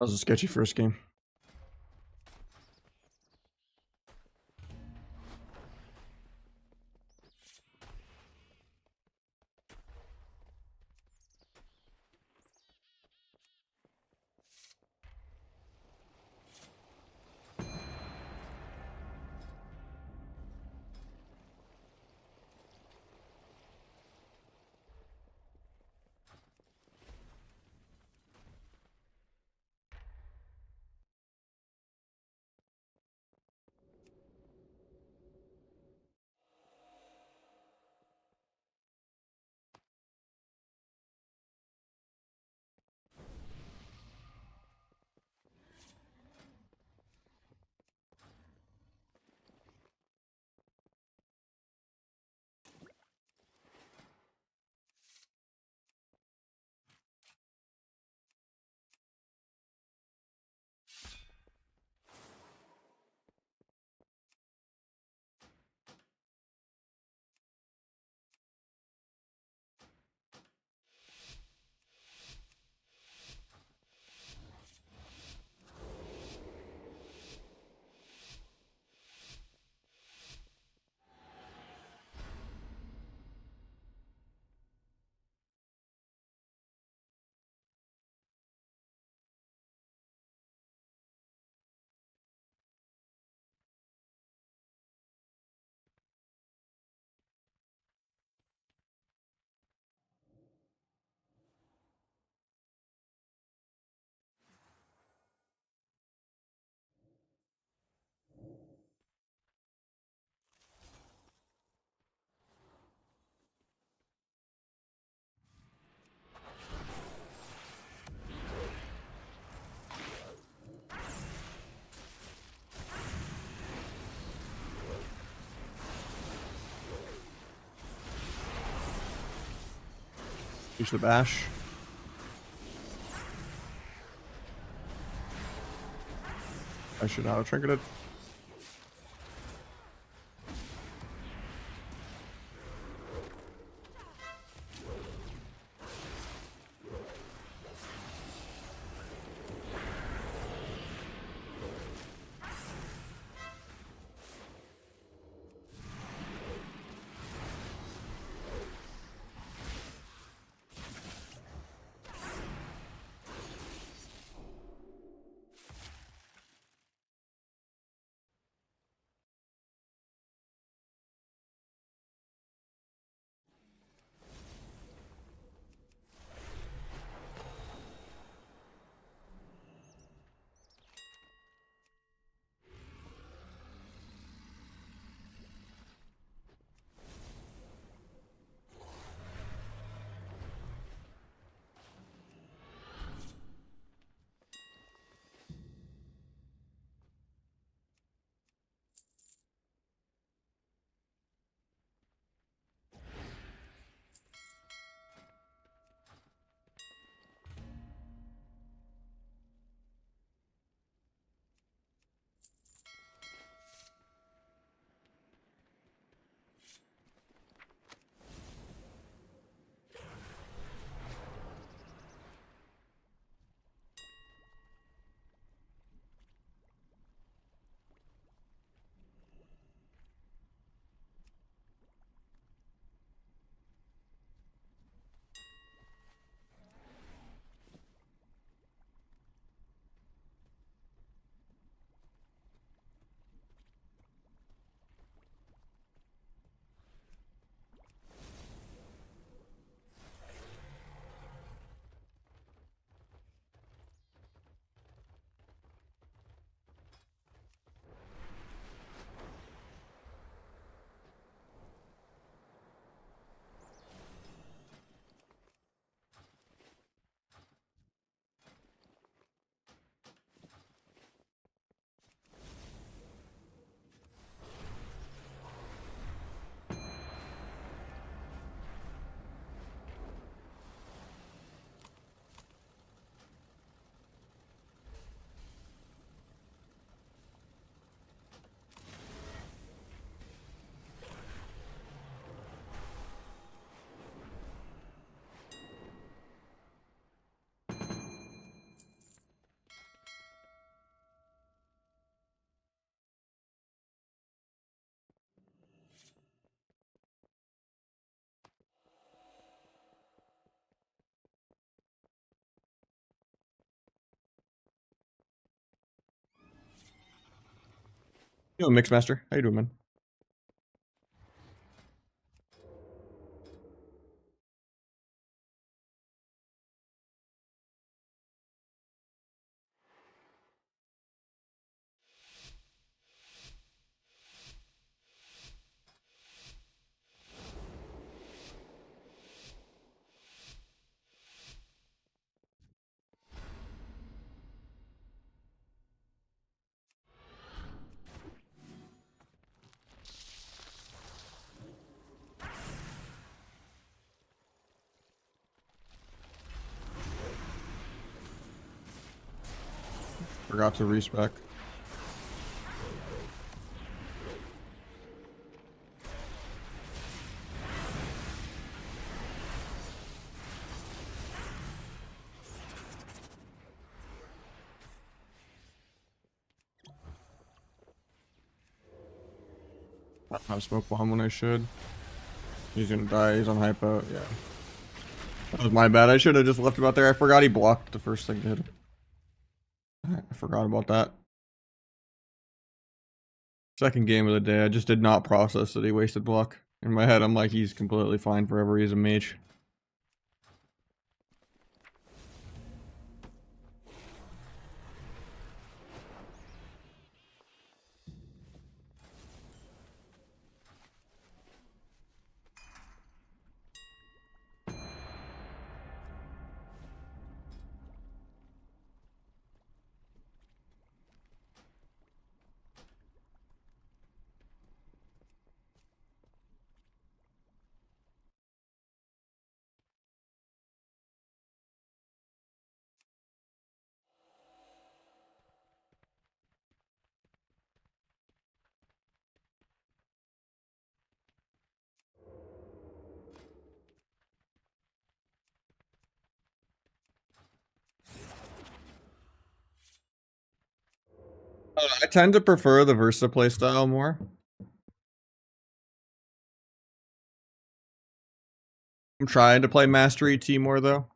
That was a sketchy first game. Use the bash. I should not have trinketed. Yo, Mixmaster. How you doing, man? Forgot to respec. I don't have smoke bomb when I should. He's gonna die. He's on hypo. Yeah. That was my bad. I should have just left him out there. I forgot he blocked the first thing to hit him. I forgot about that. Second game of the day. I just did not process that he wasted block. In my head, I'm like, he's completely fine forever. He's a mage. I tend to prefer the Versa playstyle more. I'm trying to play Mastery T more though.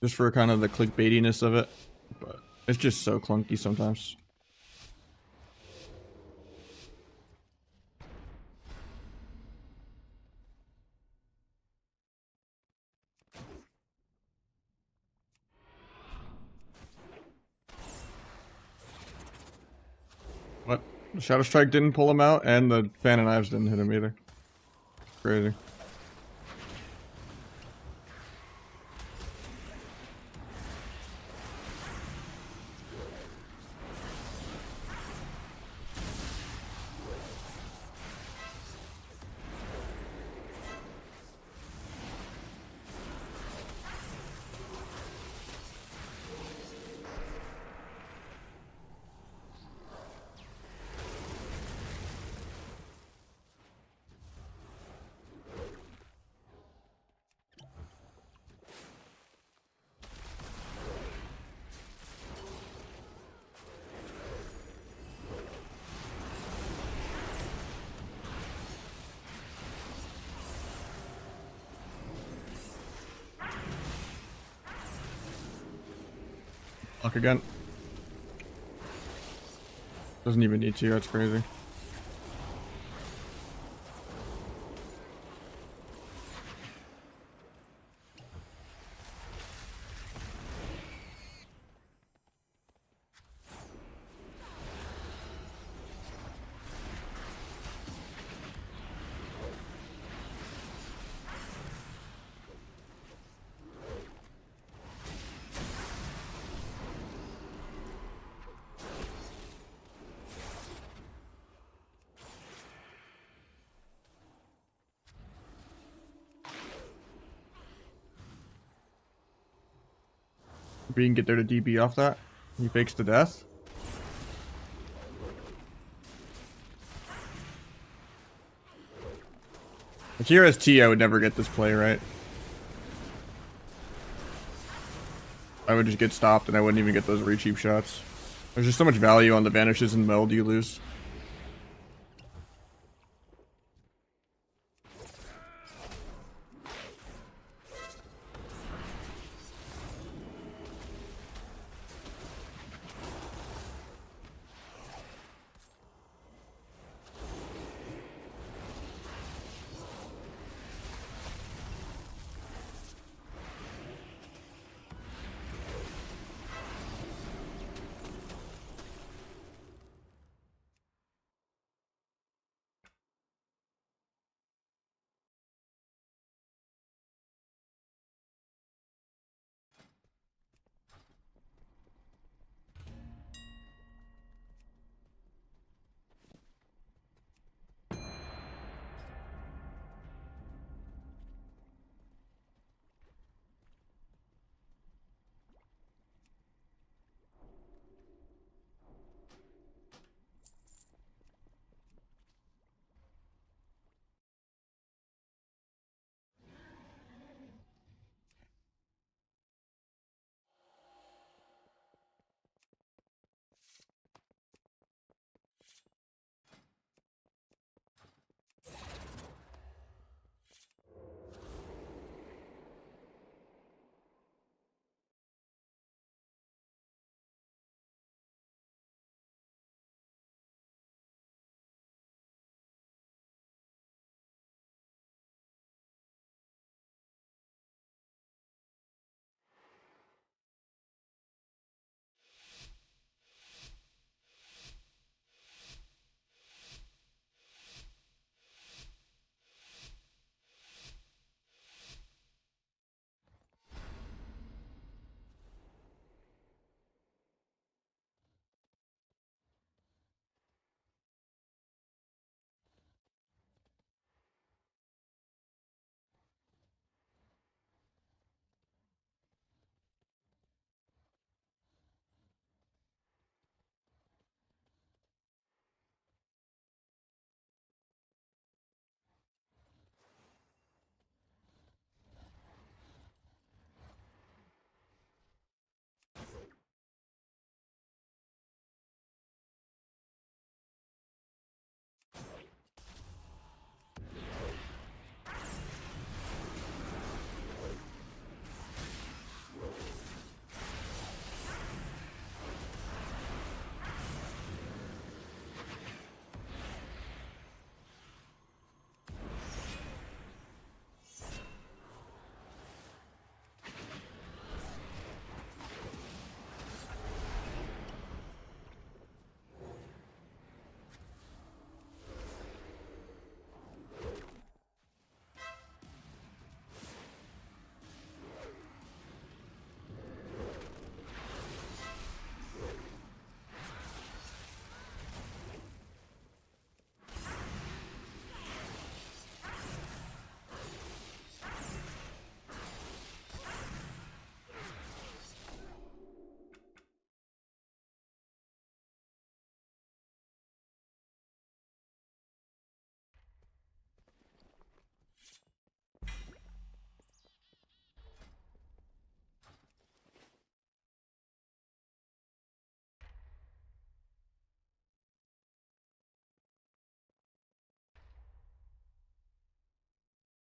Just for kind of the clickbaitiness of it. But it's just so clunky sometimes. What? The Shadow Strike didn't pull him out, and the Fan of Knives didn't hit him either. Crazy. Lock again. Doesn't even need to, that's crazy. We can get there to DB off that. He fakes to death. If here as T, I would never get this play right. I would just get stopped and I wouldn't even get those re-cheap shots. There's just so much value on the vanishes and meld you lose.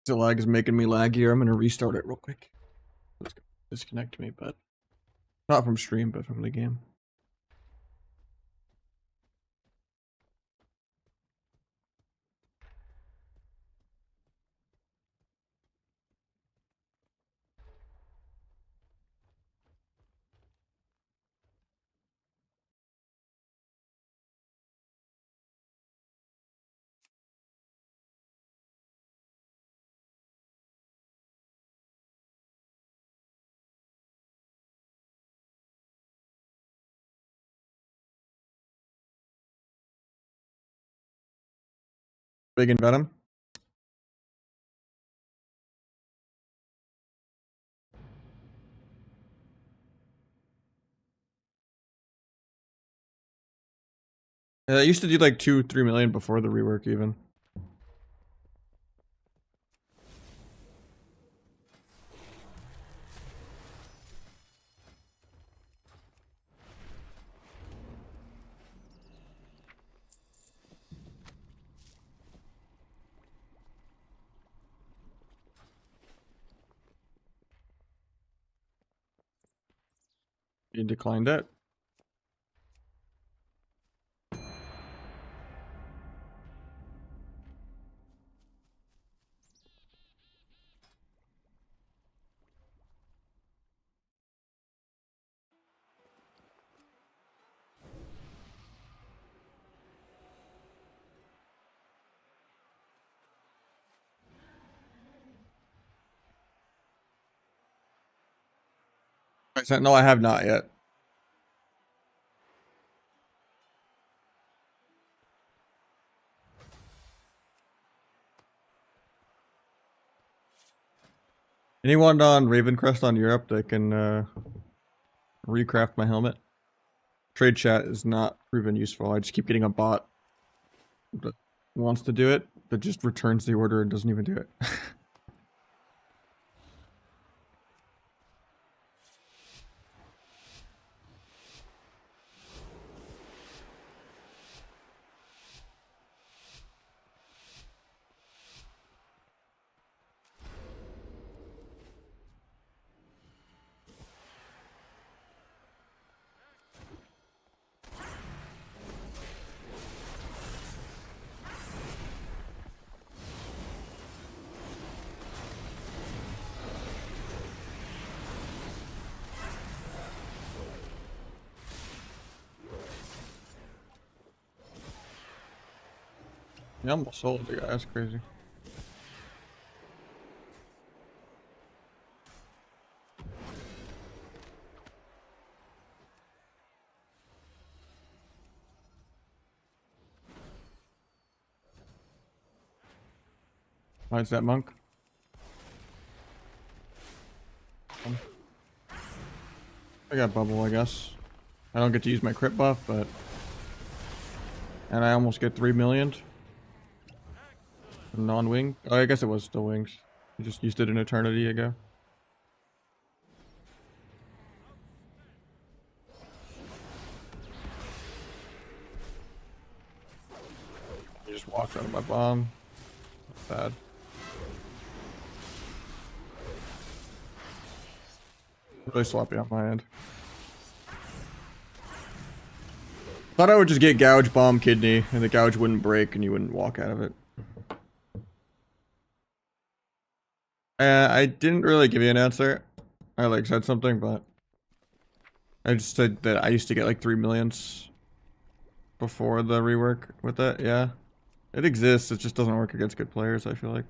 The lag is making me laggier. I'm gonna restart it real quick. Let's disconnect me, but not from stream, but from the game. Big in Venom. Yeah, I used to do like 2-3 million before the rework even. You declined it. No, I have not yet. Anyone on Ravencrest on Europe that can recraft my helmet? Trade chat is not proven useful. I just keep getting a bot that wants to do it, but just returns the order and doesn't even do it. Yeah, I'm almost sold the guy. That's crazy. Why is that monk? I got bubble, I guess. I don't get to use my crit buff, but... And I almost get 3 million. Non-wing. Oh, I guess it was still wings. You just used it an eternity ago. You just walked out of my bomb. Bad. Really sloppy on my end. Thought I would just get gouge bomb kidney and the gouge wouldn't break and you wouldn't walk out of it. I didn't really give you an answer. I like said something, but I just said that I used to get like 3 millions before the rework with it. Yeah, it exists. It just doesn't work against good players, I feel like.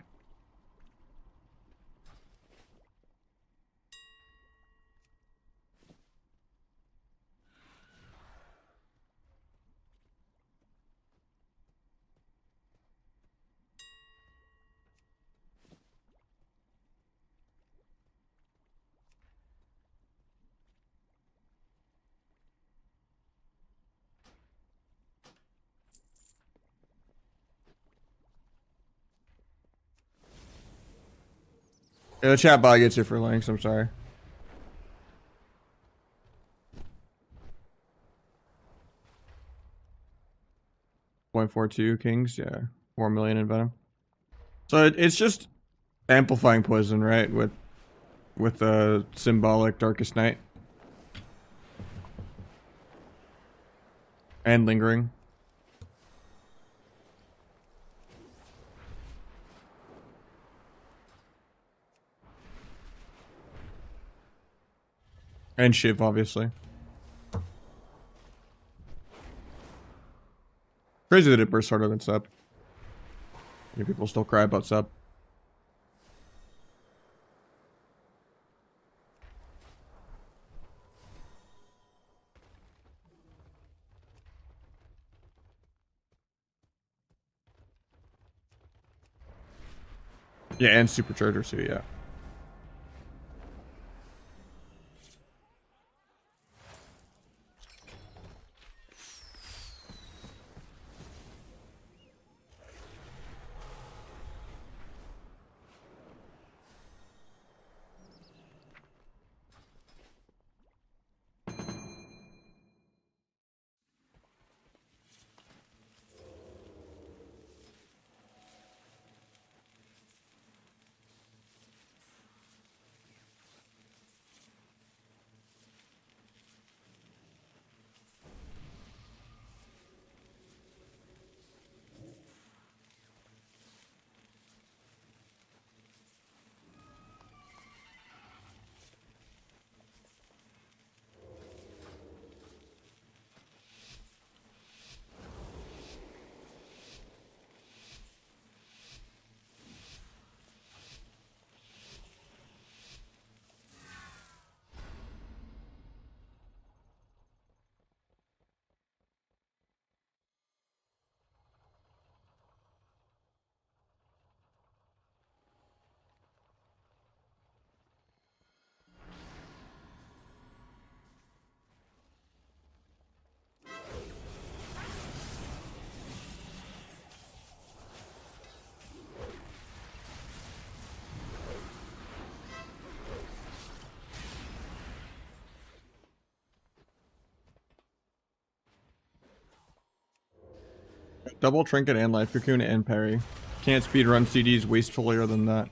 Yeah, the chat bot gets you for links, I'm sorry. 0.42 kings, yeah. 4 million in venom. So it's just Amplifying poison, right? With the symbolic Darkest Night. And lingering. And Shiv, obviously. Crazy that it burst harder than Sep. Yeah, people still cry about Sep. Yeah, and Supercharger too, yeah. Double Trinket and Life Cocoon and Parry. Can't speedrun CDs wastefullier than that.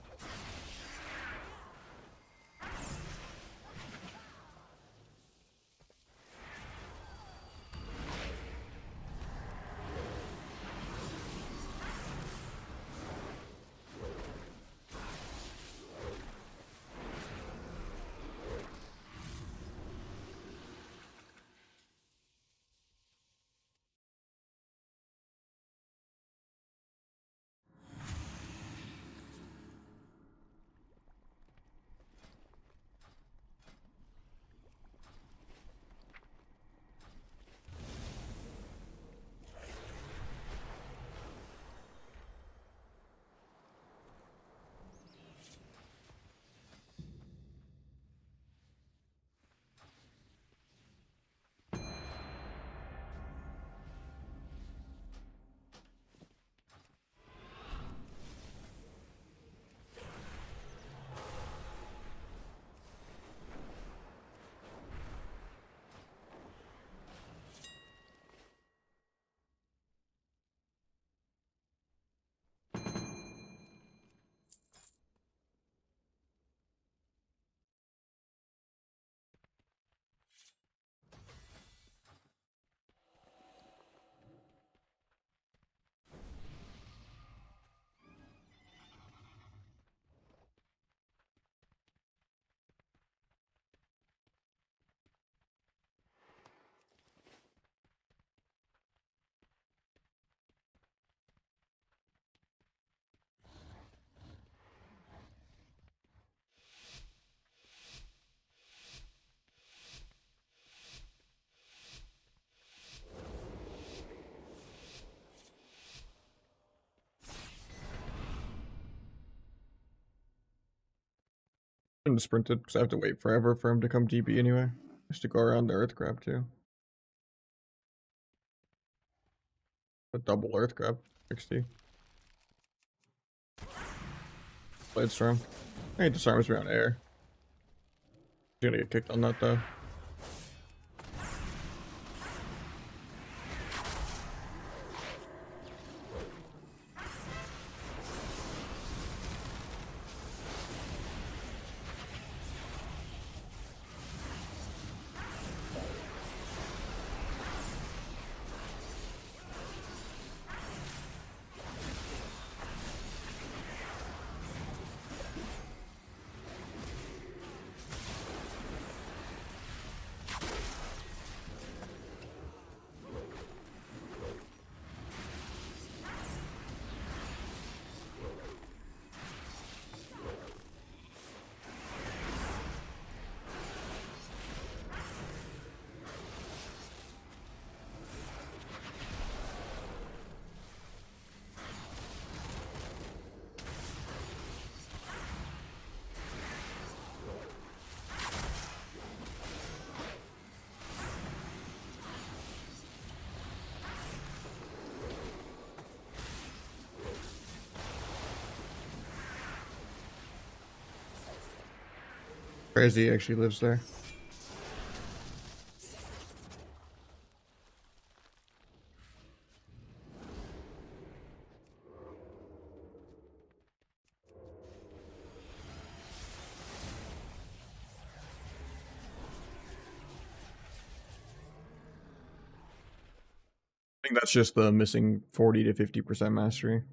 I'm sprinted because I have to wait forever for him to come DB anyway. Just to go around the Earth Grab too. A double Earth Grab. 60. Blade Storm. I think disarms me on air. He's gonna get kicked on that though. Crazy, he actually lives there. I think that's just the missing 40 to 50% mastery.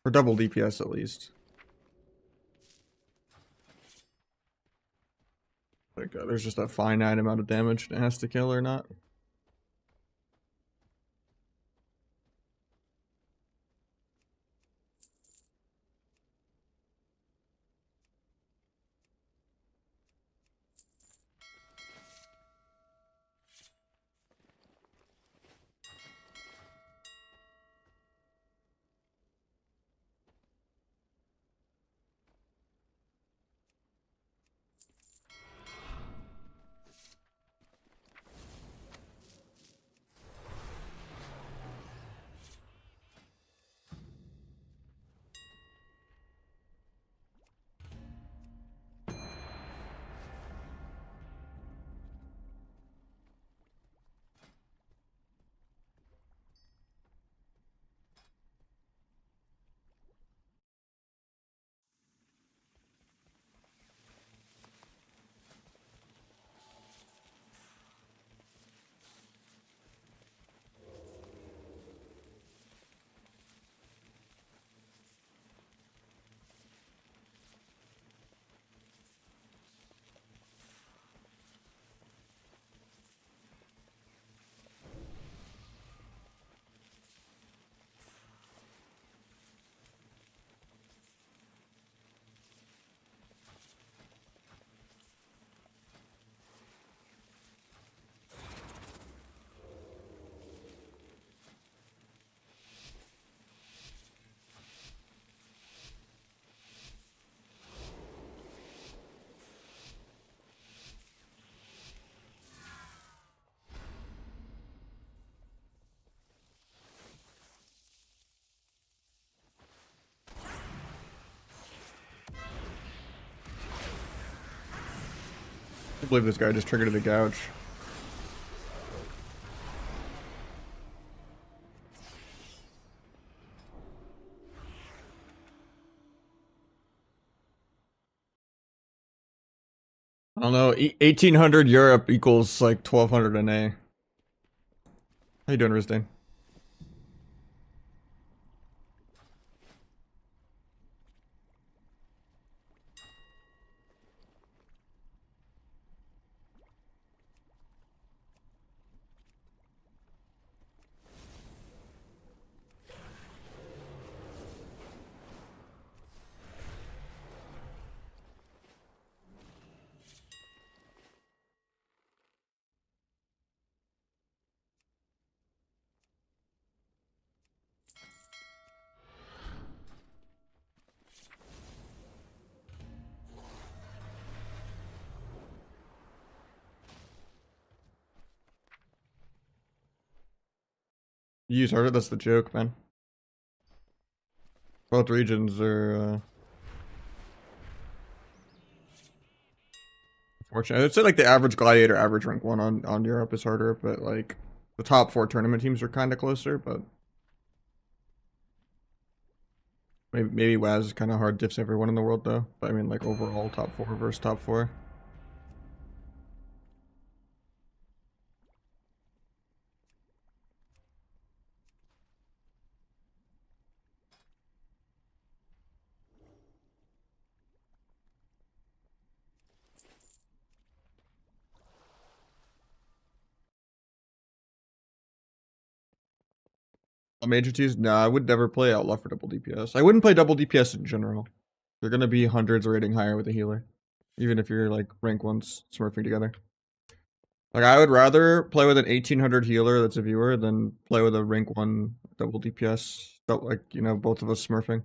For double DPS at least. Like, there's just a finite amount of damage it has to kill or not. I believe this guy just triggered a gouge. I don't know. 1800 Europe equals like 1200 NA. How you doing, Risdane? You use harder? That's the joke, man. Both regions are fortunate. I'd say like the average gladiator, average rank 1 on Europe is harder, but like the top 4 tournament teams are kind of closer, but maybe WAS is kind of hard diffs everyone in the world though. But I mean like overall top 4 versus top 4. Major twos? Nah, I would never play Outlaw for double DPS. I wouldn't play double DPS in general. They're gonna be hundreds rating higher with a healer. Even if you're like rank 1s smurfing together. Like I would rather play with an 1800 healer that's a viewer than play with a rank 1 double DPS. But like, you know, both of us smurfing.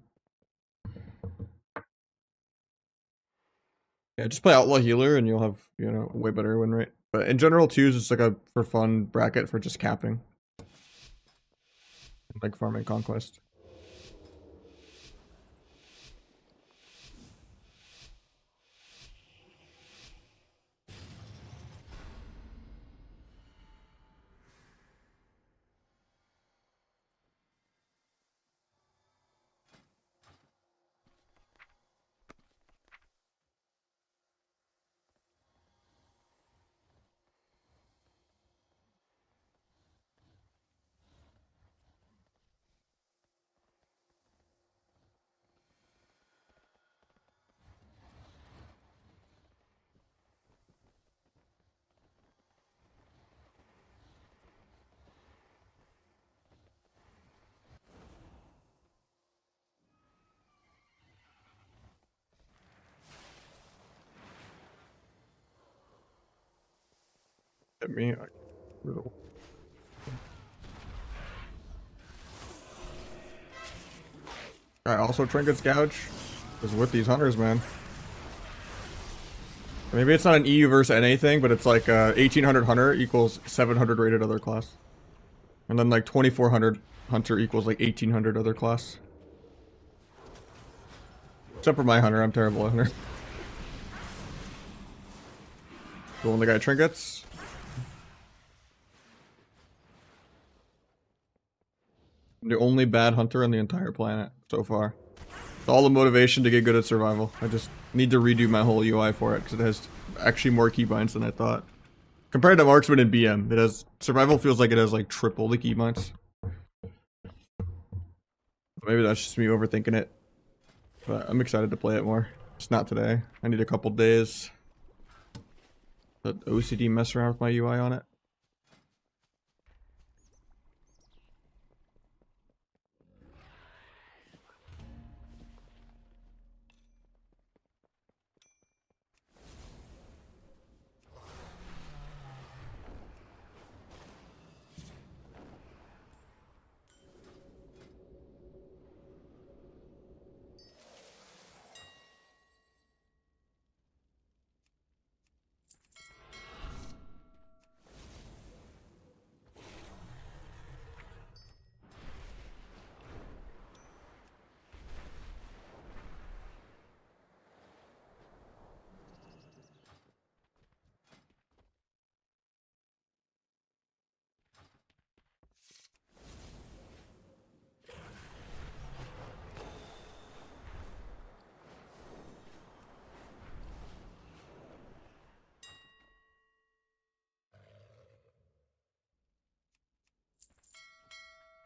Yeah, just play Outlaw healer and you'll have, you know, a way better win rate. But in general, twos is like a for fun bracket for just capping. Like farming conquest. Hit me. Brutal. Alright, also Trinket's Gouge is with these hunters, man. Maybe it's not an EU versus NA thing, but it's like 1800 hunter equals 700 rated other class. And then like 2400 hunter equals like 1800 other class. Except for my hunter, I'm terrible at hunter. The only guy trinkets. I'm the only bad hunter on the entire planet so far. It's all the motivation to get good at survival. I just need to redo my whole UI for it because it has actually more keybinds than I thought. Compared to marksman and BM, it has survival feels like it has like triple the keybinds. Maybe that's just me overthinking it. But I'm excited to play it more. It's not today. I need a couple days. Let OCD mess around with my UI on it.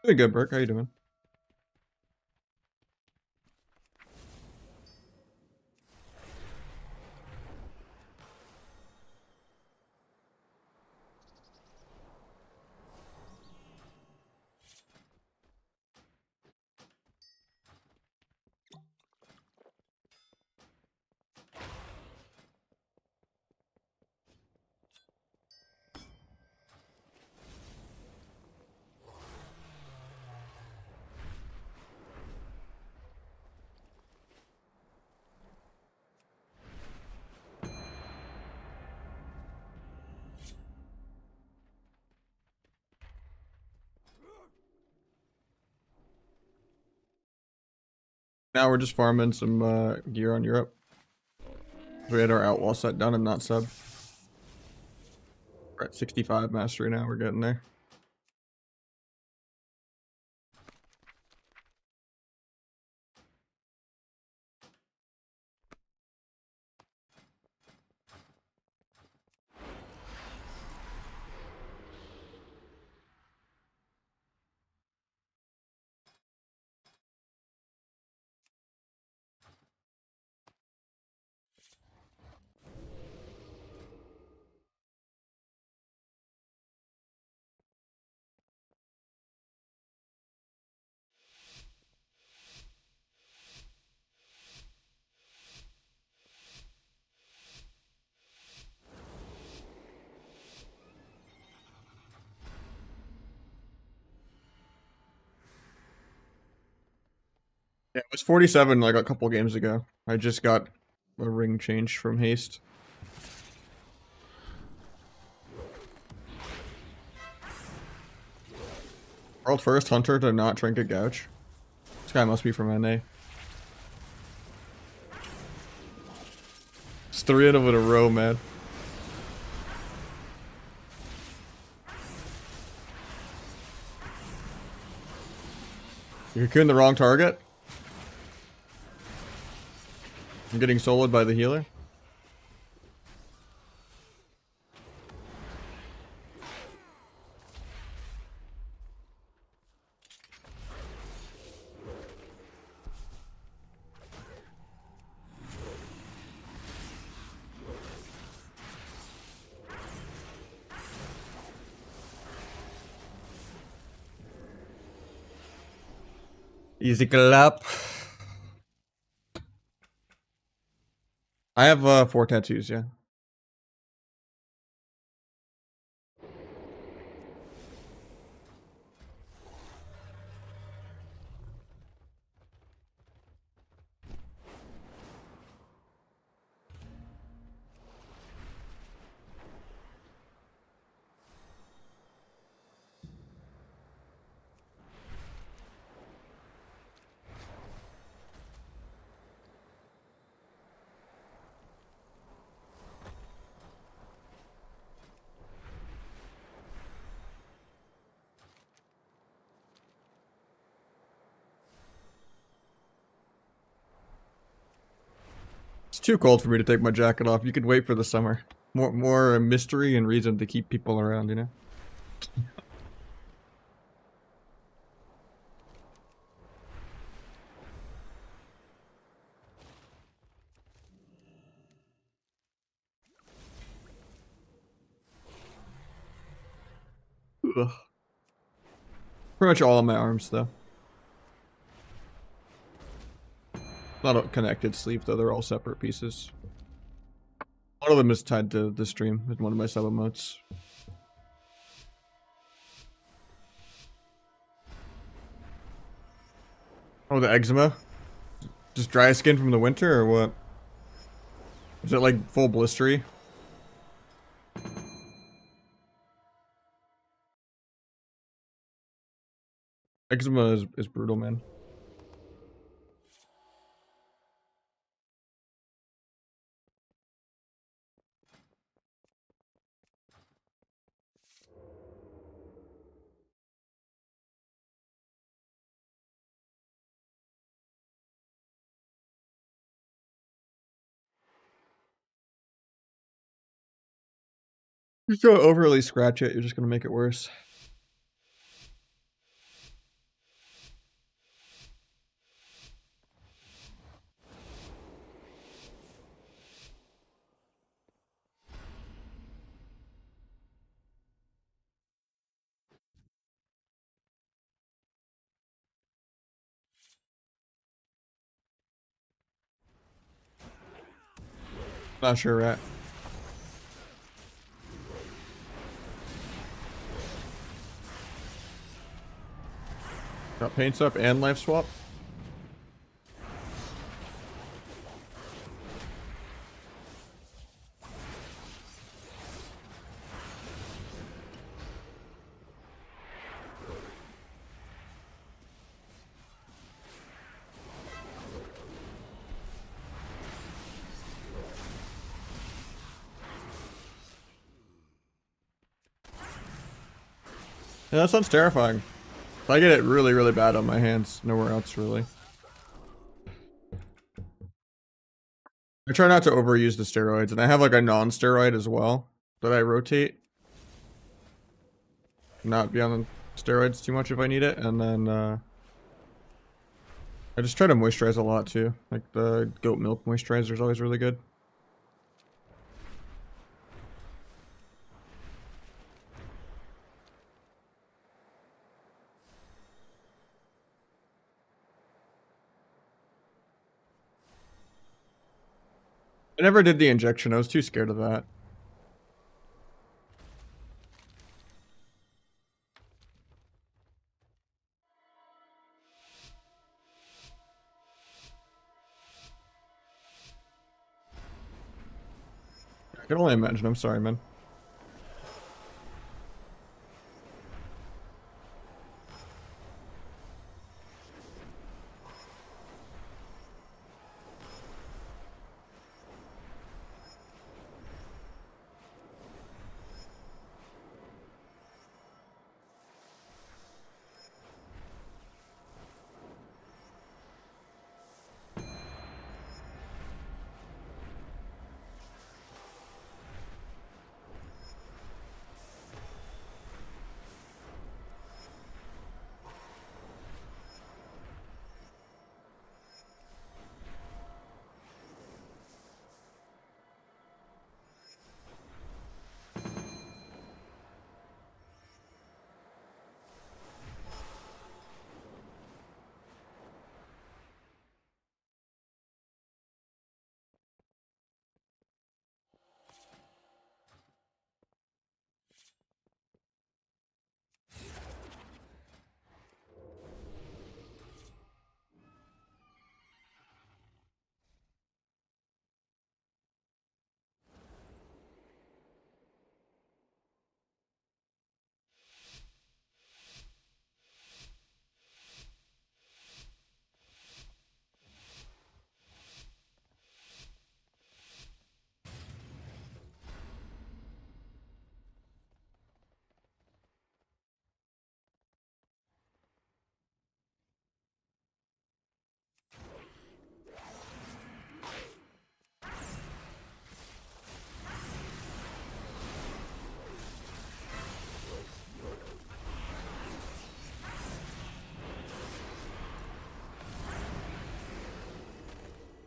Doing good, Burke. How you doing? Now we're just farming some gear on Europe. We had our outlaw set done and not sub. We're at 65 mastery now. We're getting there. Yeah, it was 47 like a couple games ago. I just got a ring change from haste. World first hunter to not trinket gouge. This guy must be from NA. It's 3 of them in a row, man. You're killing the wrong target. I'm getting soloed by the healer. Easy clap. I have 4 tattoos, yeah. too cold for me to take my jacket off. You could wait for the summer. More mystery and reason to keep people around, you know? Ugh. Pretty much all of my arms, though. Not a connected sleeve, though. They're all separate pieces. One of them is tied to the stream with one of my sub-emotes. Oh, the eczema? Just dry skin from the winter, or what? Is it like full blistery? Eczema is brutal, man. If you don't overly scratch it, you're just gonna make it worse. Not sure, Rat. Got paints up and life swap. Yeah, that sounds terrifying. If I get it really, really bad on my hands, nowhere else really. I try not to overuse the steroids, and I have like a non-steroid as well that I rotate. Not be on the steroids too much if I need it, and then I just try to moisturize a lot too. Like the goat milk moisturizer is always really good. I never did the injection. I was too scared of that. I can only imagine. I'm sorry, man.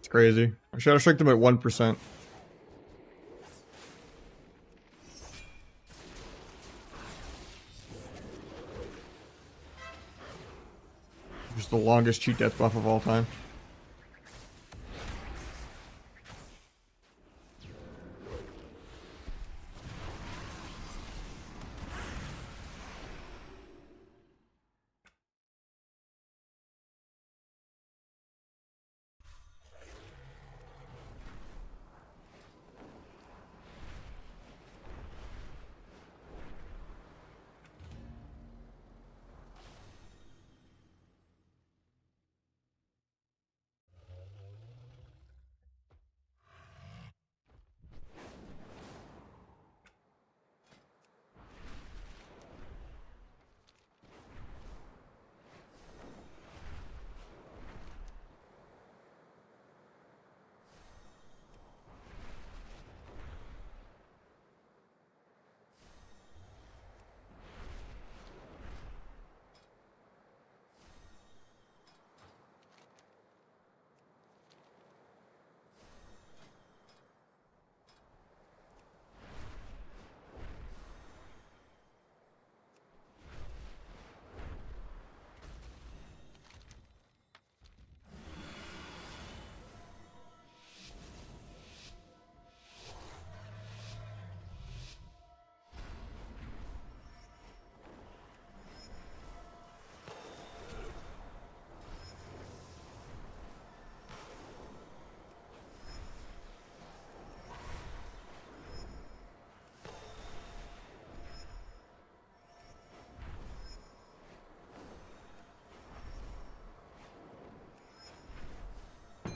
It's crazy. I should have striked him at 1%. Just the longest cheat death buff of all time.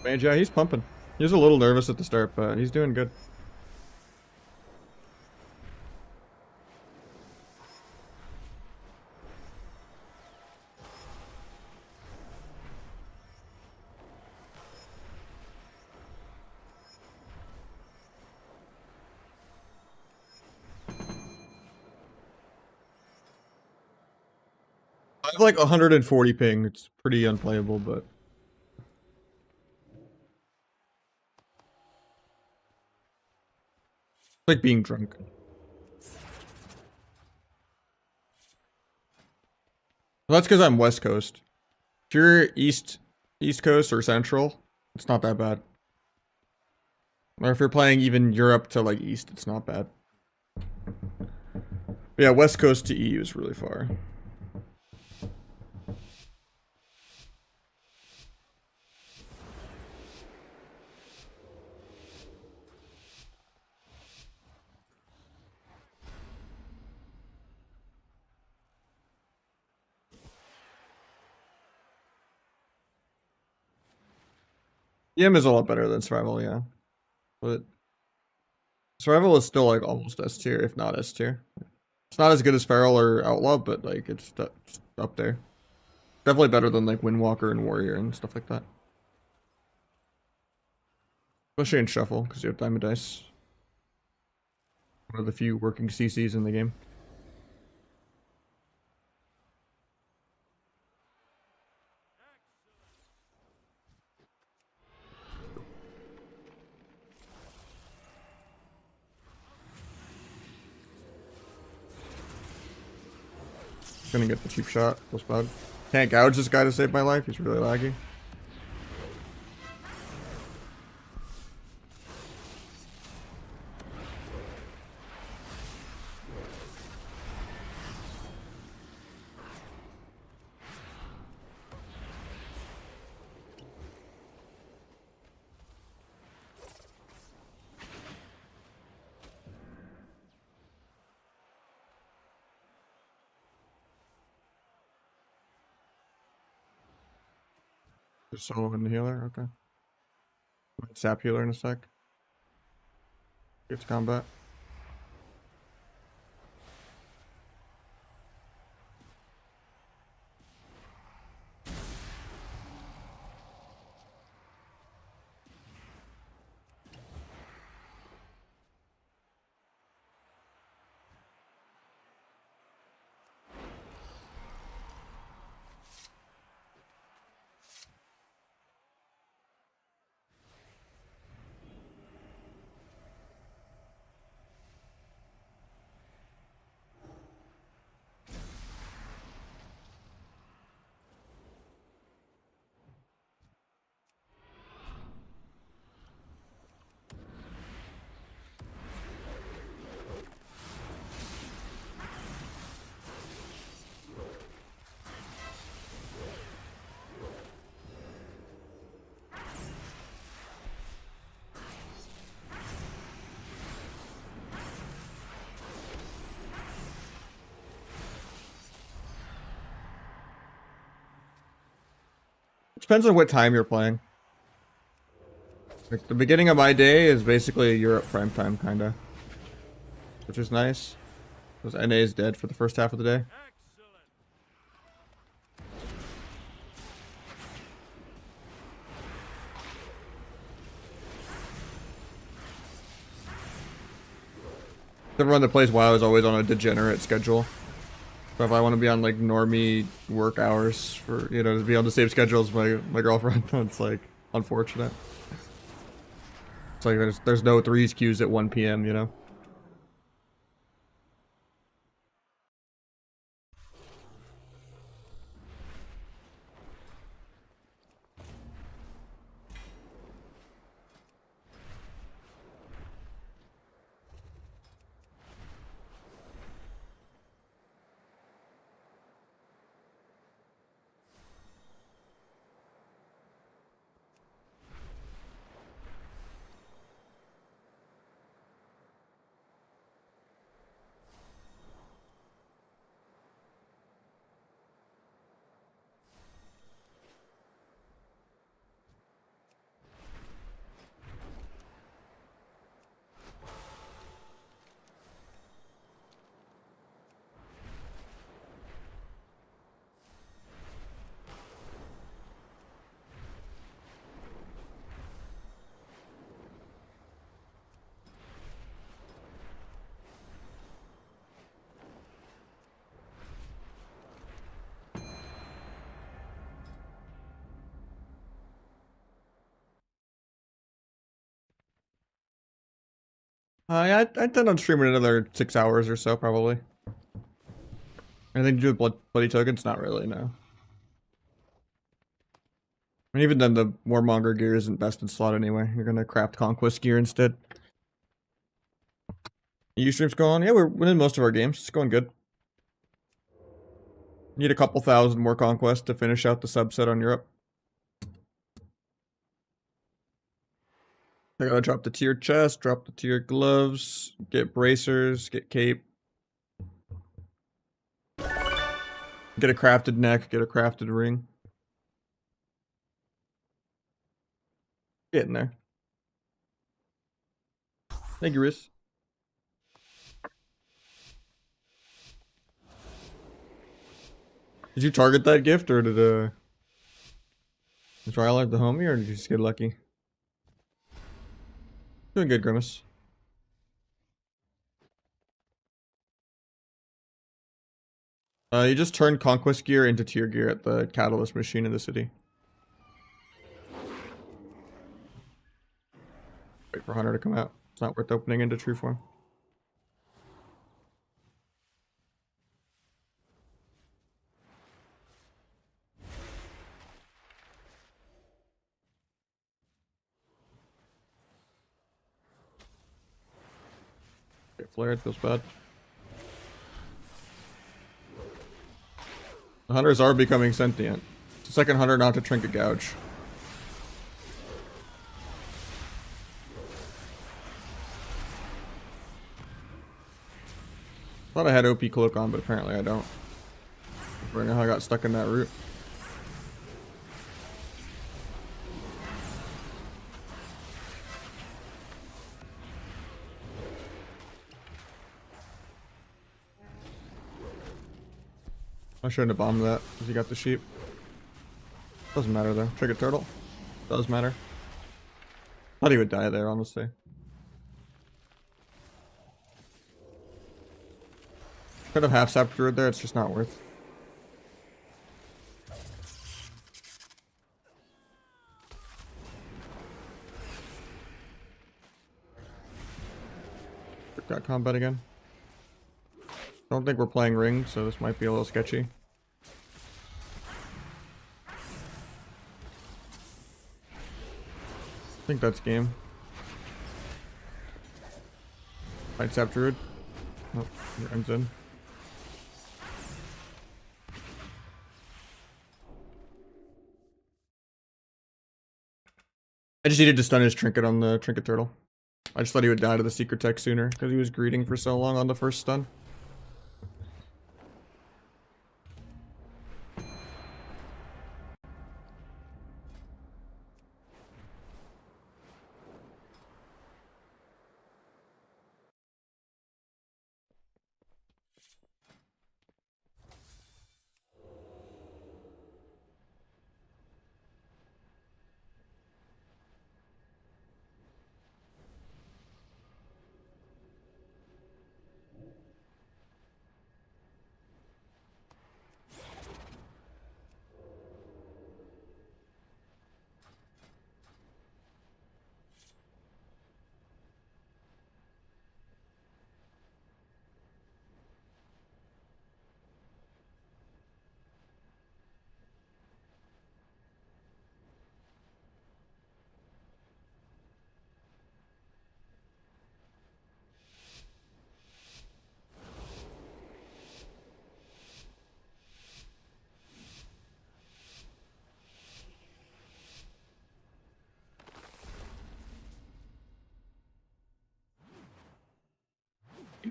Man, yeah, he's pumping. He was a little nervous at the start, but he's doing good. I have like 140 ping. It's pretty unplayable, but it's like being drunk. Well, that's because I'm West Coast. If you're East Coast or Central, it's not that bad. Or if you're playing even Europe to like East, it's not bad. But yeah, West Coast to EU is really far. EM is a lot better than Survival, yeah. But Survival is still like almost S tier, if not S tier. It's not as good as Feral or Outlaw, but like it's up there. Definitely better than like Windwalker and Warrior and stuff like that. Especially in Shuffle, because you have Diamond Dice. One of the few working CCs in the game. Gonna get the cheap shot. Close bud. Can't gouge this guy to save my life. He's really laggy. Just solo and healer. Okay. Might sap healer in a sec. Get to combat. It depends on what time you're playing. Like the beginning of my day is basically Europe prime time, kinda, which is nice. Because NA is dead for the first half of the day. Everyone that plays WoW is always on a degenerate schedule. So if I want to be on like normie work hours for, you know, to be on the same schedule as my girlfriend, it's like unfortunate. It's like there's no threes queues at 1 p.m., you know? Yeah, I intend on streaming another 6 hours or so, probably. Anything to do with bloody tokens? Not really, no. I mean, even then, the Warmonger gear isn't best in slot anyway. You're gonna craft Conquest gear instead. Ustream's going? Yeah, we're winning most of our games. It's going good. Need a couple thousand more Conquest to finish out the subset on Europe. I gotta drop the tier chest, drop the tier gloves, get bracers, get cape. Get a crafted neck, get a crafted ring. Getting there. Thank you, Riz. Did you target that gift, or did Trial the homie, or did you just get lucky? Doing good, Grimace. You just turned Conquest gear into tier gear at the Catalyst machine in the city. Wait for Hunter to come out. It's not worth opening into true form. Get flared, feels bad. The hunters are becoming sentient. It's the second hunter not to trinket gouge. Thought I had OP cloak on, but apparently I don't. I don't know how I got stuck in that route. I shouldn't have bombed that, because he got the sheep. Doesn't matter though. Trigger turtle. Does matter. Thought he would die there, honestly. Could have half sapped druid there, it's just not worth. Got combat again. Don't think we're playing ring, so this might be a little sketchy. I think that's game. Fight sap druid. Nope, ring's in. I just needed to stun his trinket on the trinket turtle. I just thought he would die to the secret tech sooner because he was greeting for so long on the first stun.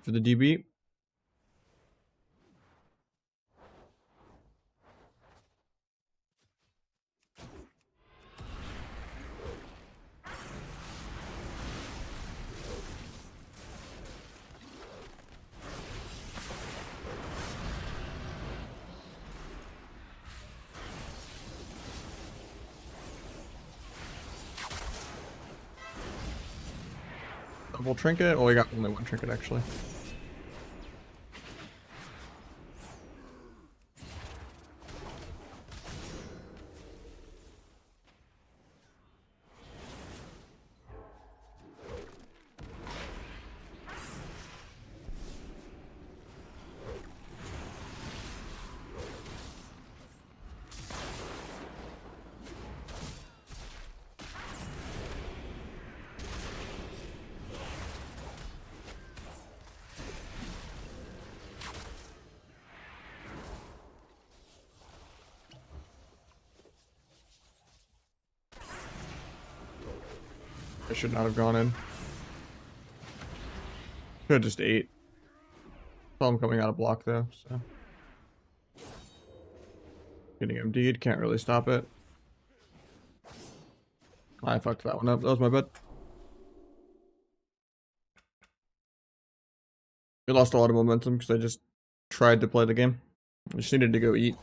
you for the DB. Double trinket? Oh, we got only one trinket actually. I should not have gone in. Could have just ate. Saw him coming out of block though, so. Getting MD'd, can't really stop it. I fucked that one up, that was my bad. We lost a lot of momentum because I just tried to play the game. I just needed to go eat.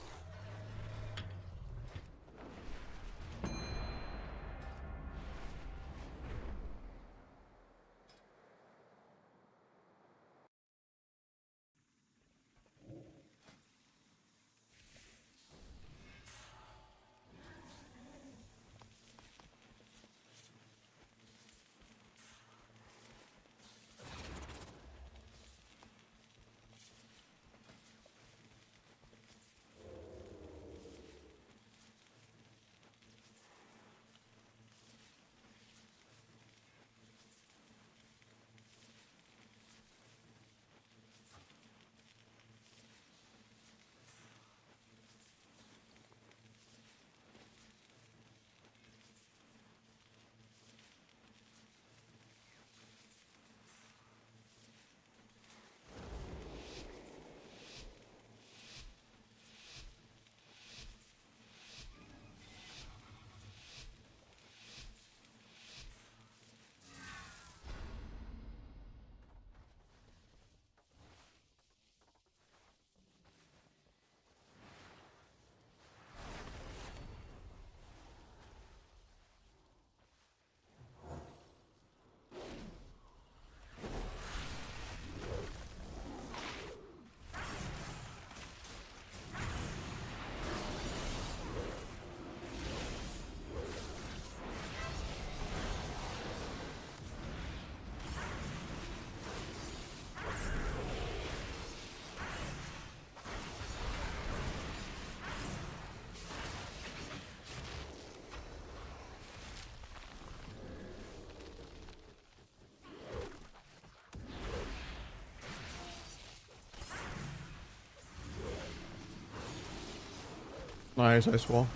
Nice, ice wall.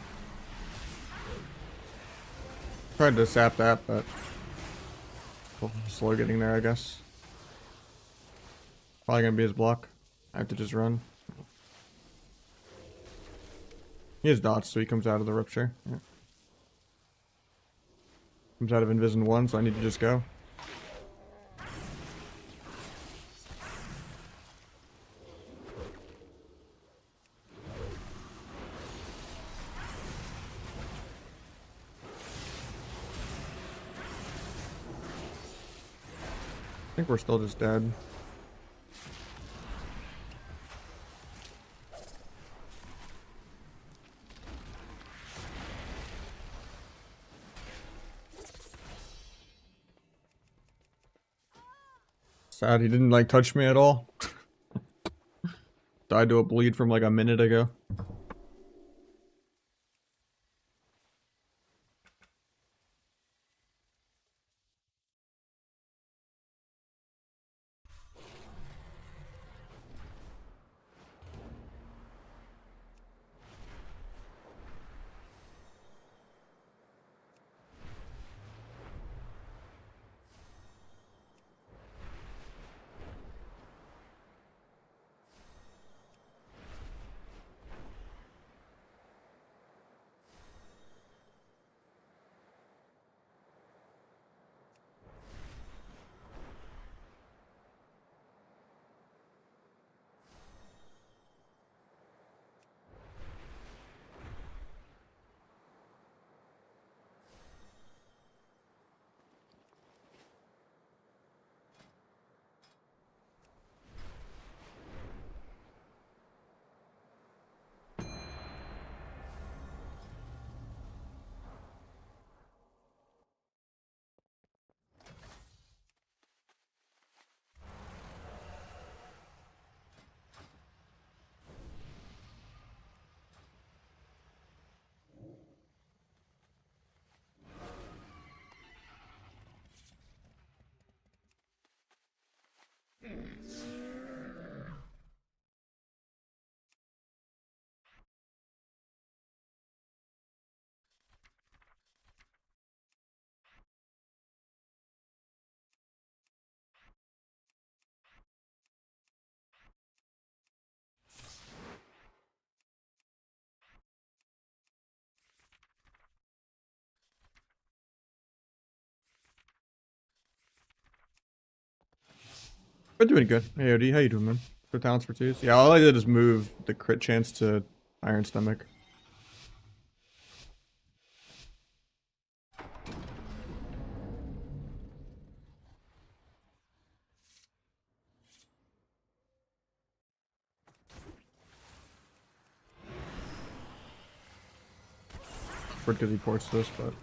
Tried to sap that, but slow getting there, I guess. Probably gonna be his block. I have to just run. He has dots, so he comes out of the rupture. Yeah. Comes out of Invis in 1, so I need to just go. I think we're still just dead. Sad he didn't like touch me at all. Died to a bleed from like a minute ago. We're doing good. Hey, OD, how you doing, man? For talents for twos? Yeah, all I did is move the crit chance to Iron Stomach. Because he ports this, but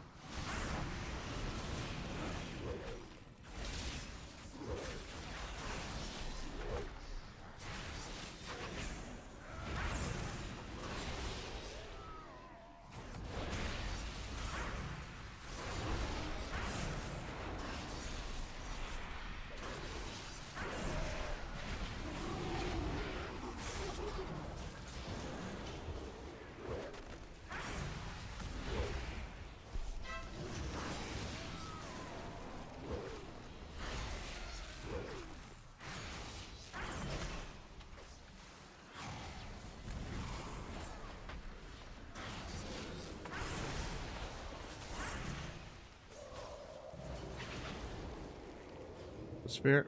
Sphere.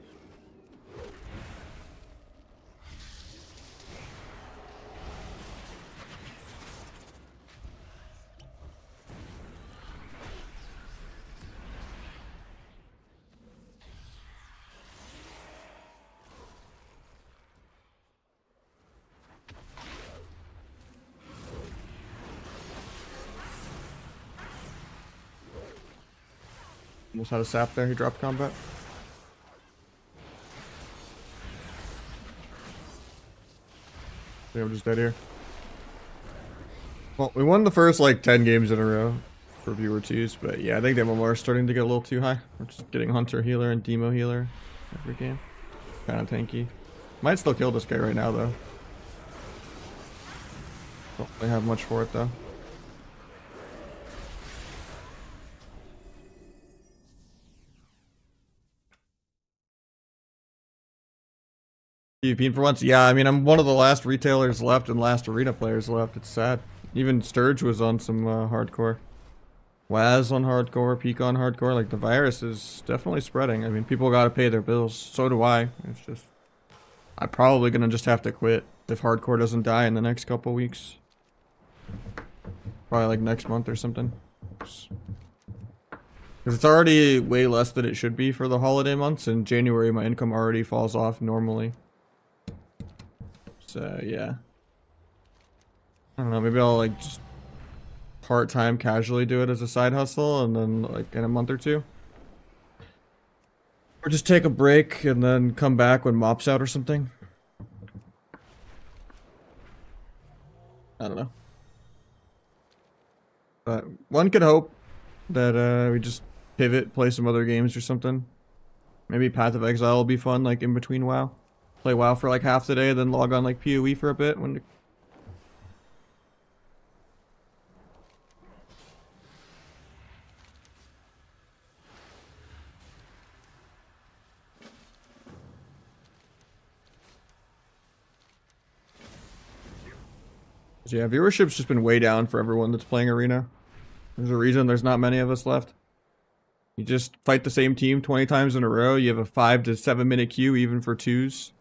Almost had a sap there. He dropped combat. Yeah, we're just dead here. Well, we won the first like 10 games in a row for viewer twos, but yeah, I think the MMR is starting to get a little too high. We're just getting Hunter healer and Demo healer every game. Kind of tanky. Might still kill this guy right now though. Don't really have much for it though. PvPing for once? Yeah, I mean, I'm one of the last retailers left and last arena players left. It's sad. Even Sturge was on some hardcore. Waz on hardcore, Peak on hardcore. Like, the virus is definitely spreading. I mean, people gotta pay their bills. So do I. It's just... I'm probably gonna just have to quit if hardcore doesn't die in the next couple weeks. Probably like next month or something. Because it's already way less than it should be for the holiday months. In January, my income already falls off normally. So, yeah. I don't know, maybe I'll like just part-time casually do it as a side hustle and then like in a month or two. Or just take a break and then come back when Mop's out or something. I don't know. But one could hope that we just pivot, play some other games or something. Maybe Path of Exile will be fun, like in between WoW. Play WoW for like half the day, then log on like PoE for a bit when yeah, viewership's just been way down for everyone that's playing Arena. There's a reason there's not many of us left. You just fight the same team 20 times in a row. You have a 5 to 7 minute queue even for twos.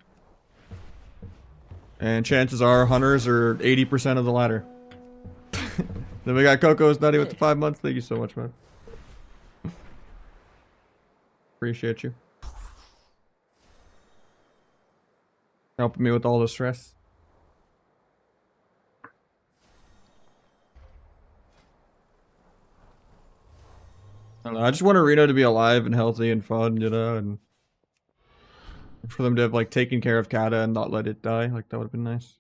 And chances are hunters are 80% of the ladder. Then we got Coco's Nutty with the 5 months. Thank you so much, man. Appreciate you. Helping me with all the stress. I don't know, I just want Arena to be alive and healthy and fun, you know, and for them to have like taken care of Kata and not let it die. Like that would have been nice.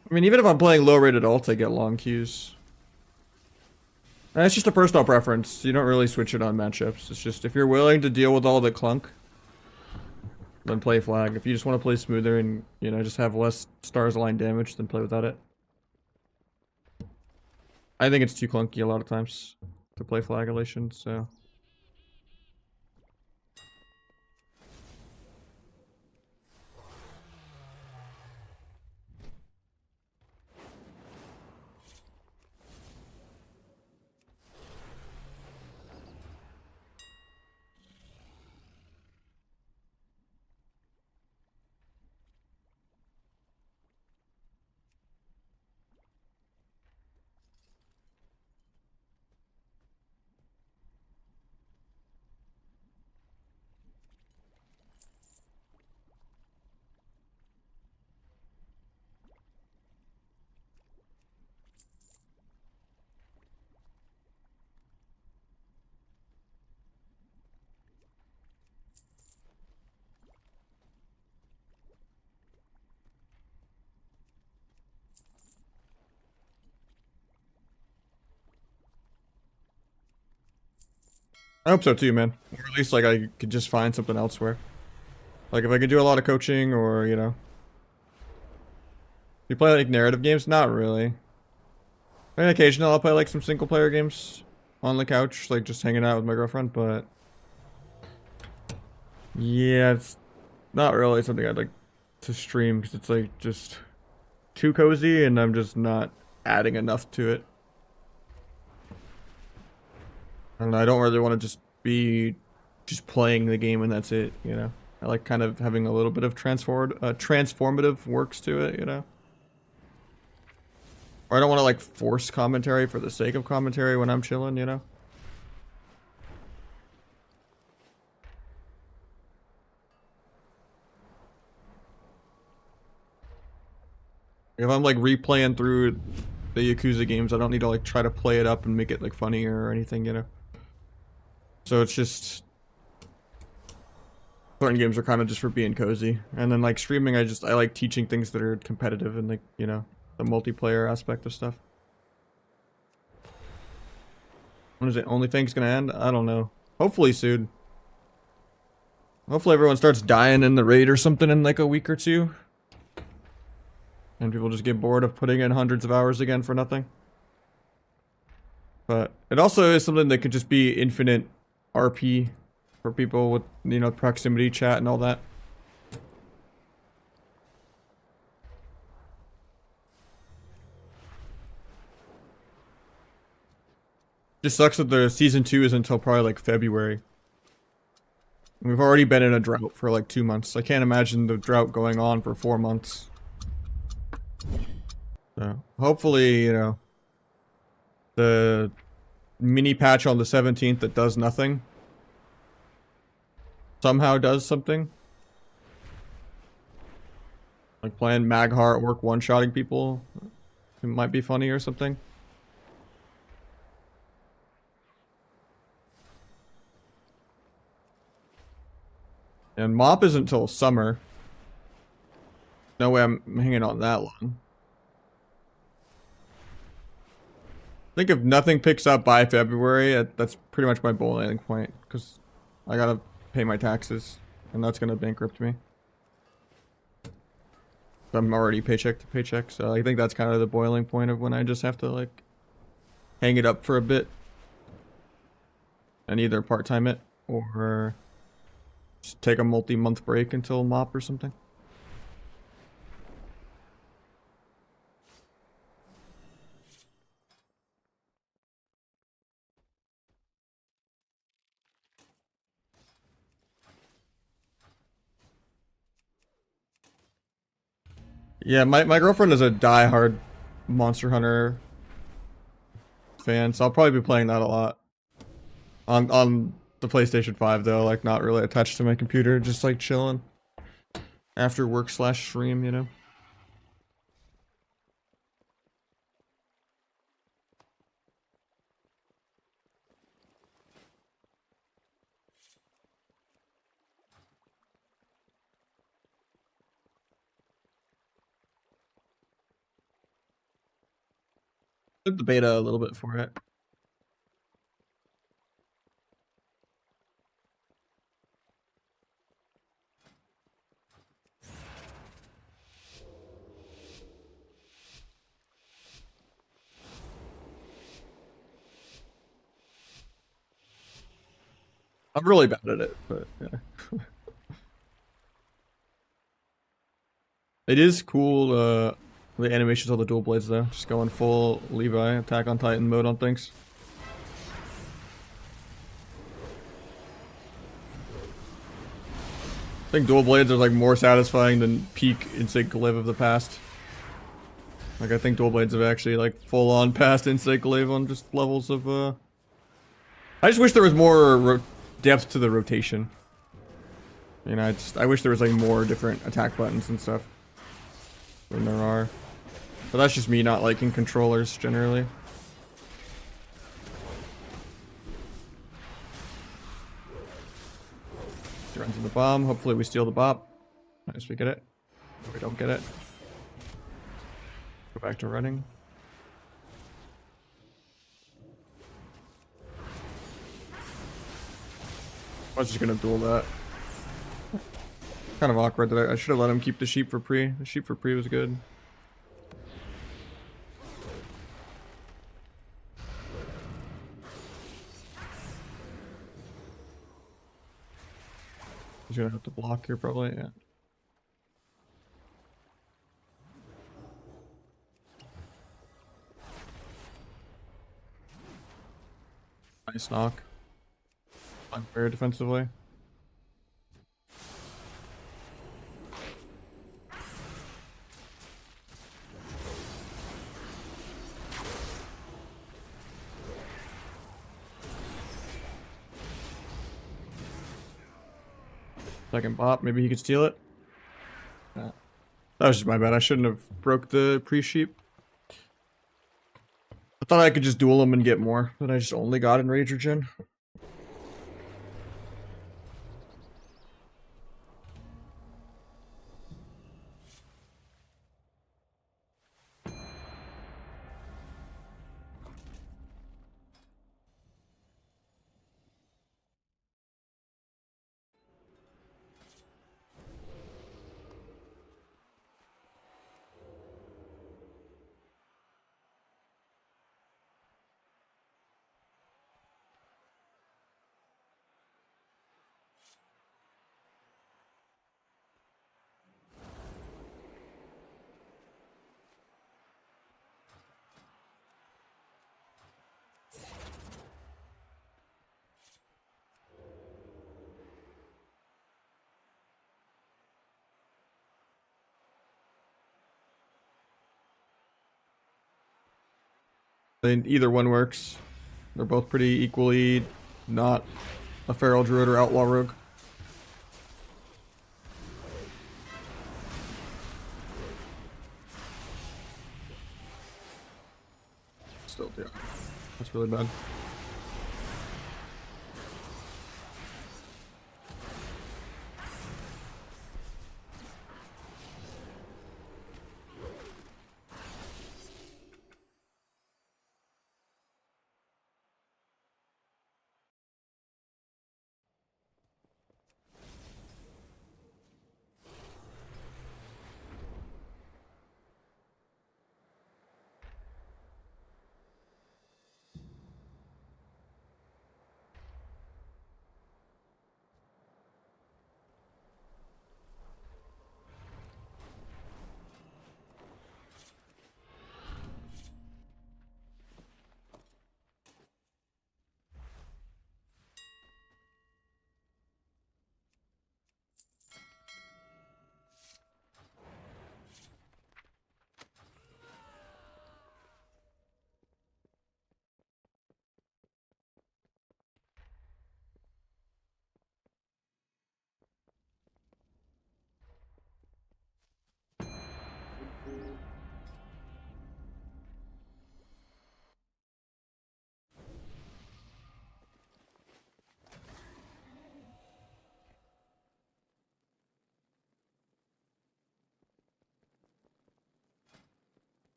I mean, even if I'm playing low-rated ult, I get long queues. And it's just a personal preference. You don't really switch it on matchups. It's just if you're willing to deal with all the clunk, then play flag. If you just want to play smoother and, you know, just have less stars aligned damage, then play without it. I think it's too clunky a lot of times to play flagellation, so... I hope so too, man. Or at least, like, I could just find something elsewhere. Like, if I could do a lot of coaching or, you know... You play, like, narrative games? Not really. I mean, occasionally I'll play, like, some single-player games on the couch, like, just hanging out with my girlfriend, but... Yeah, it's not really something I'd like to stream, because it's, like, just too cozy, and I'm just not adding enough to it. And I don't really want to just be just playing the game and that's it, you know? I like kind of having a little bit of transformative works to it, you know? Or I don't want to like force commentary for the sake of commentary when I'm chilling, you know? If I'm like replaying through the Yakuza games, I don't need to like try to play it up and make it like funnier or anything, you know? So it's just... Certain games are kind of just for being cozy. And then like streaming, I like teaching things that are competitive and like, you know, the multiplayer aspect of stuff. When is it? OnlyFans gonna end? I don't know. Hopefully soon. Hopefully everyone starts dying in the raid or something in like a week or two. And people just get bored of putting in hundreds of hours again for nothing. But it also is something that could just be infinite RP for people with, you know, proximity chat and all that. Just sucks that the season 2 is until probably like February. We've already been in a drought for like 2 months. I can't imagine the drought going on for 4 months. So hopefully, you know, the mini patch on the 17th that does nothing somehow does something. Like playing Maghar at work one-shotting people. It might be funny or something. And Mop isn't until summer. No way I'm hanging on that long. I think if nothing picks up by February, that's pretty much my boiling point. Because I gotta pay my taxes. And that's gonna bankrupt me. I'm already paycheck to paycheck. So I think that's kind of the boiling point of when I just have to like hang it up for a bit. And either part-time it or just take a multi-month break until Mop or something. Yeah, my girlfriend is a die-hard Monster Hunter fan, so I'll probably be playing that a lot. On the PlayStation 5 though, like not really attached to my computer, just like chilling. After work / stream, you know? Did the beta a little bit for it. I'm really bad at it, but yeah. It is cool, the animations on the dual blades though. Just going full Levi, Attack on Titan mode on things. I think dual blades are like more satisfying than peak Insect Glaive of the past. Like I think dual blades have actually like full on past Insect Glaive on just levels of I just wish there was more depth to the rotation. You know, I wish there was like more different attack buttons and stuff than there are. But that's just me not liking controllers generally. He runs in the bomb. Hopefully we steal the bop. Nice, we get it. We don't get it. Go back to running. I was just gonna duel that. Kind of awkward that I should have let him keep the sheep for pre. The sheep for pre was good. He's gonna have to block here probably, yeah. Nice knock. Unfair defensively. Second bop, maybe he could steal it. Yeah. That was just my bad. I shouldn't have broke the pre-sheep. I thought I could just duel him and get more, but I just only got in Rage Regen. Either one works. They're both pretty equally not a feral druid or outlaw rogue. Still, yeah. That's really bad.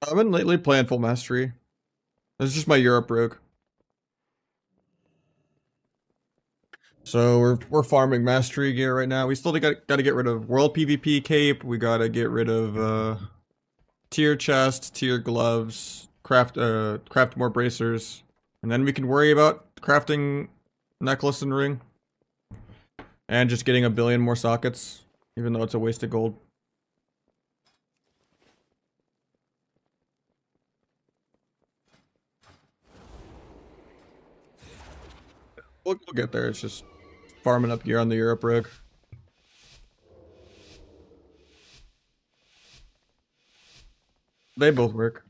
I've been lately playing full mastery. This is just my Europe rogue. So we're farming mastery gear right now. We still got to get rid of world PvP cape. We got to get rid of tier chest, tier gloves, craft more bracers, and then we can worry about crafting necklace and ring, and just getting a billion more sockets, even though it's a waste of gold. We'll get there. It's just farming up gear on the Europe rig. They both work.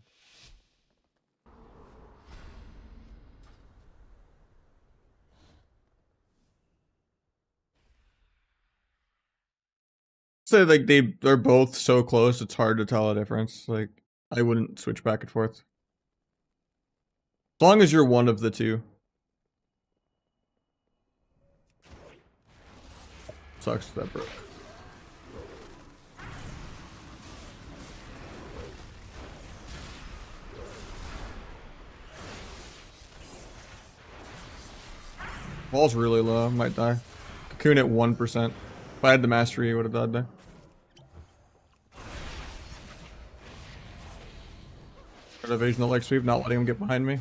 So like they're both so close, it's hard to tell a difference. Like I wouldn't switch back and forth. As long as you're one of the two. Sucks that broke. Ball's really low, might die. Cocoon at 1%. If I had the mastery, I would have died there. Evasion leg sweep, not letting him get behind me.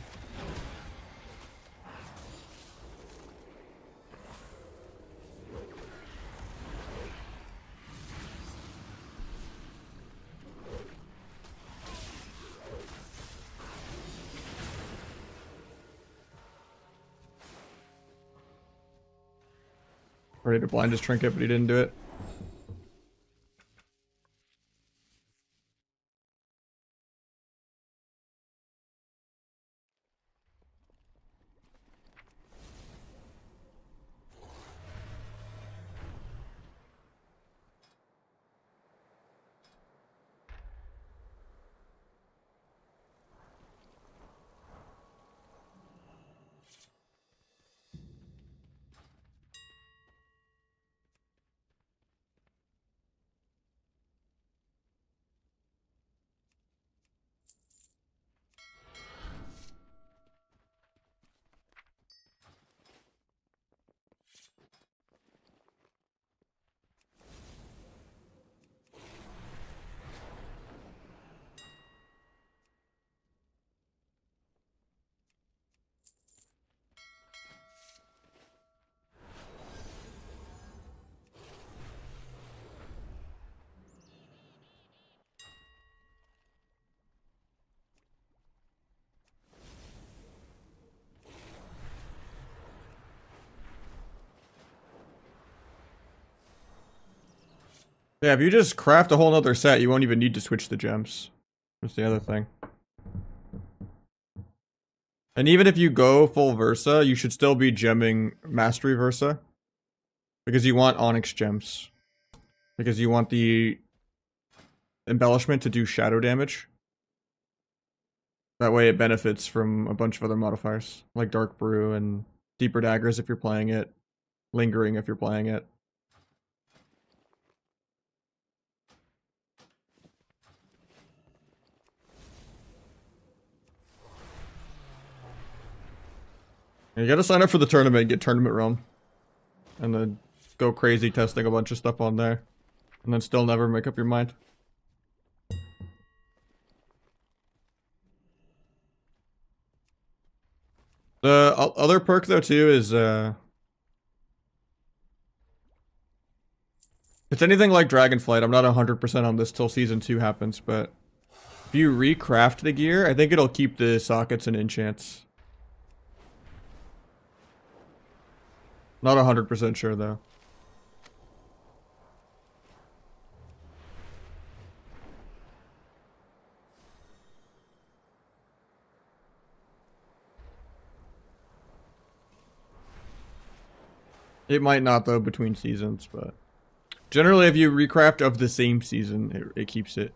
Ready to blind his trinket, but he didn't do it. Yeah, if you just craft a whole nother set, you won't even need to switch the gems. That's the other thing. And even if you go full Versa, you should still be gemming Mastery Versa. Because you want Onyx gems. Because you want the embellishment to do shadow damage. That way it benefits from a bunch of other modifiers. Like Dark Brew and Deeper Daggers if you're playing it. Lingering if you're playing it. You gotta sign up for the tournament and get tournament realm. And then go crazy testing a bunch of stuff on there. And then still never make up your mind. The other perk though too is if it's anything like Dragonflight, I'm not 100% on this till season 2 happens, but if you recraft the gear, I think it'll keep the sockets and enchants. Not 100% sure though. It might not though between seasons, but generally if you recraft of the same season, it keeps it.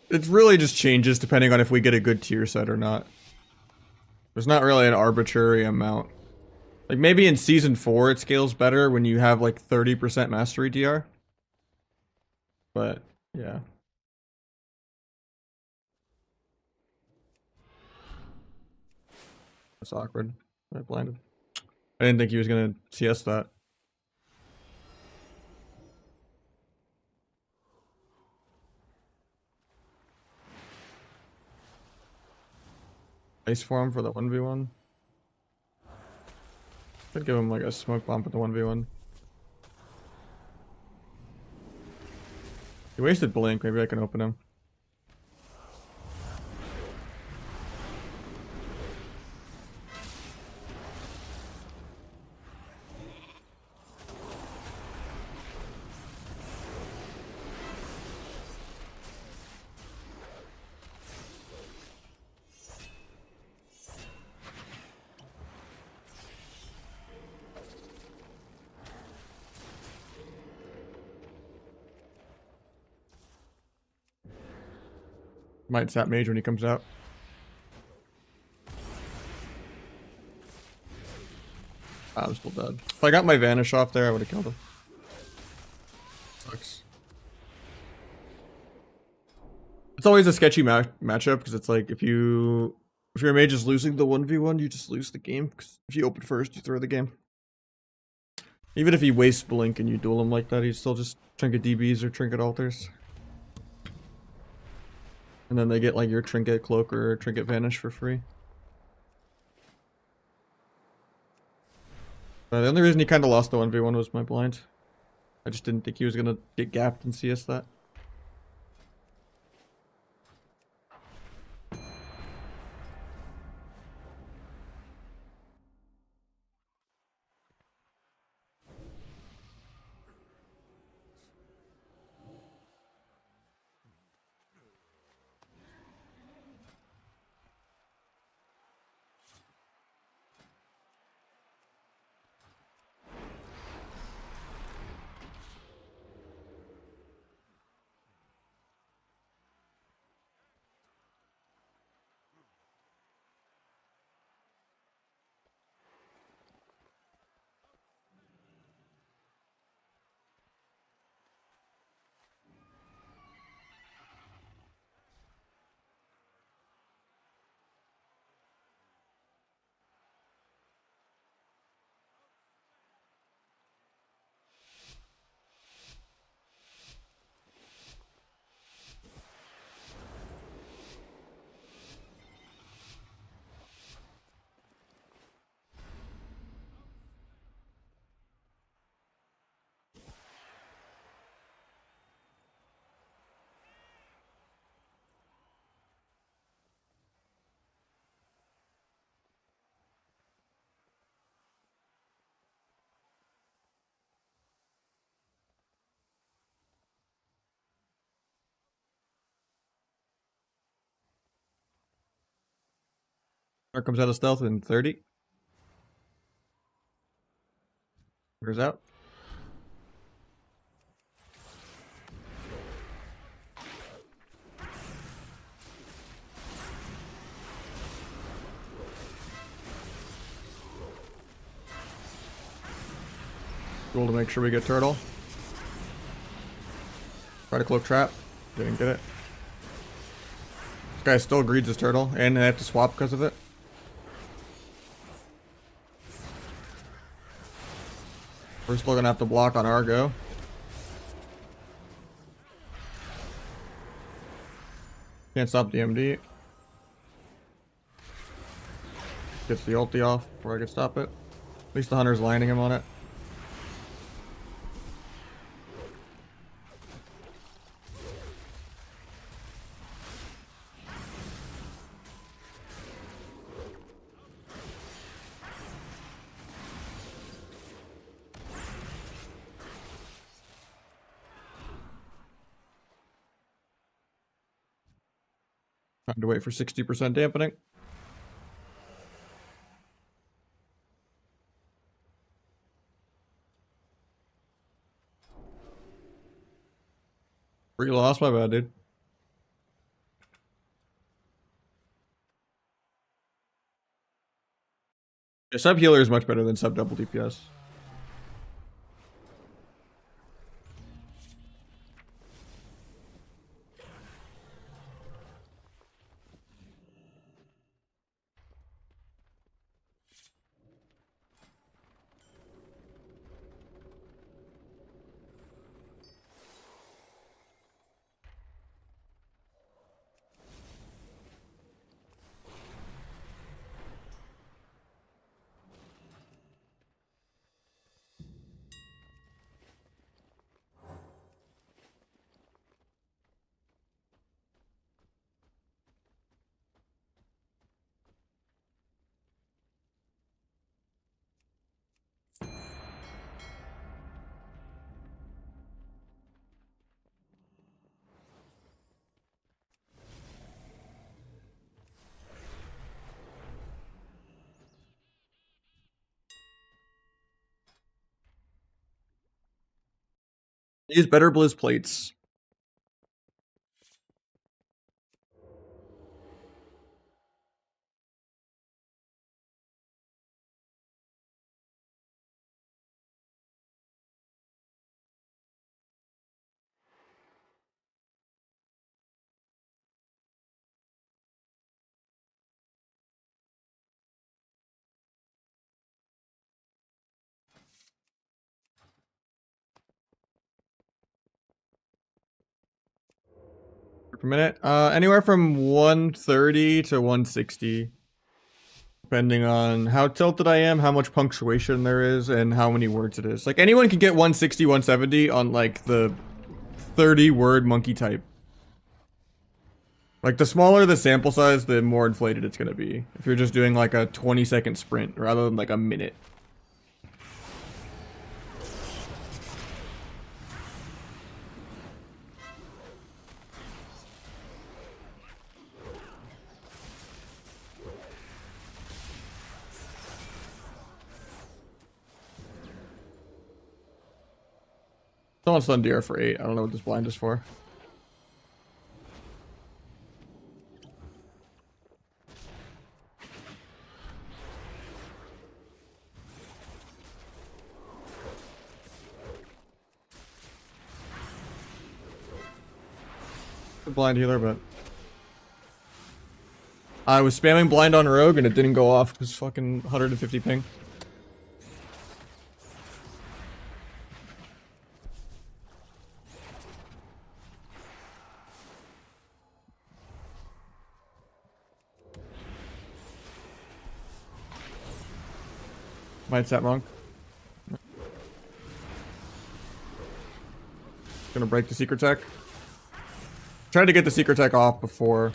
It really just changes depending on if we get a good tier set or not. There's not really an arbitrary amount. Like maybe in season 4 it scales better when you have like 30% mastery DR. But yeah. That's awkward. I blinded. I didn't think he was gonna CS that. Ice form for the 1v1. Could give him like a smoke bomb for the 1v1. He wasted blink, maybe I can open him. Might sap mage when he comes out. I'm still dead. If I got my vanish off there, I would have killed him. Sucks. It's always a sketchy matchup because it's like if your mage is losing the 1v1, you just lose the game. Because if you open first, you throw the game. Even if he wastes blink and you duel him like that, he's still just trinket DBs or trinket altars. And then they get like your trinket cloak or trinket vanish for free. The only reason he kind of lost the 1v1 was my blind. I just didn't think he was going to get gapped and CS that. Or comes out of stealth in 30. Where's out? Cool to make sure we get turtle. Try to cloak trap. Didn't get it. This guy still greeds his turtle, and they have to swap because of it. We're still gonna have to block on Argo. Can't stop the MD. Gets the ulti off before I can stop it. At least the hunter's lining him on it. Time to wait for 60% dampening. Free loss, my bad, dude. Yeah, sub healer is much better than sub double DPS. Use better Blizz plates. Per minute. Anywhere from 130 to 160. Depending on how tilted I am, how much punctuation there is, and how many words it is. Like, anyone can get 160, 170 on, like, the 30-word monkey type. Like, the smaller the sample size, the more inflated it's gonna be. If you're just doing, like, a 20-second sprint, rather than, like, a minute. Someone stunned deer for 8. I don't know what this blind is for. A blind healer, but I was spamming blind on rogue and it didn't go off because fucking 150 ping. Might set wrong. Gonna break the secret tech. Tried to get the secret tech off before.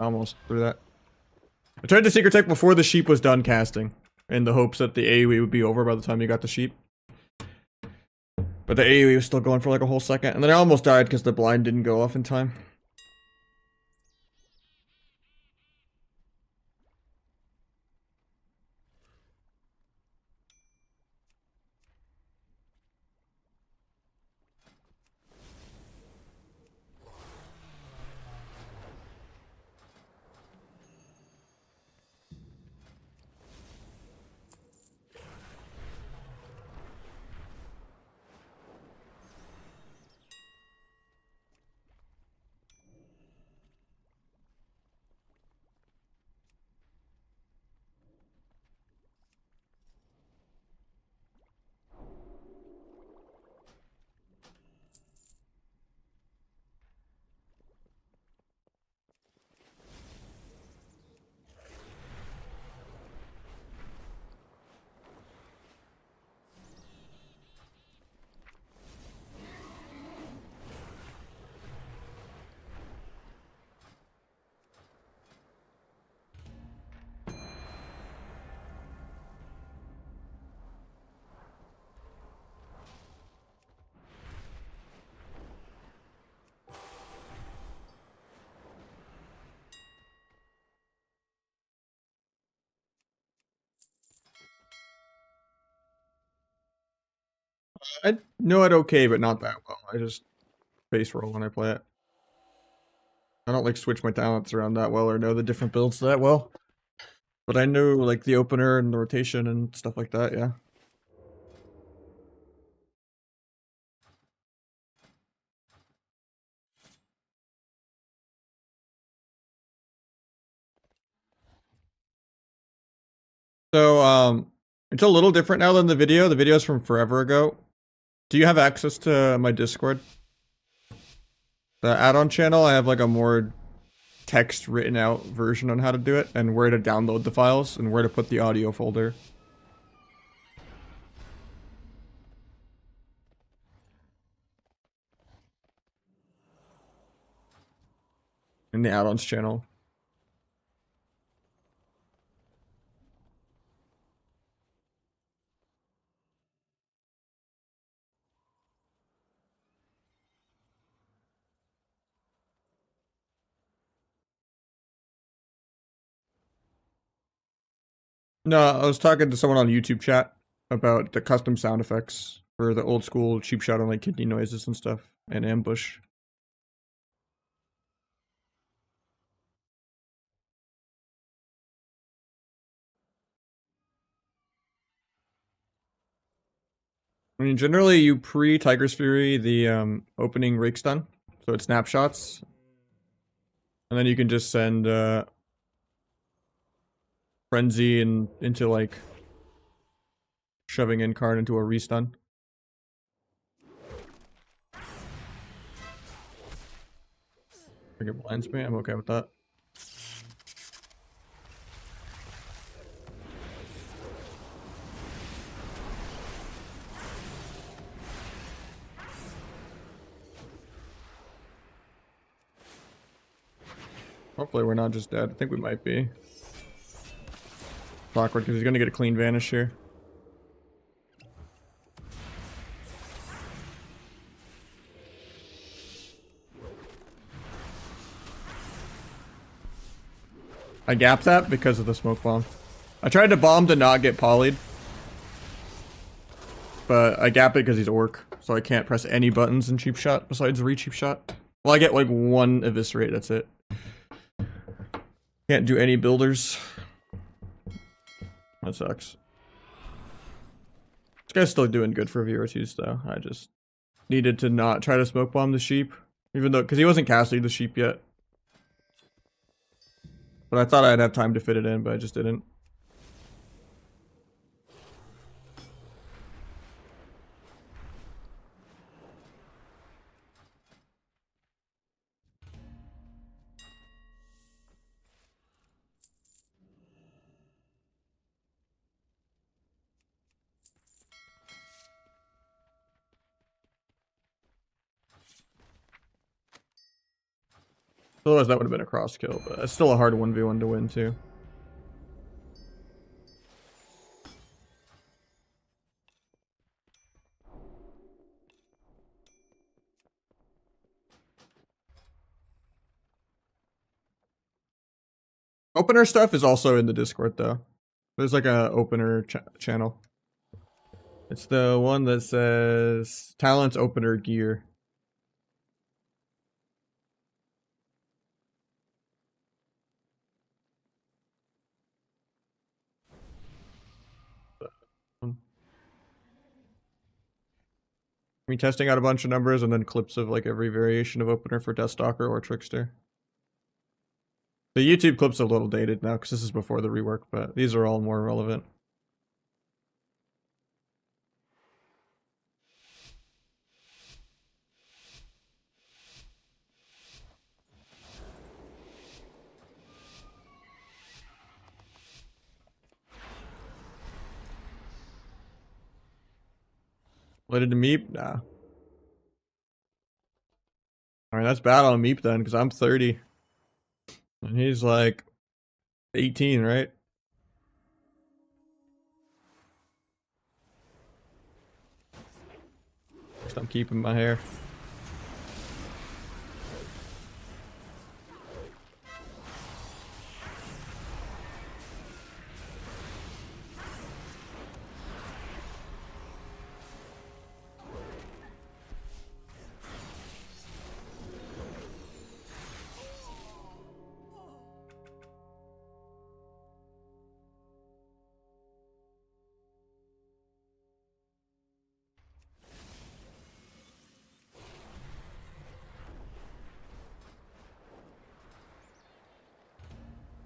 Almost threw that. I tried the secret tech before the sheep was done casting, in the hopes that the AoE would be over by the time you got the sheep. But the AoE was still going for like a whole second, and then I almost died because the blind didn't go off in time. I know it okay, but not that well. I just base roll when I play it. I don't like switch my talents around that well or know the different builds that well. But I know like the opener and the rotation and stuff like that, yeah. So it's a little different now than the video. The video's from forever ago. Do you have access to my Discord? The add-on channel, I have like a more text written out version on how to do it and where to download the files and where to put the audio folder. In the add-ons channel. No, I was talking to someone on YouTube chat about the custom sound effects for the old school cheap shot on like kidney noises and stuff and ambush. I mean, generally you pre-Tiger's Fury the opening rake stun, so it snapshots, and then you can just send Frenzy and into like shoving Incarn into a restun. I think it blinds me. I'm okay with that. Hopefully we're not just dead. I think we might be. It's awkward because he's gonna get a clean vanish here. I gapped that because of the smoke bomb. I tried to bomb to not get polyed. But I gap it because he's orc. So I can't press any buttons in cheap shot besides re-cheap shot. Well, I get like one eviscerate, that's it. Can't do any builders. That sucks. This guy's still doing good for VRTs though. I just needed to not try to smoke bomb the sheep. Even though, because he wasn't casting the sheep yet. But I thought I'd have time to fit it in, but I just didn't. Otherwise that would have been a cross kill, but it's still a hard 1v1 to win too. Opener stuff is also in the Discord though. There's like a opener channel. It's the one that says Talents Opener Gear. Me testing out a bunch of numbers and then clips of like every variation of opener for Deathstalker or Trickster. The YouTube clip's a little dated now because this is before the rework, but these are all more relevant. Related to Meep? Nah. Alright, that's bad on Meep then, because I'm 30. And he's like 18, right? I'm keeping my hair.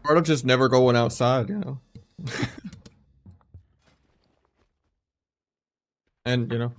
Part of just never going outside, you know. And you know.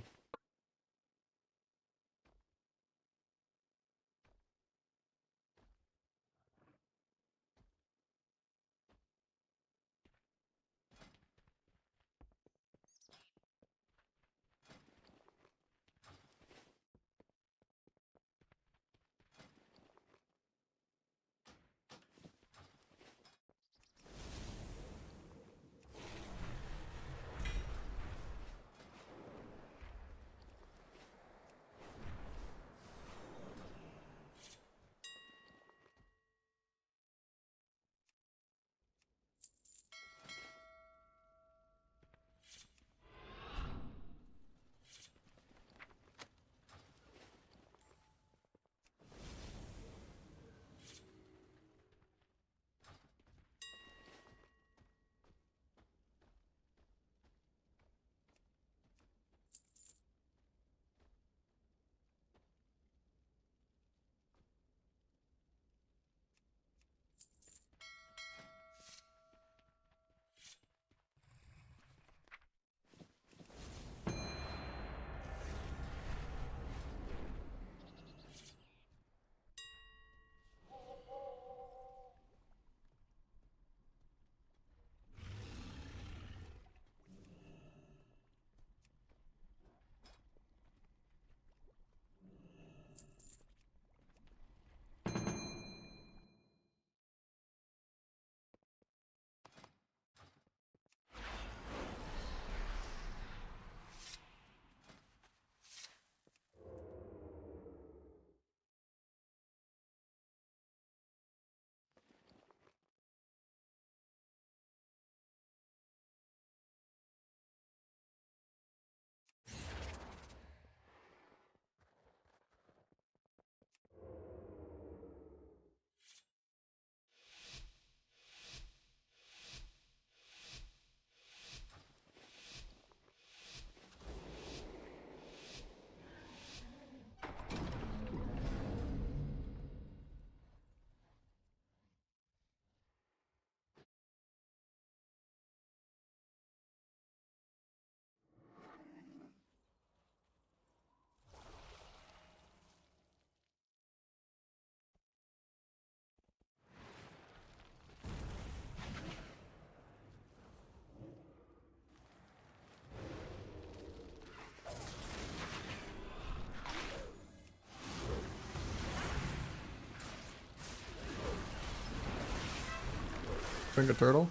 Drink a turtle.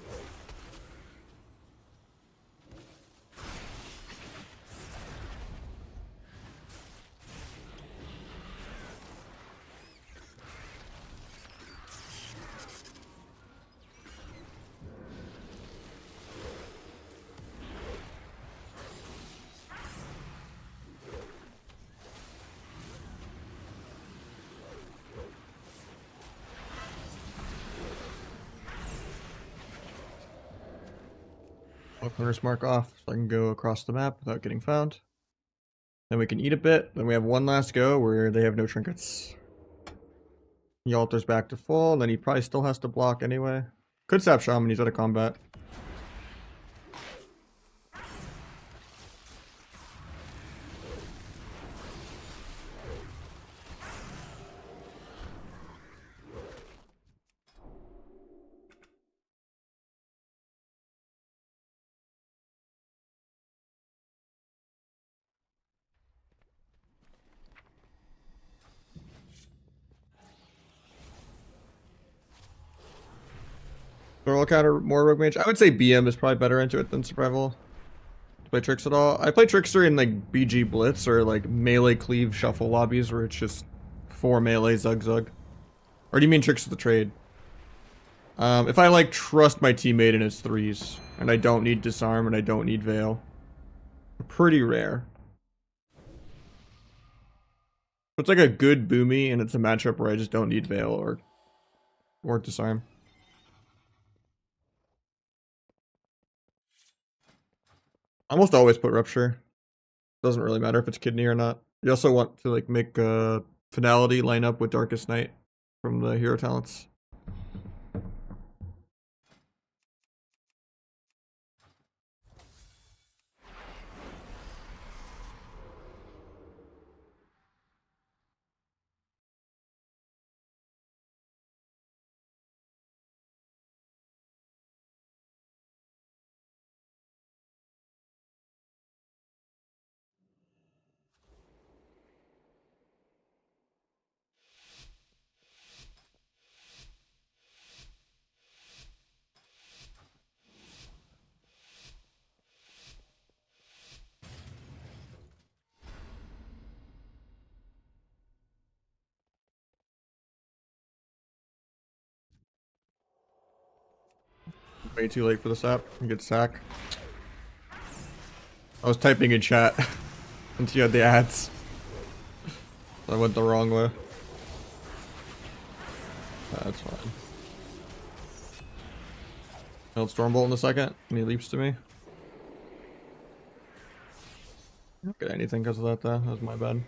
Hunter's mark off so I can go across the map without getting found. Then we can eat a bit. Then we have one last go where they have no trinkets. He alters back to full, and then he probably still has to block anyway. Could sap Shaman, he's out of combat. Normal counter, more rogue mage. I would say BM is probably better into it than survival. Play tricks at all? I play trickster in like BG Blitz or like melee cleave shuffle lobbies where it's just 4 melee zug zug. Or do you mean tricks of the trade? If I like trust my teammate and it's 3s, and I don't need disarm and I don't need veil. Pretty rare. It's like a good boomy and it's a matchup where I just don't need veil or disarm. Almost always put rupture. Doesn't really matter if it's kidney or not. You also want to like make finality line up with darkest night from the hero talents. Way too late for the sap. You get sack. I was typing in chat until you had the ads. I went the wrong way. That's fine. Held Stormbolt in a second, and he leaps to me. I don't get anything because of that though. That was my bad.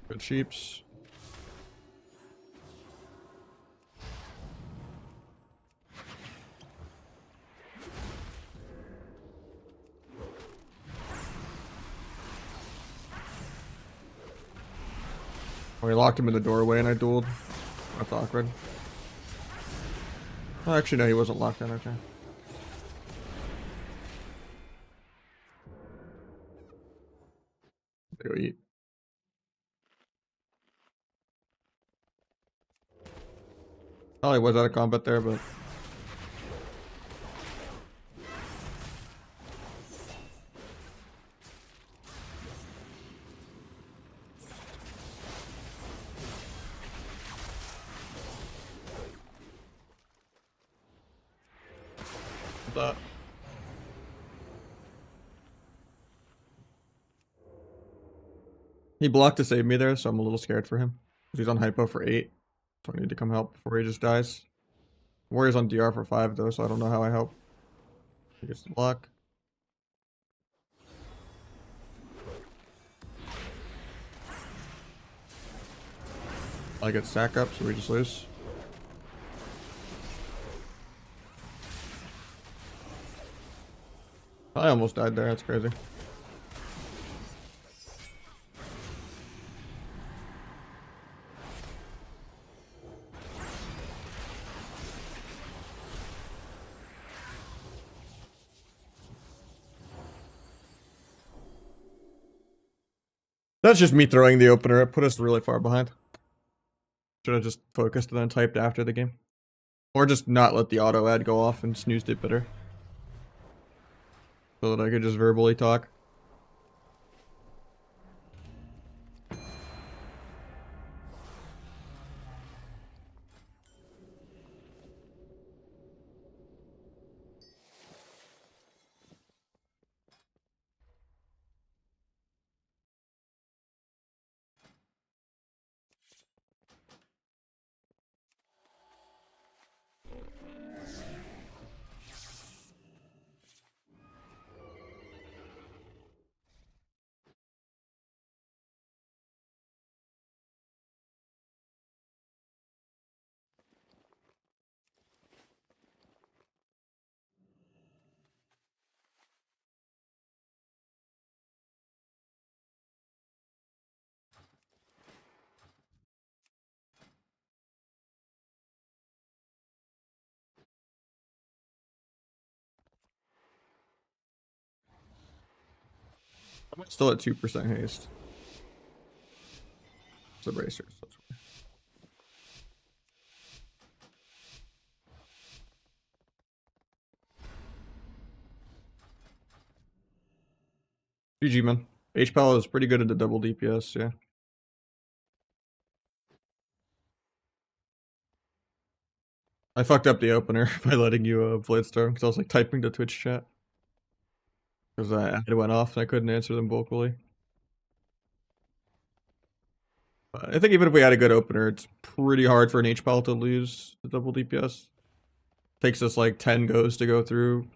Good sheeps. We locked him in the doorway and I dueled. That's awkward. Oh, actually, no, he wasn't locked in. Okay. Go eat. Oh, he was out of combat there, but that. He blocked to save me there, so I'm a little scared for him. He's on hypo for 8, so I need to come help before he just dies. Warrior's on DR for 5 though, so I don't know how I help. He gets the block. I get stack up, so we just lose. I almost died there, that's crazy. That's just me throwing the opener. It put us really far behind. Should have just focused and then typed after the game. Or just not let the auto ad go off and snoozed it better. So that I could just verbally talk. I'm still at 2% haste. It's the bracers. That's why. GG, man. H-Pal is pretty good at the double DPS, yeah. I fucked up the opener by letting you play Storm because I was like typing to Twitch chat. Because it went off and I couldn't answer them vocally. I think even if we had a good opener, it's pretty hard for an H-Pal to lose the double DPS. Takes us like 10 goes to go through.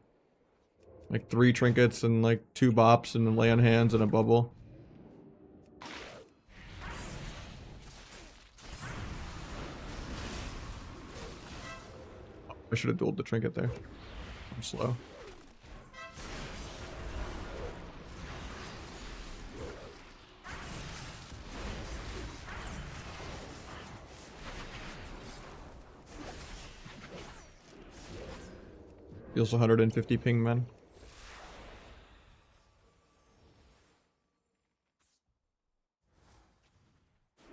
Like 3 trinkets and like 2 bops and then lay on hands and a bubble. I should have dueled the trinket there. I'm slow. Feels 150 ping, man.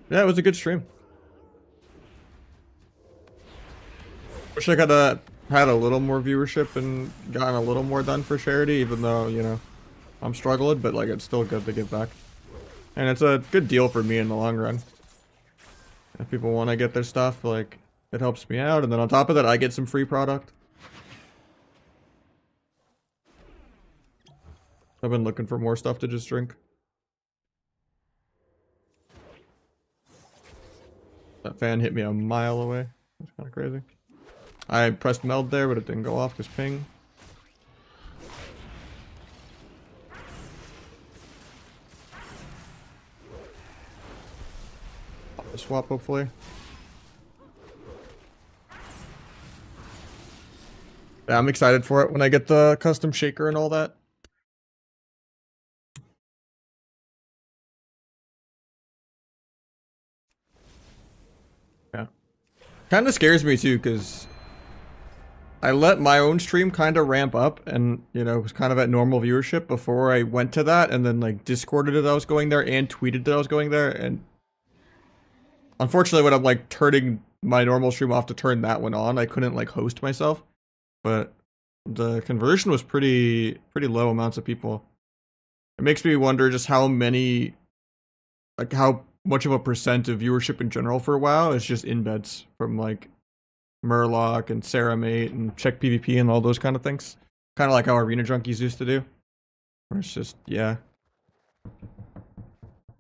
Yeah, it was a good stream. Wish I could have had a little more viewership and gotten a little more done for charity, even though, you know, I'm struggling, but like it's still good to give back. And it's a good deal for me in the long run. If people want to get their stuff, like, it helps me out, and then on top of that, I get some free product. I've been looking for more stuff to just drink. That fan hit me a mile away. That's kind of crazy. I pressed meld there, but it didn't go off because ping. Swap, hopefully. Yeah, I'm excited for it when I get the custom shaker and all that. Yeah. Kind of scares me too, because I let my own stream kind of ramp up and, you know, was kind of at normal viewership before I went to that, and then like Discorded that I was going there and tweeted that I was going there, and unfortunately when I'm like turning my normal stream off to turn that one on, I couldn't like host myself. But the conversion was pretty low amounts of people. It makes me wonder just how many, like how much of a percent of viewership in general for WoW is just embeds from like Murloc and Ceramate and Check PvP and all those kind of things. Kind of like how Arena Junkies used to do. Where it's just, yeah.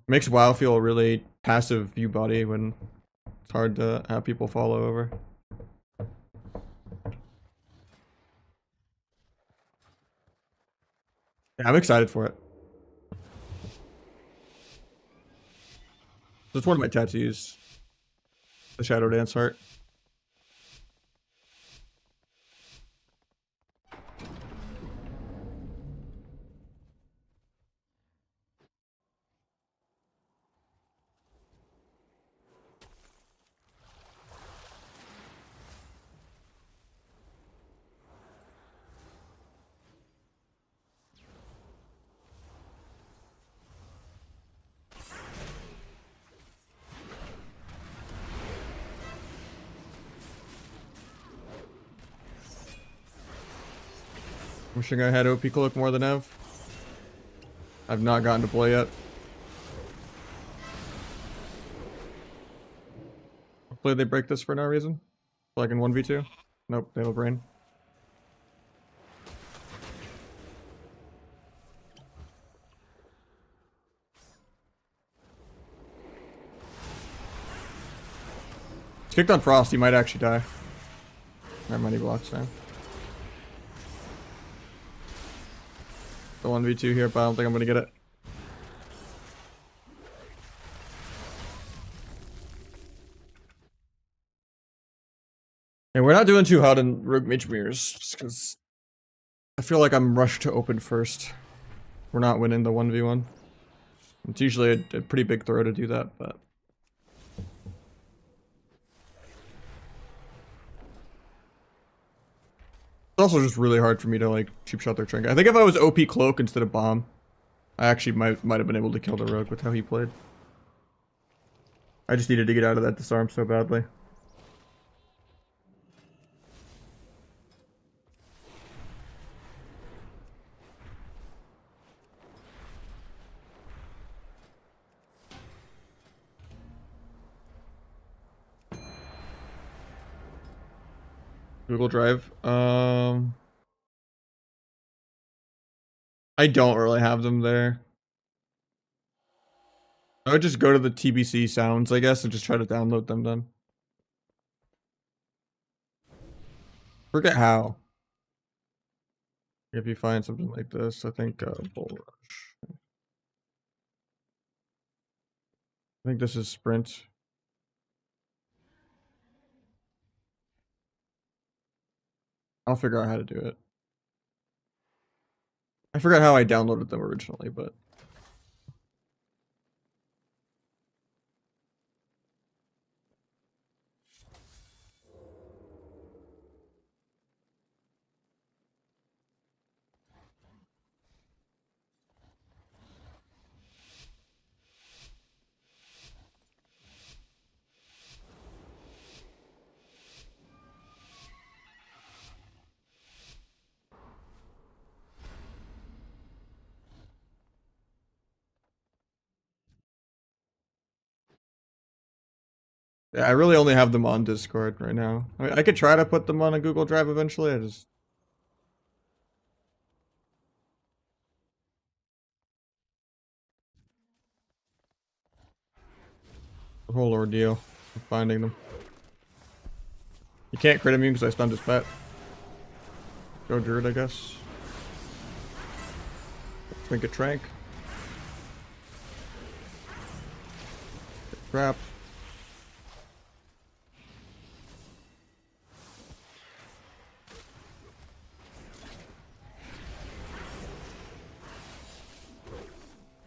Makes WoW feel a really passive view body when it's hard to have people follow over. Yeah, I'm excited for it. That's one of my tattoos. The Shadow Dance heart. Wishing I had OP Cloak more than Ev. I've not gotten to play yet. Hopefully they break this for no reason. So I can 1v2. Nope, they have a brain. It's kicked on Frost, he might actually die. Never mind, he blocks now. The 1v2 here, but I don't think I'm gonna get it. And we're not doing too hot in Rogue Mage Mirrors, just because I feel like I'm rushed to open first. We're not winning the 1v1. It's usually a pretty big throw to do that, but... It's also just really hard for me to, like, cheap shot their trinket. I think if I was OP Cloak instead of Bomb, I actually might have been able to kill the Rogue with how he played. I just needed to get out of that disarm so badly. Google Drive. I don't really have them there. I would just go to the TBC sounds, I guess, and just try to download them then. Forget how. If you find something like this, I think Bull Rush. I think this is Sprint. I'll figure out how to do it. I forgot how I downloaded them originally, but... Yeah, I really only have them on Discord right now. I mean, I could try to put them on a Google Drive eventually. I just the whole ordeal of finding them. You can't crit him because I stunned his pet. Go Druid, I guess. Trinket Trank. Crap.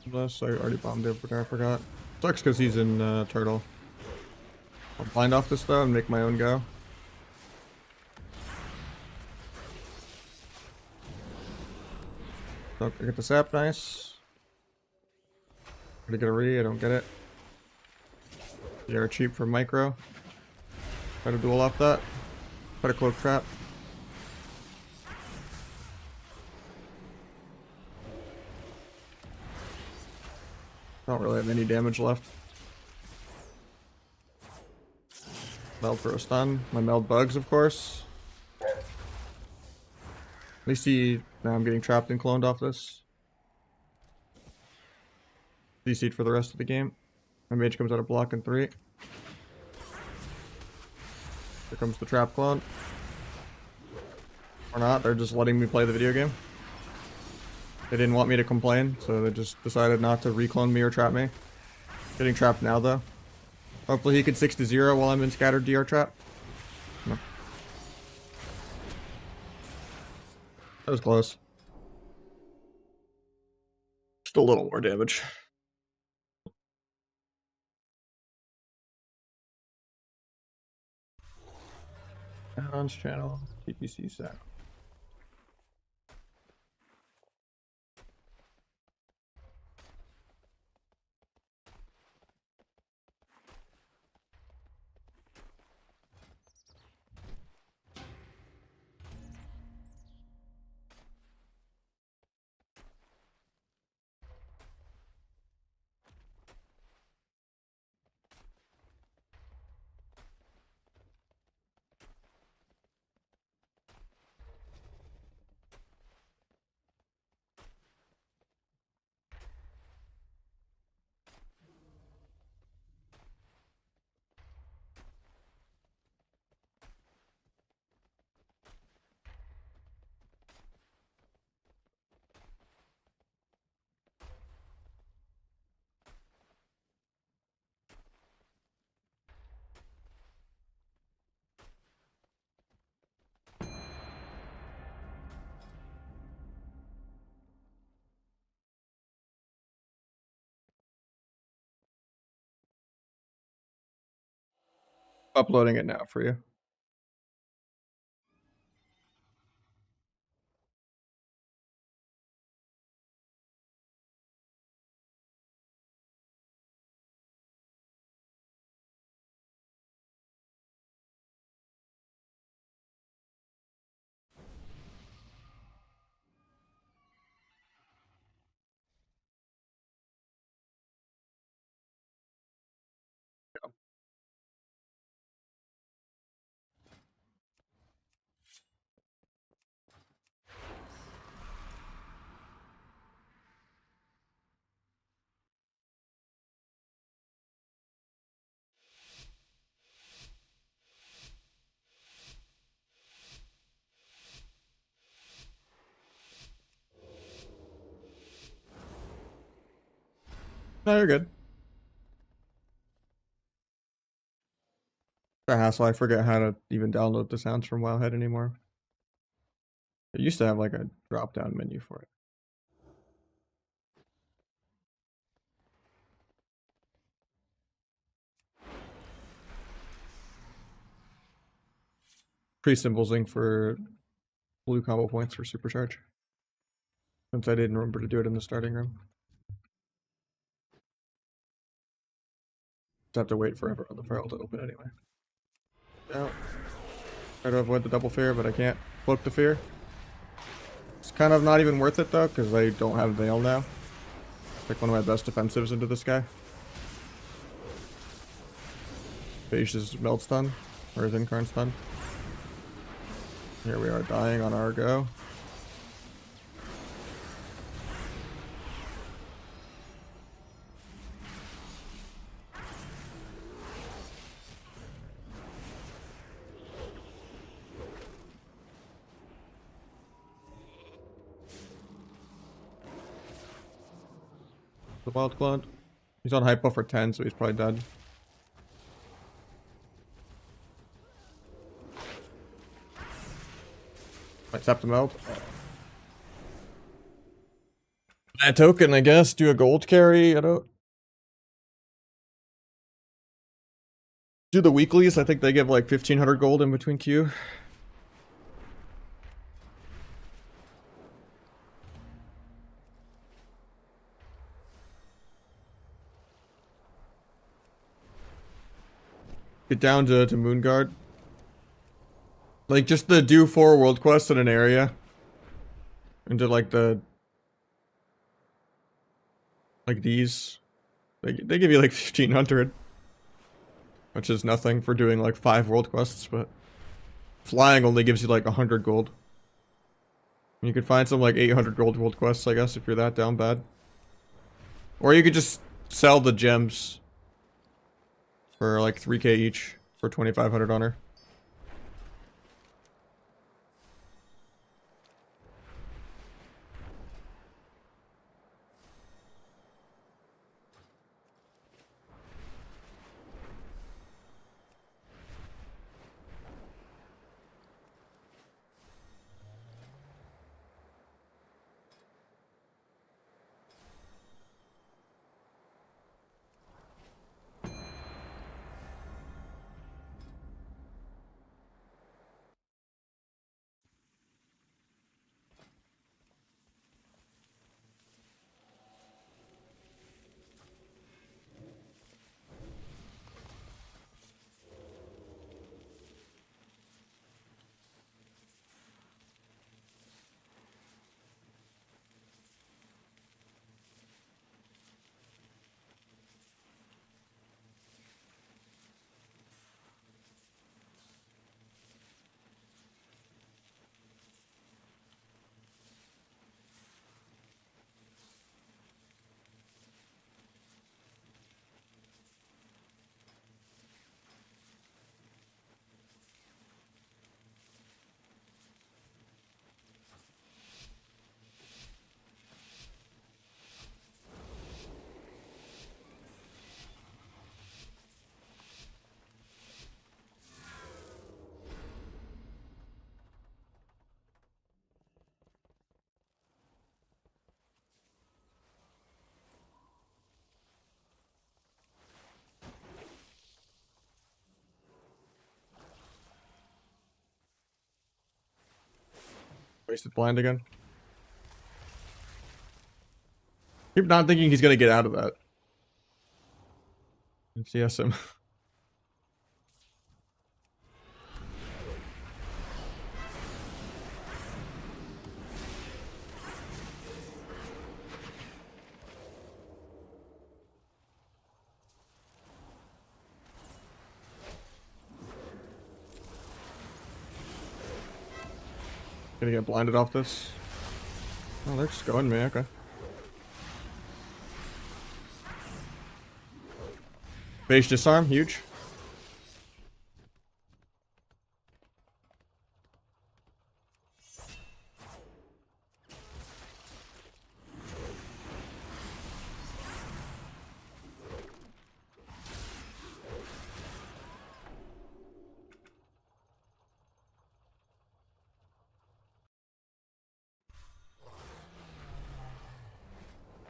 Unless I already bombed it, but I forgot. Sucks because he's in Turtle. I'll blind off this though and make my own go. So I get the sap, nice. Gonna get a re, I don't get it. You're cheap for micro. Try to duel off that. Put a cloak trap. Don't really have any damage left. Meld for a stun. My meld bugs, of course. At least now I'm getting trapped and cloned off this. CC'd for the rest of the game. My mage comes out of block in 3. Here comes the trap clone. Or not, they're just letting me play the video game. They didn't want me to complain, so they just decided not to reclone me or trap me. Getting trapped now, though. Hopefully he can 6-0 while I'm in scattered DR trap. No. That was close. Just a little more damage. Nahj channel, TPC set. Uploading it now for you. No, you're good. The hassle, I forget how to even download the sounds from Wowhead anymore. It used to have like a drop-down menu for it. Pre-symbolsing for blue combo points for supercharge. Since I didn't remember to do it in the starting room. Just have to wait forever on the file to open anyway. Yeah. Try to avoid the double fear, but I can't cloak the fear. It's kind of not even worth it though, because I don't have Veil now. Pick one of my best defensives into this guy. Baish's melt's done. Or his incarn's done. Here we are dying on our go. The wild clone. He's on hypo for 10, so he's probably dead. Might tap the melt. That token, I guess. Do a gold carry. I don't. Do the weeklies. I think they give like 1500 gold in between queue. Get down to Moonguard. Like, just to do 4 world quests in an area. Into like the... Like these. They give you like 1500. Which is nothing for doing like 5 world quests, but... Flying only gives you like 100 gold. You could find some like 800 gold world quests, I guess, if you're that down bad. Or you could just sell the gems. For like 3k each. For 2500 honor. Wasted blind again. Keep not thinking he's gonna get out of that. CS him. Gonna get blinded off this. Oh, they're just going me, okay. Base disarm, huge.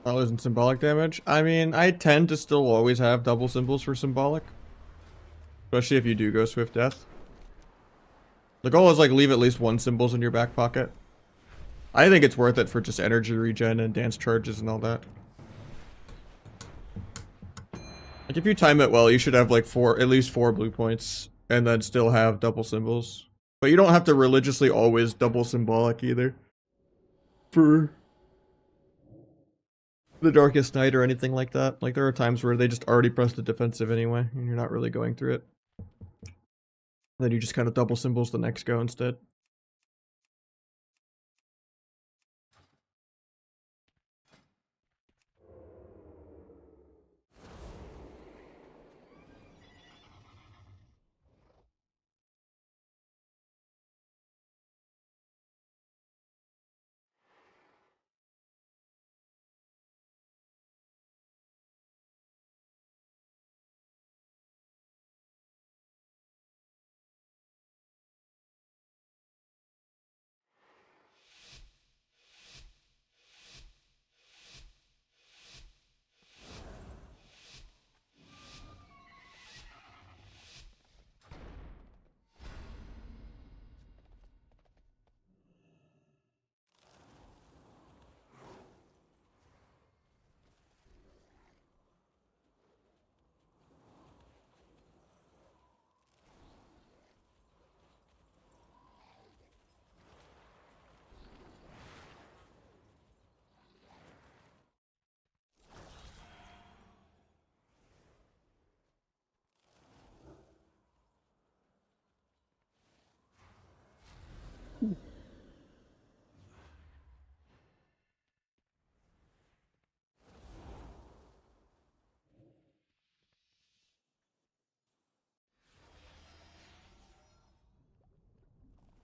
Oh, isn't symbolic damage? I mean, I tend to still always have double symbols for symbolic. Especially if you do go Swift Death. The goal is like leave at least 1 symbols in your back pocket. I think it's worth it for just energy regen and dance charges and all that. Like if you time it well, you should have like at least 4 blue points and then still have double symbols. But you don't have to religiously always double symbolic either. For the Darkest Night or anything like that. Like there are times where they just already press the defensive anyway and you're not really going through it. Then you just kind of double symbols the next go instead.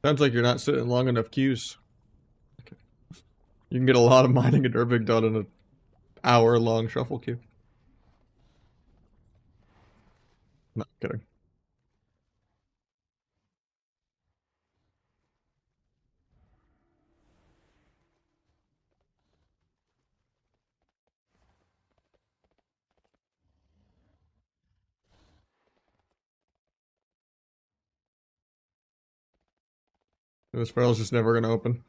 Sounds like you're not sitting long enough queues. You can get a lot of mining and Urbig done in an hour-long shuffle queue. Not kidding. This barrel's just never gonna open.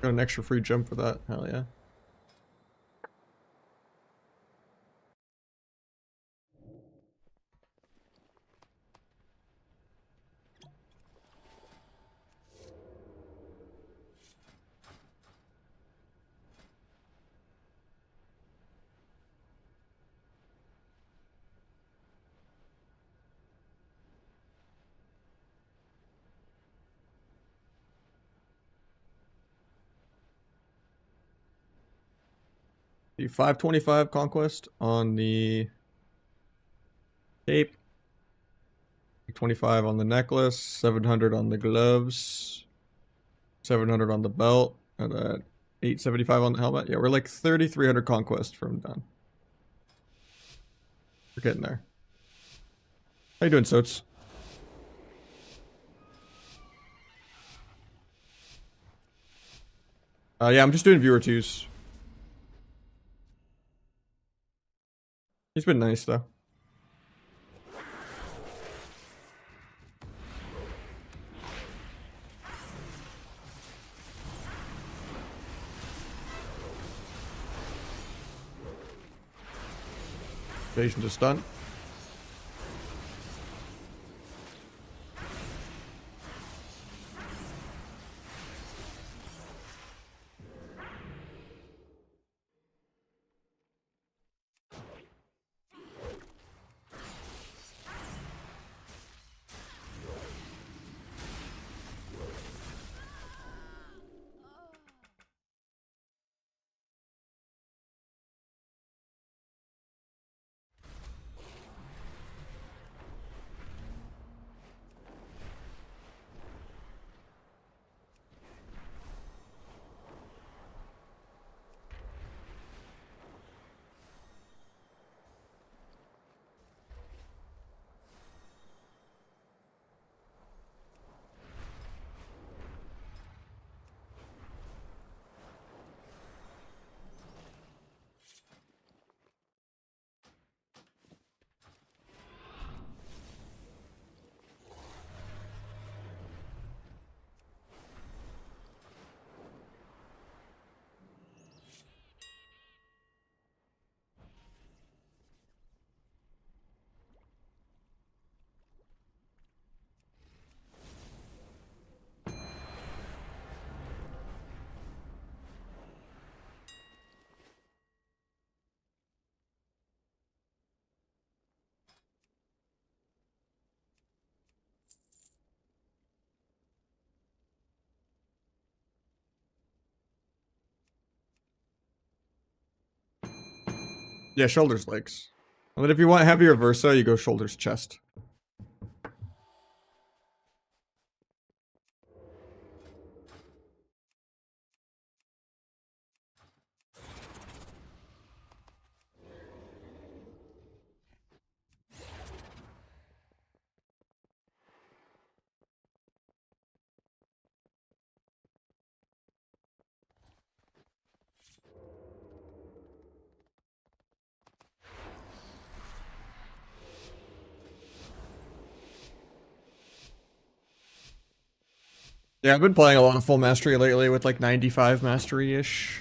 Got an extra free jump for that. Hell yeah. The 525 conquest on the cape, 25 on the necklace, 700 on the gloves, 700 on the belt, and 875 on the helmet. Yeah, we're like 3,300 conquest from done. We're getting there. How you doing, Soats? Yeah, I'm just doing viewer twos. He's been nice though. Station to stun. Yeah, shoulders, legs. But if you want heavier versa, you go shoulders, chest. Yeah, I've been playing a lot of full mastery lately with like 95 mastery-ish.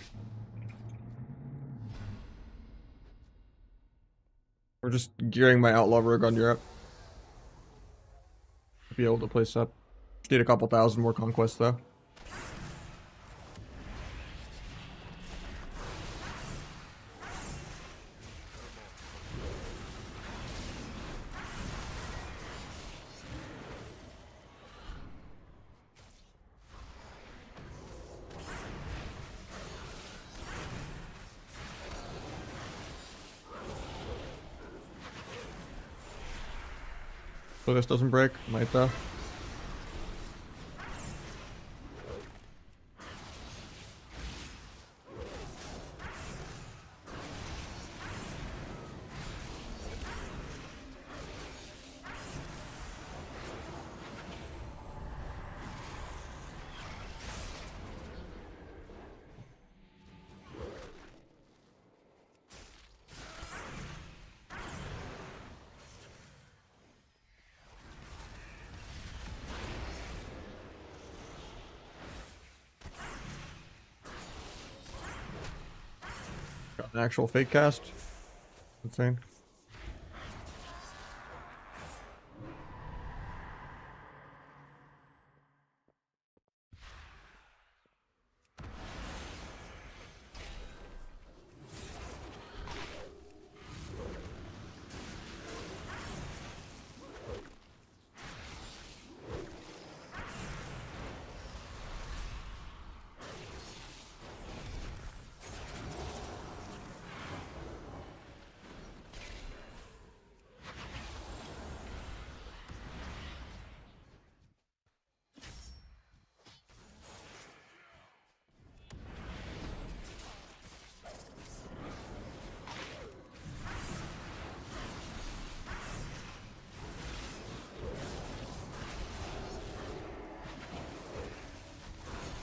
We're just gearing my outlaw rogue on Europe. To be able to place up. Just need a couple thousand more conquests though. So this doesn't break, might though. Got an actual fake cast. Insane.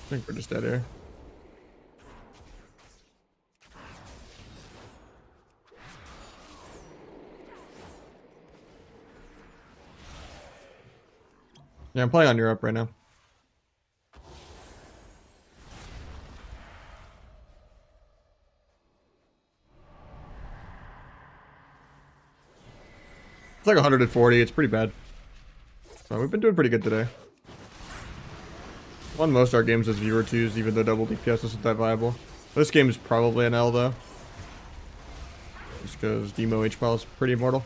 I think we're just dead here. Yeah, I'm playing on Europe right now. It's like 140, it's pretty bad. So we've been doing pretty good today. Won most of our games as viewer twos, even though double DPS isn't that viable. This game is probably an L though. Just because Demo H-Pile is pretty immortal.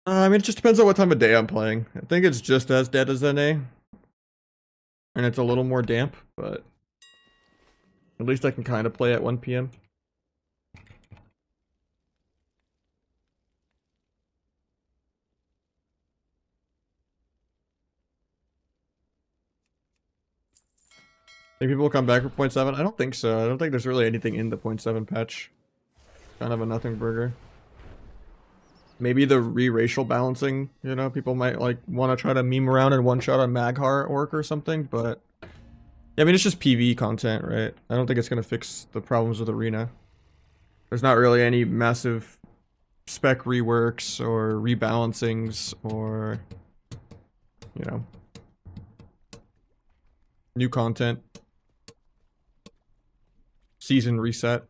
I mean, it just depends on what time of day I'm playing. I think it's just as dead as NA. And it's a little more damp, but at least I can kind of play at 1 PM. Think people will come back for 0.7? I don't think so. I don't think there's really anything in the 0.7 patch. Kind of a nothing burger. Maybe the re-racial balancing, you know, people might like want to try to meme around and one-shot a Maghar orc or something, but yeah, I mean, it's just PvE content, right? I don't think it's going to fix the problems with Arena. There's not really any massive spec reworks or rebalancings or, you know, new content. Season reset.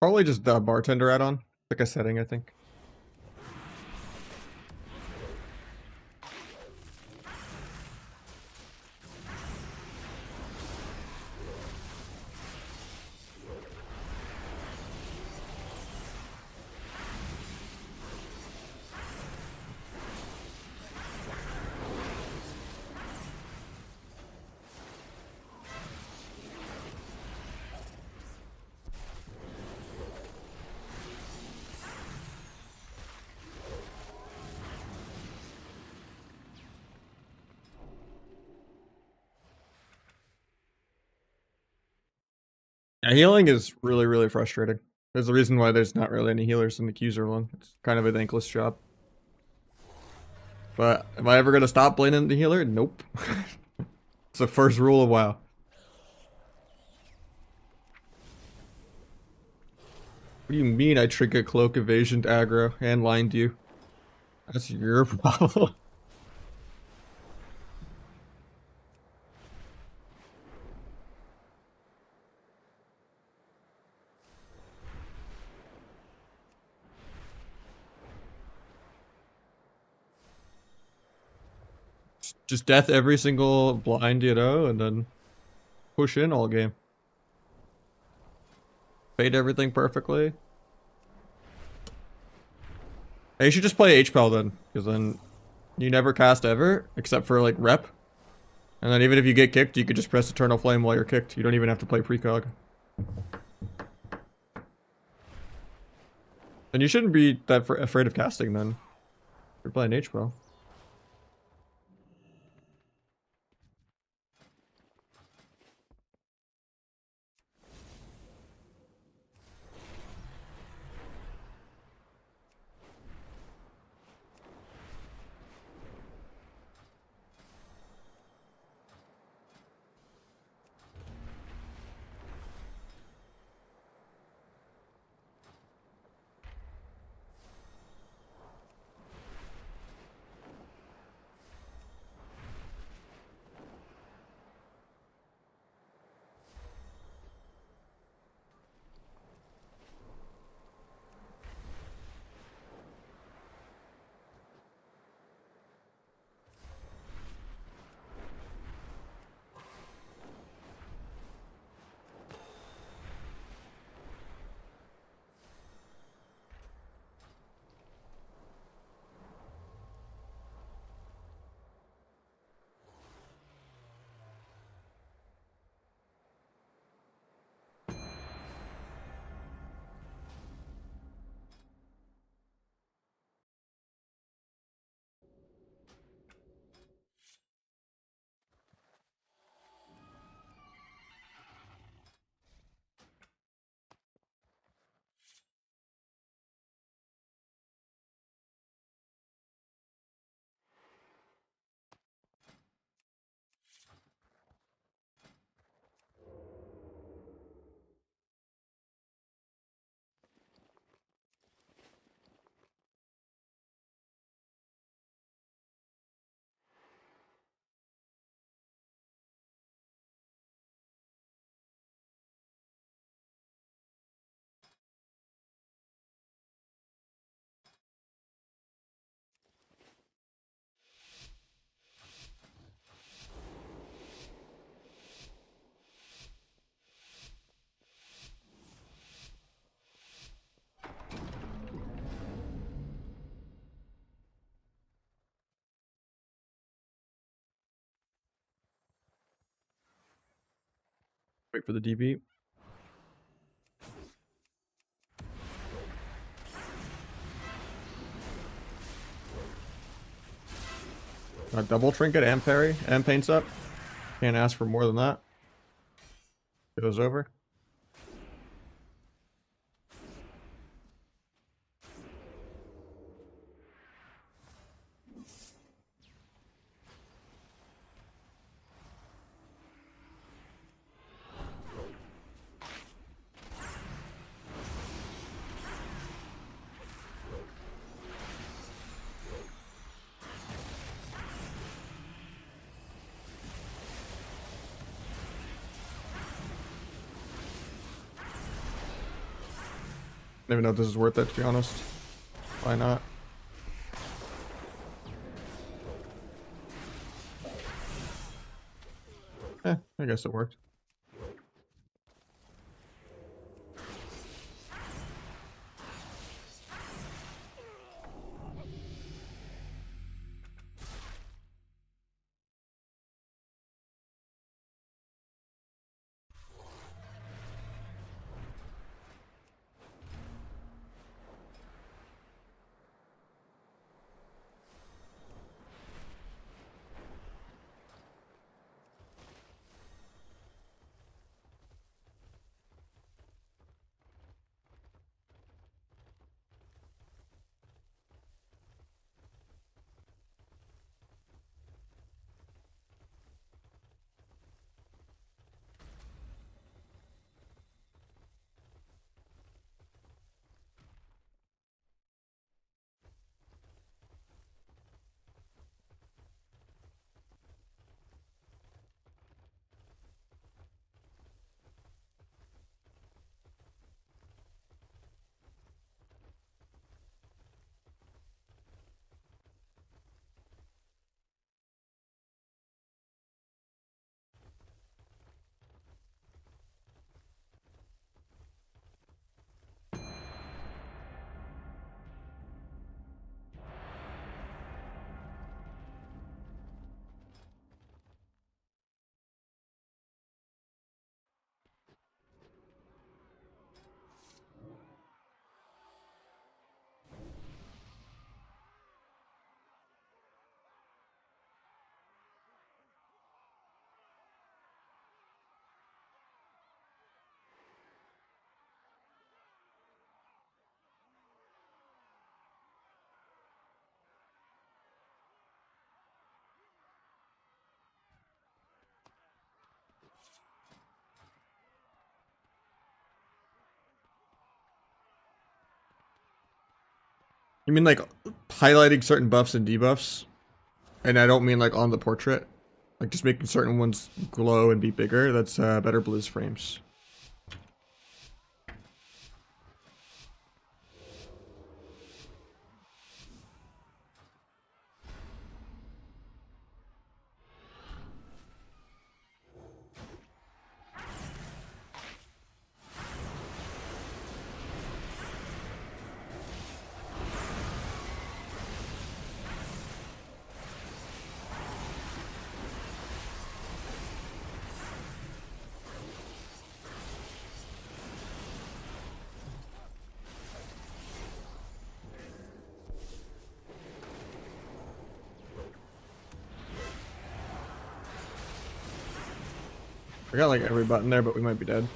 Probably just the bartender add-on, like a setting, I think. Yeah, healing is really, really frustrating. There's a reason why there's not really any healers in the Qzer one. It's kind of a thankless job. But am I ever going to stop blaming the healer? Nope. It's the first rule of WoW. What do you mean I trigger cloak evasion to aggro and lined you? That's your problem. Just death every single blind, you know, and then push in all game. Fade everything perfectly. Hey, you should just play HPEL then, because then you never cast ever, except for like rep. And then even if you get kicked, you could just press Eternal Flame while you're kicked. You don't even have to play precog. And you shouldn't be that afraid of casting then. You're playing HPEL. Wait for the DB. Double trinket and parry and paints up. Can't ask for more than that. It goes over. don't even know if this is worth it, to be honest. Why not? I guess it worked. You mean like highlighting certain buffs and debuffs? And I don't mean like on the portrait. Like just making certain ones glow and be bigger. That's better Blizz frames. I got like every button there, but we might be dead.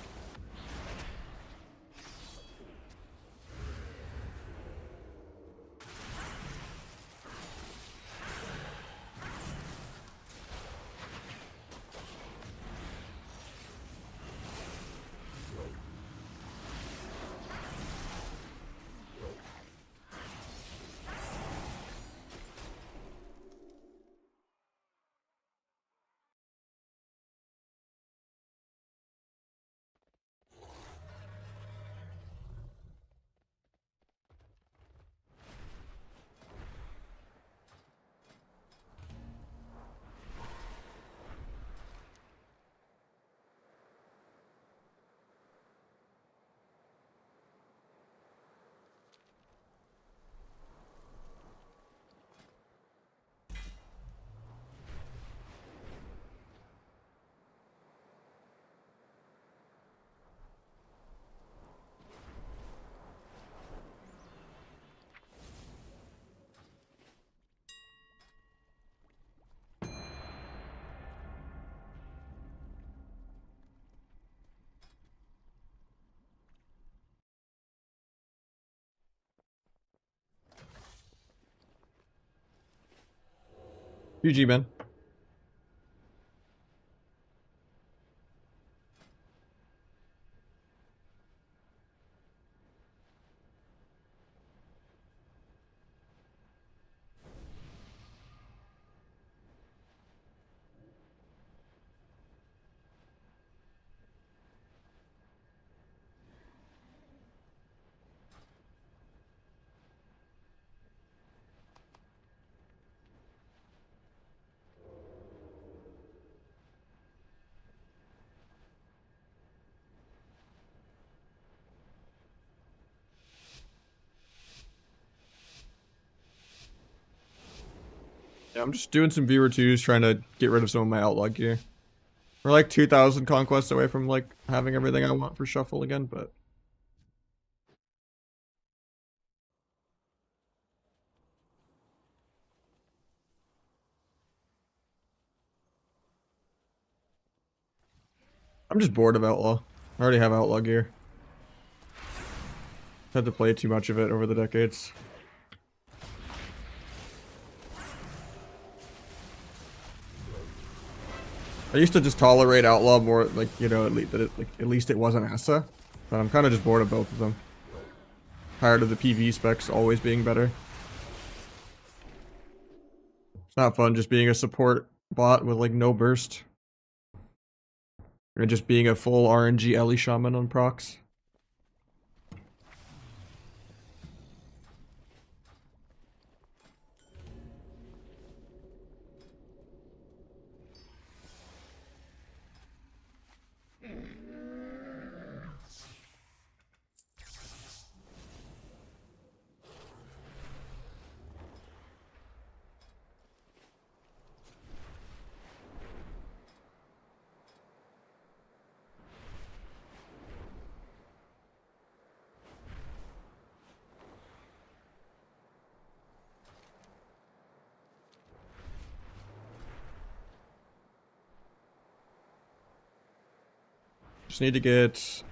GG, man. I'm just doing some viewer 2s, trying to get rid of some of my outlaw gear. We're like 2,000 conquests away from like having everything I want for shuffle again, but I'm just bored of outlaw. I already have outlaw gear. Had to play too much of it over the decades. I used to just tolerate outlaw more, like, you know, at least it wasn't Asa. But I'm kind of just bored of both of them. Tired of the PV specs always being better. It's not fun just being a support bot with like no burst. Or just being a full RNG Ellie Shaman on procs. Just need to get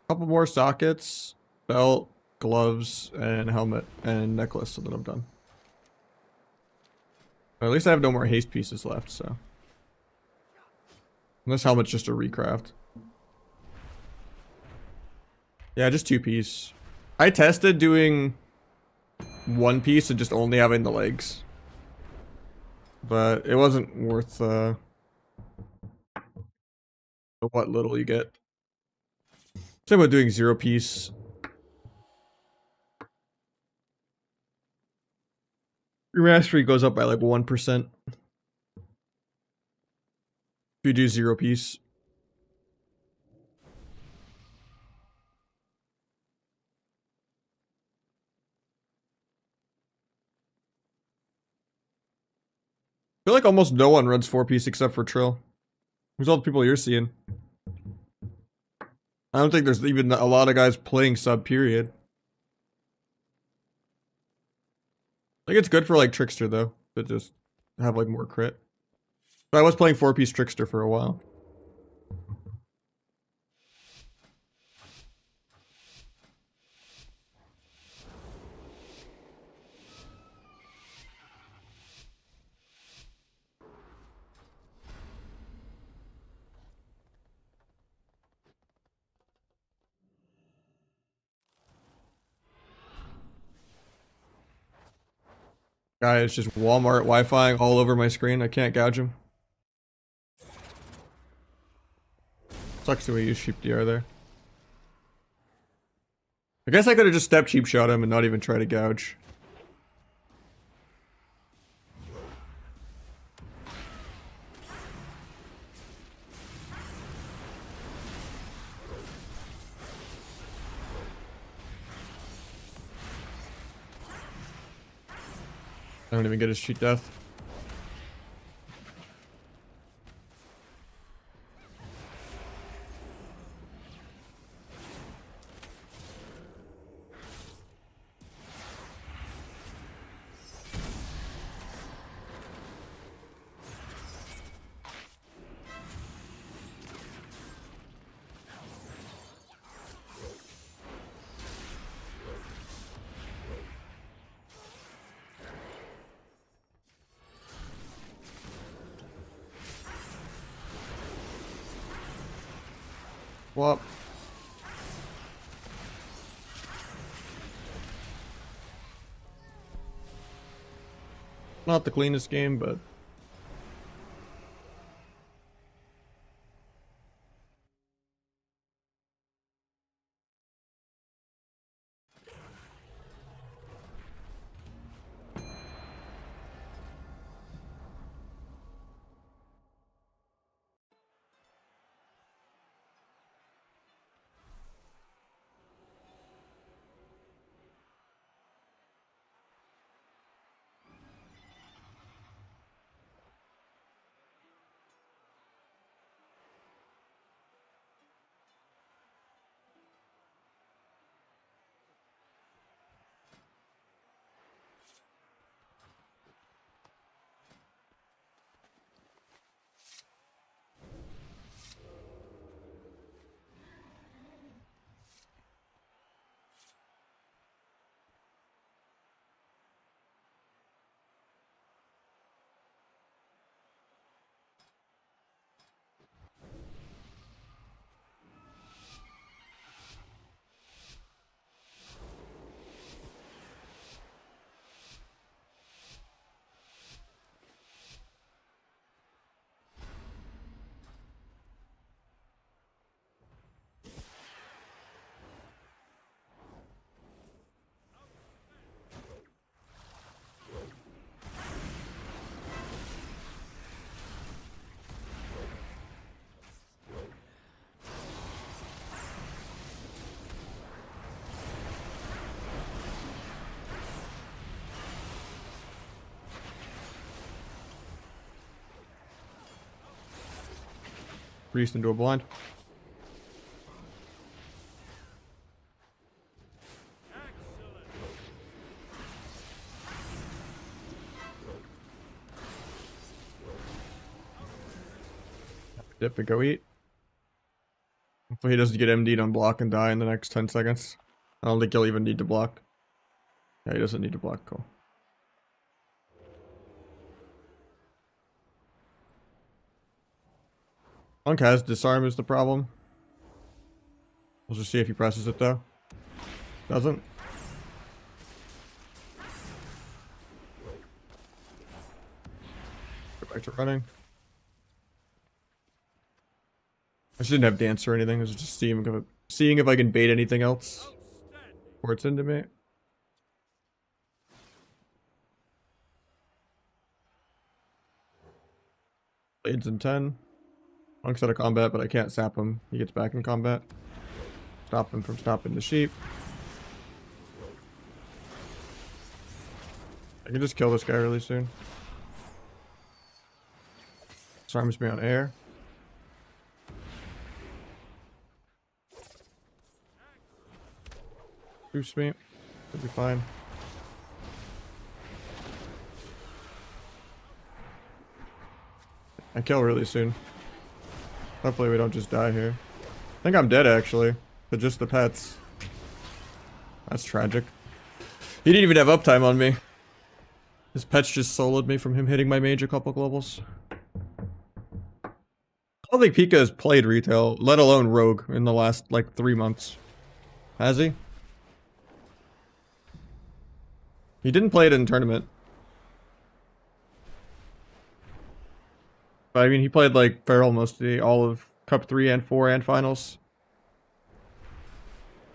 a couple more sockets, belt, gloves, and helmet, and necklace, so that I'm done. But at least I have no more haste pieces left, so. And this helmet's just a recraft. Yeah, just 2-piece. I tested doing 1-piece and just only having the legs. But it wasn't worth what little you get. Same with doing 0-piece. Your mastery goes up by like 1%. If you do 0-piece. I feel like almost no one runs 4-piece except for Trill. Who's all the people you're seeing? I don't think there's even a lot of guys playing sub, period. I think it's good for like Trickster though, to just have like more crit. But I was playing 4-piece Trickster for a while. Guy is just Walmart Wi-Fi all over my screen. I can't gouge him. Sucks the way you use sheep DR there. I guess I could have just step cheap shot him and not even try to gouge. I don't even get his cheat death. Well, not the cleanest game, but Priest into a blind. Dip and go eat. Hopefully he doesn't get MD'd on block and die in the next 10 seconds. I don't think he'll even need to block. Yeah, he doesn't need to block. Cool. Monk has disarm is the problem. We'll just see if he presses it though. Doesn't. Go back to running. I shouldn't have dance or anything. I was just seeing if I can bait anything else before it's into me. Blades in 10. Monk's out of combat, but I can't sap him. He gets back in combat. Stop him from stopping the sheep. I can just kill this guy really soon. Disarms me on air. Boost me. Should be fine. I kill really soon. Hopefully we don't just die here. I think I'm dead actually, but just the pets. That's tragic. He didn't even have uptime on me. His pets just soloed me from him hitting my mage a couple globals. I don't think Pika has played retail, let alone rogue, in the last like 3 months. Has he? He didn't play it in tournament. But I mean, he played like Feral all of Cup 3 and 4 and finals.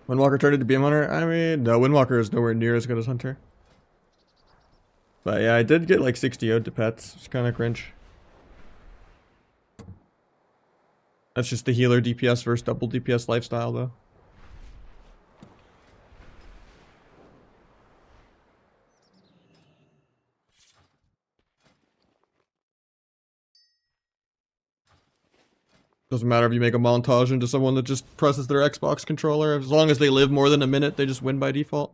Windwalker turned into Beam Hunter? I mean, no, Windwalker is nowhere near as good as Hunter. But yeah, I did get like 60 ode to pets. It's kind of cringe. That's just the healer DPS versus double DPS lifestyle though. Doesn't matter if you make a montage into someone that just presses their Xbox controller. As long as they live more than a minute, they just win by default.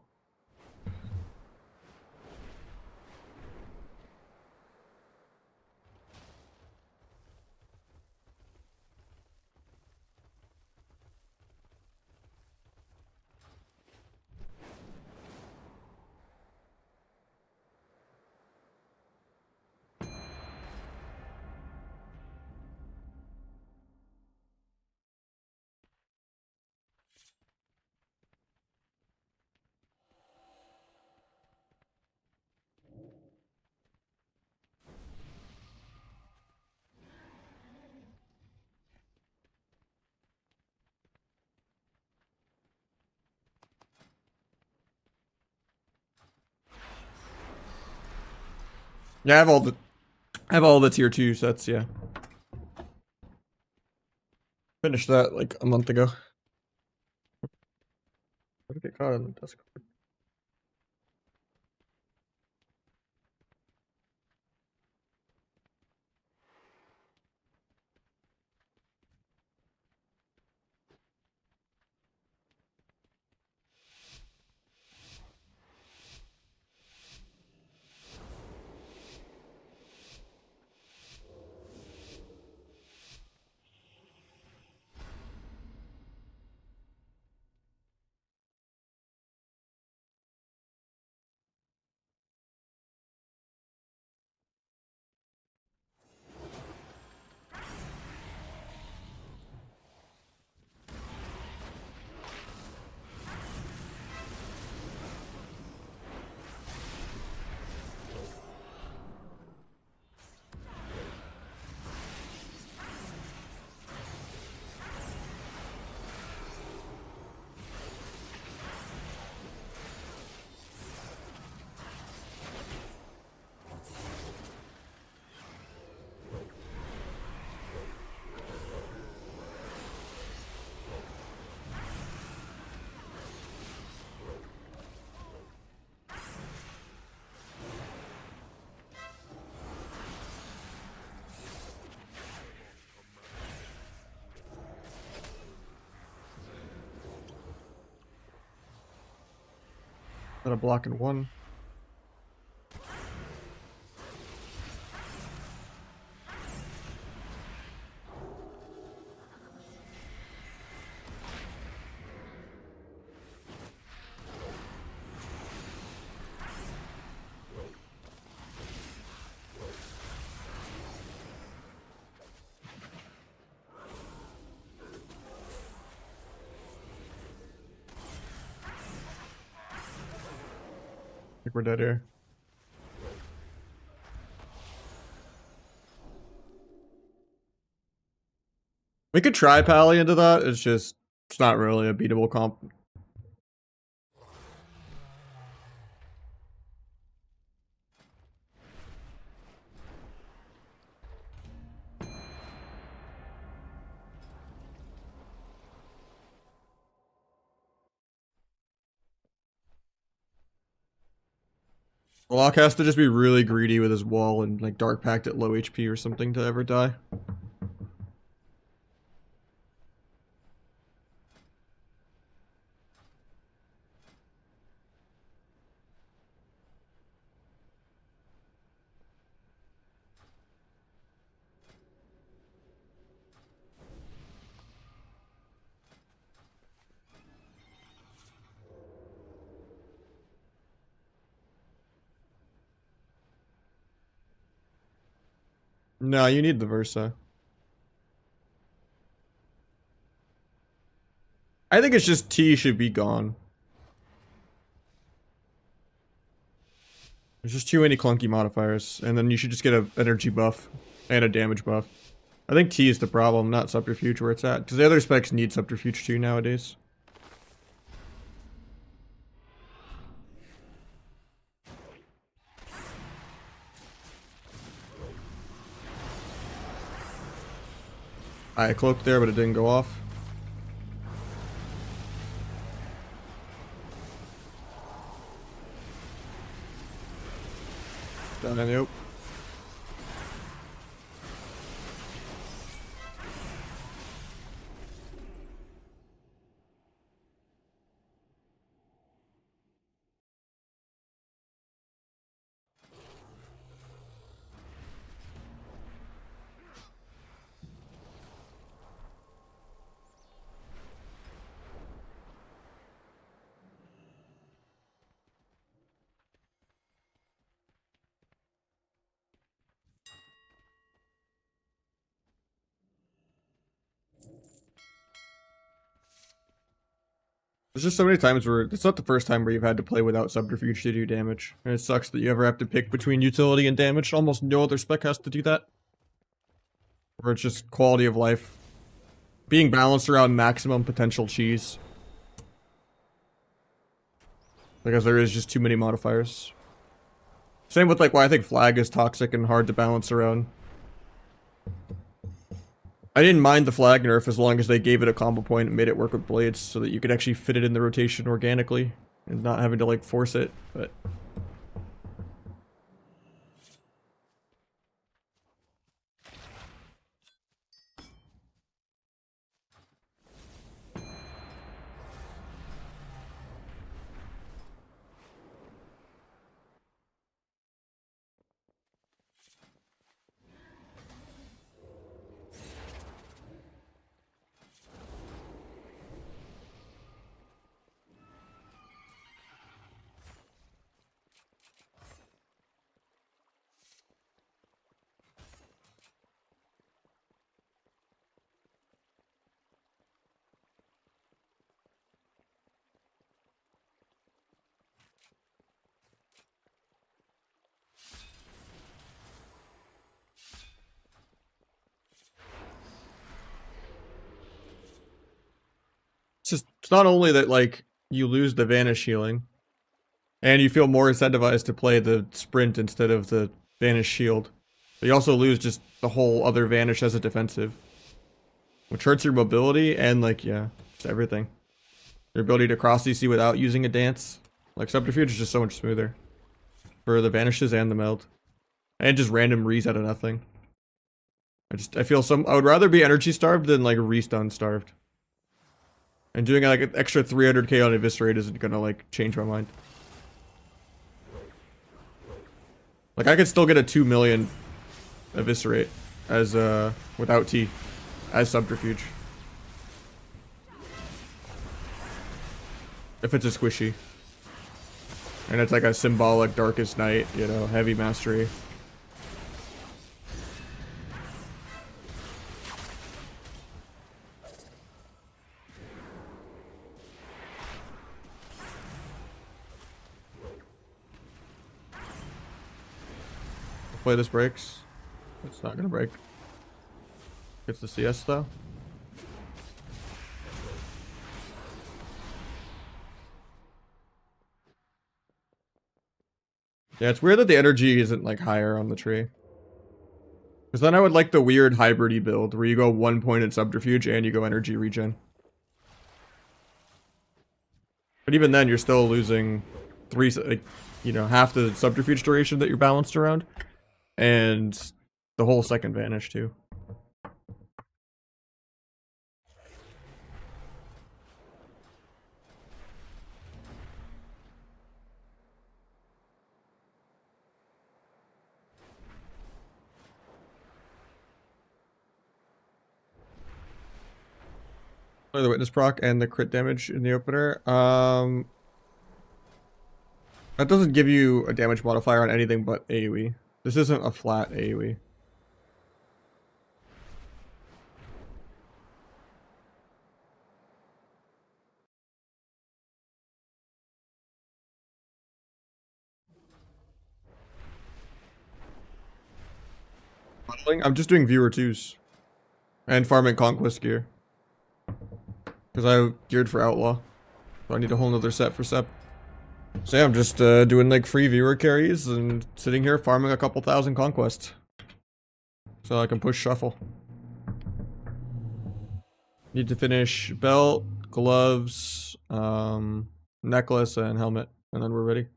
Yeah, I have all the tier 2 sets, yeah. Finished that like a month ago. How did I get caught on the Discord? Got a block in one. I think we're dead here. We could try Pally into that. It's not really a beatable comp. Locke has to just be really greedy with his wall and like Dark Pact at low HP or something to ever die. No, you need the Versa. I think it's just T should be gone. There's just too many clunky modifiers, and then you should just get an energy buff and a damage buff. I think T is the problem, not Subterfuge where it's at, because the other specs need Subterfuge too nowadays. I cloaked there, but it didn't go off. Down in the ope. There's just so many times where it's not the first time where you've had to play without Subterfuge to do damage. And it sucks that you ever have to pick between utility and damage. Almost no other spec has to do that. Where it's just quality of life. Being balanced around maximum potential cheese. Because there is just too many modifiers. Same with like why I think flag is toxic and hard to balance around. I didn't mind the flag nerf as long as they gave it a combo point and made it work with blades so that you could actually fit it in the rotation organically and not having to like force it, but... It's not only that, like, you lose the Vanish healing, and you feel more incentivized to play the Sprint instead of the Vanish Shield, but you also lose just the whole other Vanish as a defensive, which hurts your mobility and, like, yeah, just everything. Your ability to cross DC without using a dance. Like, Subterfuge is just so much smoother for the Vanishes and the Meld. And just random rees out of nothing. I feel I would rather be energy starved than, like, restun starved. And doing like an extra 300k on Eviscerate isn't gonna like change my mind. Like I could still get a 2 million eviscerate as without T as subterfuge. If it's a squishy. And it's like a symbolic darkest night, you know, heavy mastery. Hopefully this breaks. It's not gonna break. Gets the CS though. Yeah, it's weird that the energy isn't like higher on the tree. Because then I would like the weird hybridy build where you go 1 point in subterfuge and you go energy regen. But even then, you're still losing like, you know, half the subterfuge duration that you're balanced around, and the whole second vanish too. Play the witness proc and the crit damage in the opener. That doesn't give you a damage modifier on anything but AoE. This isn't a flat AoE. I'm just doing viewer 2s. And farming conquest gear. Because I geared for outlaw. So I need a whole nother set for Sep. So yeah, I'm just doing like free viewer carries and sitting here farming a couple thousand conquest. So I can push shuffle. Need to finish belt, gloves, necklace, and helmet. And then we're ready.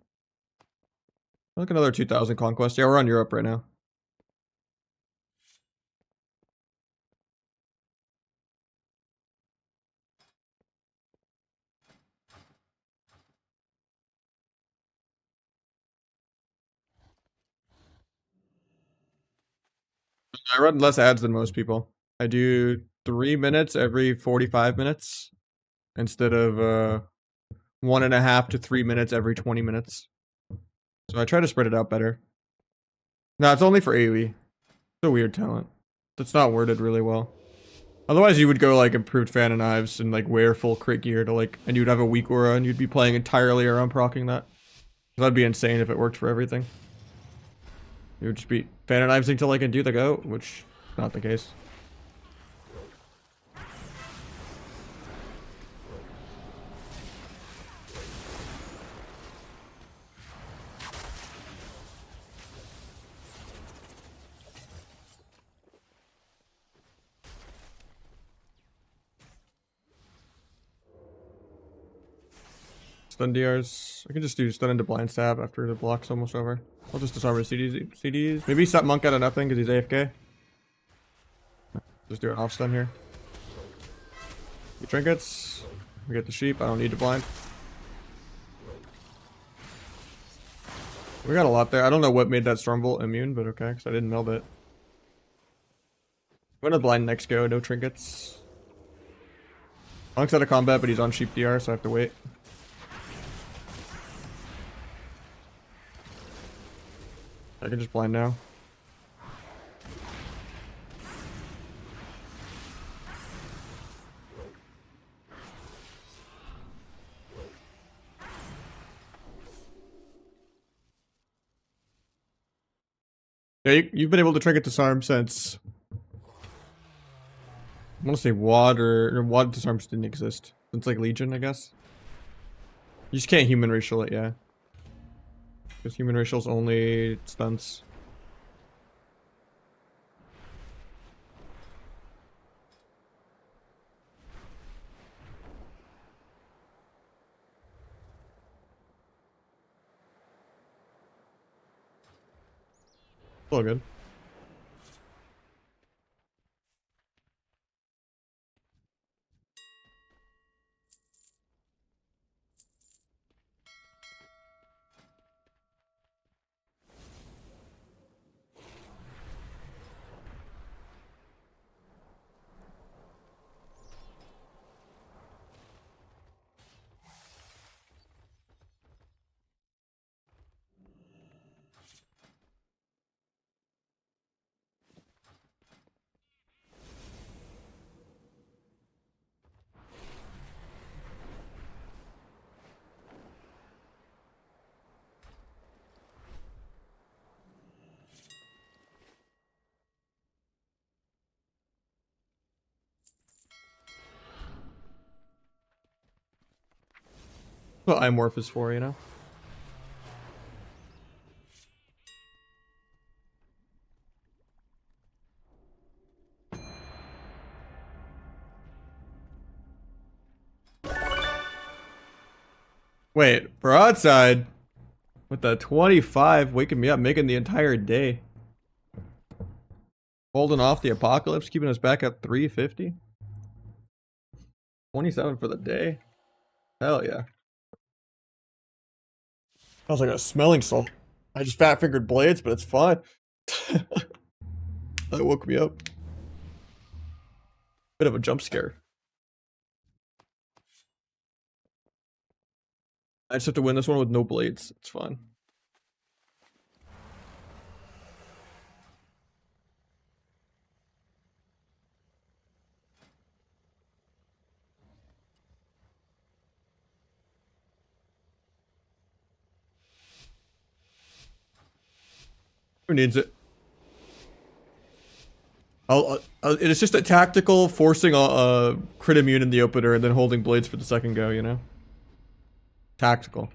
Like another 2,000 conquest. Yeah, we're on Europe right now. I run less ads than most people. I do 3 minutes every 45 minutes instead of 1.5 to 3 minutes every 20 minutes. So I try to spread it out better. No, it's only for AoE. It's a weird talent. That's not worded really well. Otherwise, you would go like improved fan of knives and like wear full crit gear to like, and you'd have a weak aura and you'd be playing entirely around proccing that. That'd be insane if it worked for everything. You would just be fan of knives until I can do the go, which is not the case. Stun DRs. I can just do stun into blind stab after the block's almost over. I'll just disarm his CDs. Maybe set monk out of nothing because he's AFK. Just do an off stun here. Get trinkets. We get the sheep. I don't need to blind. We got a lot there. I don't know what made that Stormbolt immune, but okay, because I didn't meld it. I'm gonna blind next go. No trinkets. Monk's out of combat, but he's on sheep DR, so I have to wait. I can just blind now. Yeah, you've been able to trinket disarm since... I want to say WAD or WAD disarms didn't exist. Since like Legion, I guess. You just can't human racial it, yeah. Because human racial's only stunts. All good. What Imorph is for, you know? Wait, broadside with the 25 waking me up, making the entire day. Holding off the apocalypse, keeping us back at 350. 27 for the day. Hell yeah. Sounds like a smelling salt. I just fat fingered blades, but it's fine. That woke me up. Bit of a jump scare. I just have to win this one with no blades. It's fine. Who needs it? It's just a tactical forcing a crit immune in the opener and then holding blades for the second go, you know? Tactical.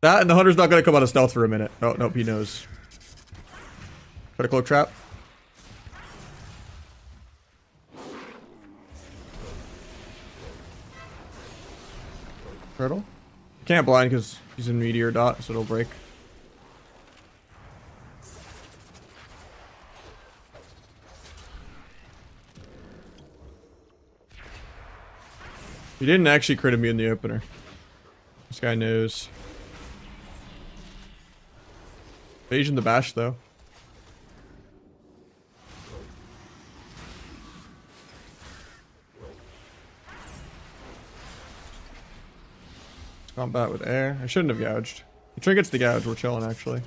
That and the hunter's not gonna come out of stealth for a minute. Oh, nope, he knows. Try to cloak trap. Turtle? Can't blind because he's in meteor dot, so it'll break. He didn't actually crit me in the opener. This guy knows. Evasion the bash though. Combat with air. I shouldn't have gouged. The trinkets to gouge, we're chilling actually.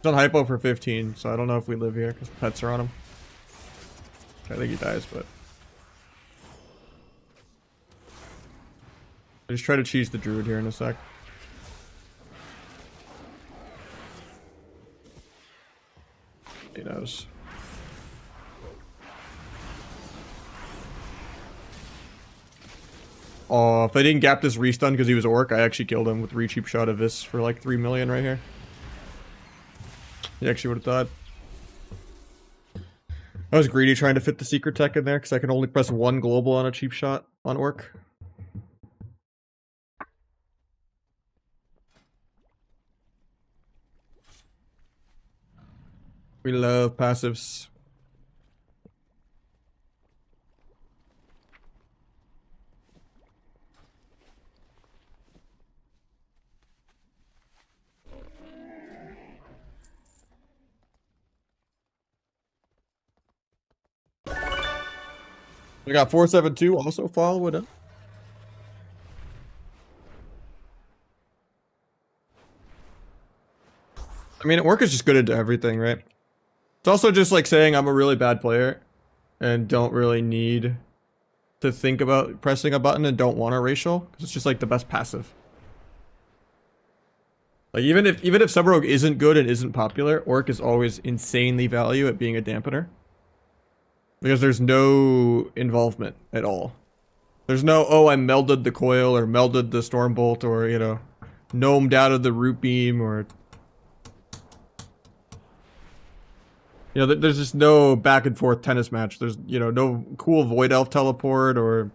He's on hypo for 15, so I don't know if we live here because pets are on him. I think he dies, but I just try to cheese the druid here in a sec. He knows. Oh, if I didn't gap this restun because he was orc, I actually killed him with re-cheap shot of this for like 3 million right here. He actually would have died. I was greedy trying to fit the secret tech in there because I can only press one global on a cheap shot on orc. We love passives. We got 472 also following up. I mean, orc is just good into everything, right? It's also just like saying I'm a really bad player and don't really need to think about pressing a button and don't want a racial because it's just like the best passive. Like even if sub-rogue isn't good and isn't popular, orc is always insanely value at being a dampener. Because there's no involvement at all. There's no, oh, I melded the coil or melded the stormbolt or, you know, gnomed out of the root beam or... You know, there's just no back and forth tennis match. There's, you know, no cool void elf teleport or...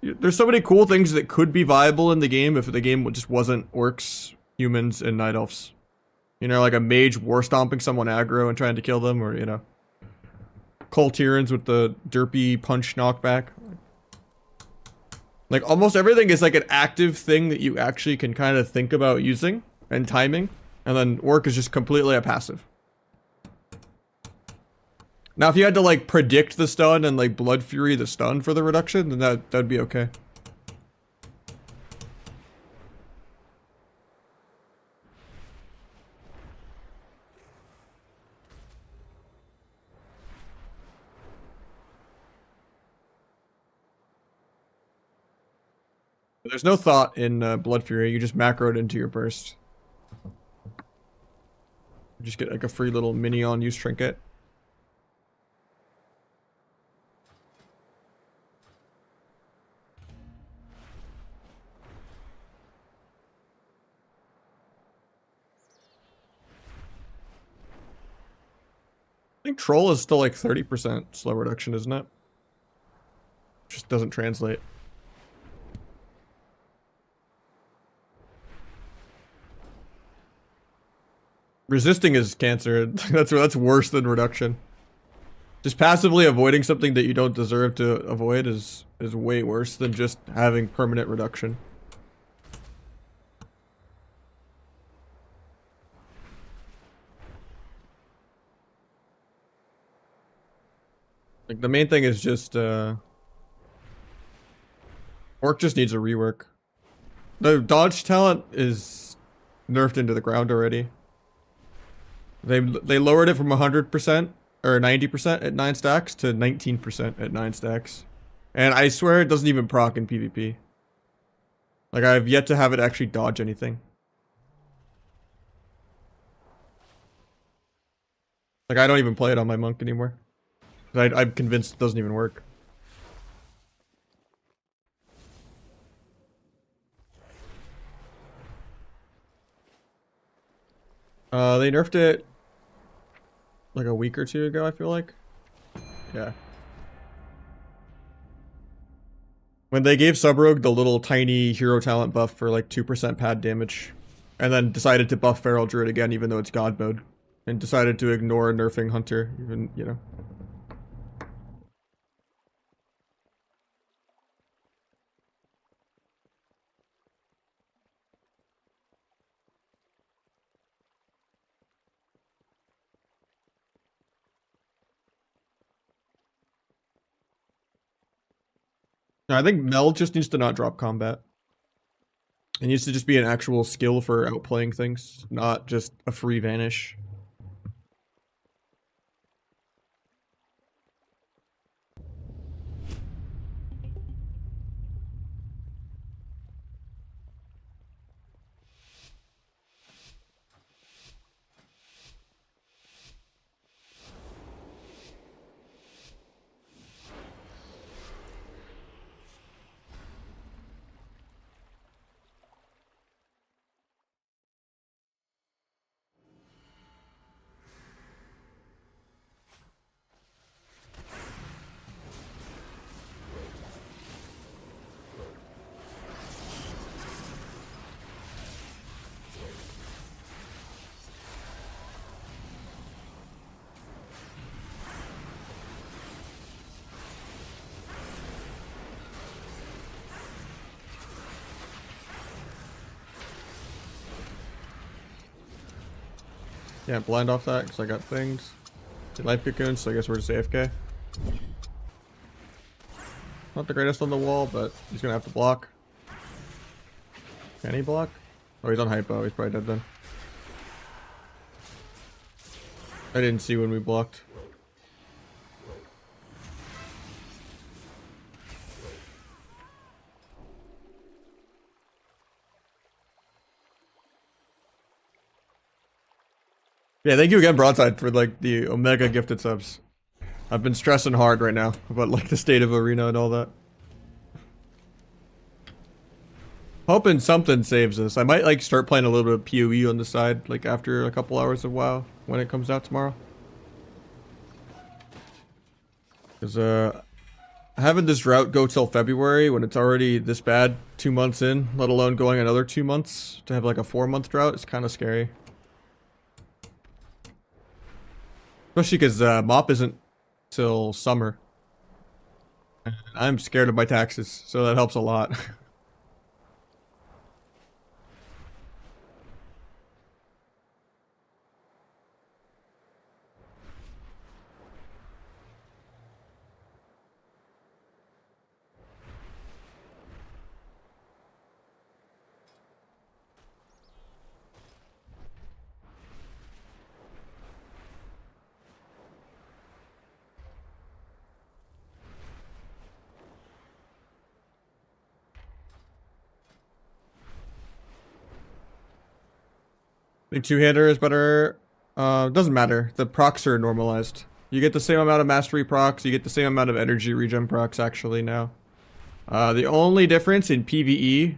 There's so many cool things that could be viable in the game if the game just wasn't orcs, humans, and night elves. You know, like a mage war stomping someone aggro and trying to kill them or, you know... Cultirans with the derpy punch knockback. Like almost everything is like an active thing that you actually can kind of think about using and timing. And then orc is just completely a passive. Now if you had to like predict the stun and like blood fury the stun for the reduction, then that'd be okay. There's no thought in Blood Fury, you just macro it into your burst. You just get like a free little mini on use trinket. think troll is still like 30% slow reduction, isn't it? Just doesn't translate. Resisting is cancer. That's worse than reduction. Just passively avoiding something that you don't deserve to avoid is way worse than just having permanent reduction. Like the main thing is just orc just needs a rework. The dodge talent is nerfed into the ground already. They lowered it from 100% or 90% at 9 stacks to 19% at 9 stacks. And I swear it doesn't even proc in PvP. Like I've yet to have it actually dodge anything. Like I don't even play it on my monk anymore. I'm convinced it doesn't even work. They nerfed it like a week or two ago, I feel like. Yeah. When they gave Subrogue the little tiny hero talent buff for like 2% pad damage, and then decided to buff Feral Druid again even though it's God mode, and decided to ignore nerfing Hunter, even, you know. I think Mel just needs to not drop combat. It needs to just be an actual skill for outplaying things, not just a free vanish. Yeah, blind off that because I got things. Life cocoon, so I guess we're just AFK. Not the greatest on the wall, but he's gonna have to block. Can he block? Oh, he's on hypo. He's probably dead then. I didn't see when we blocked. Yeah, thank you again, Broadside, for like the Omega gifted subs. I've been stressing hard right now about like the state of Arena and all that. Hoping something saves us. I might like start playing a little bit of PoE on the side, like after a couple hours of WoW when it comes out tomorrow. Because having this route go till February when it's already this bad 2 months in, let alone going another 2 months to have like a 4-month drought, is kind of scary. Especially because MOP isn't till summer. I'm scared of my taxes, so that helps a lot. The two-hander is better. Doesn't matter. The procs are normalized. You get the same amount of mastery procs. You get the same amount of energy regen procs actually now. The only difference in PvE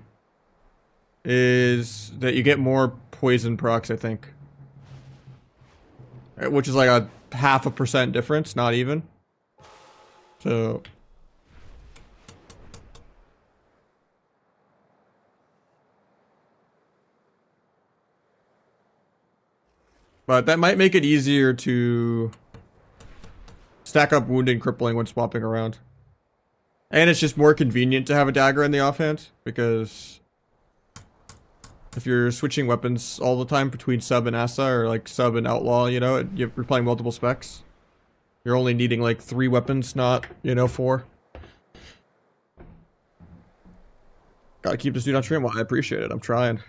is that you get more poison procs, I think. Which is like a 0.5% difference, not even. So but that might make it easier to stack up wound and crippling when swapping around. And it's just more convenient to have a dagger in the offhand, because if you're switching weapons all the time between sub and Asa, or like sub and outlaw, you know, you're playing multiple specs. You're only needing like 3 weapons, not, you know, 4. Gotta keep this dude on stream. Well, I appreciate it. I'm trying.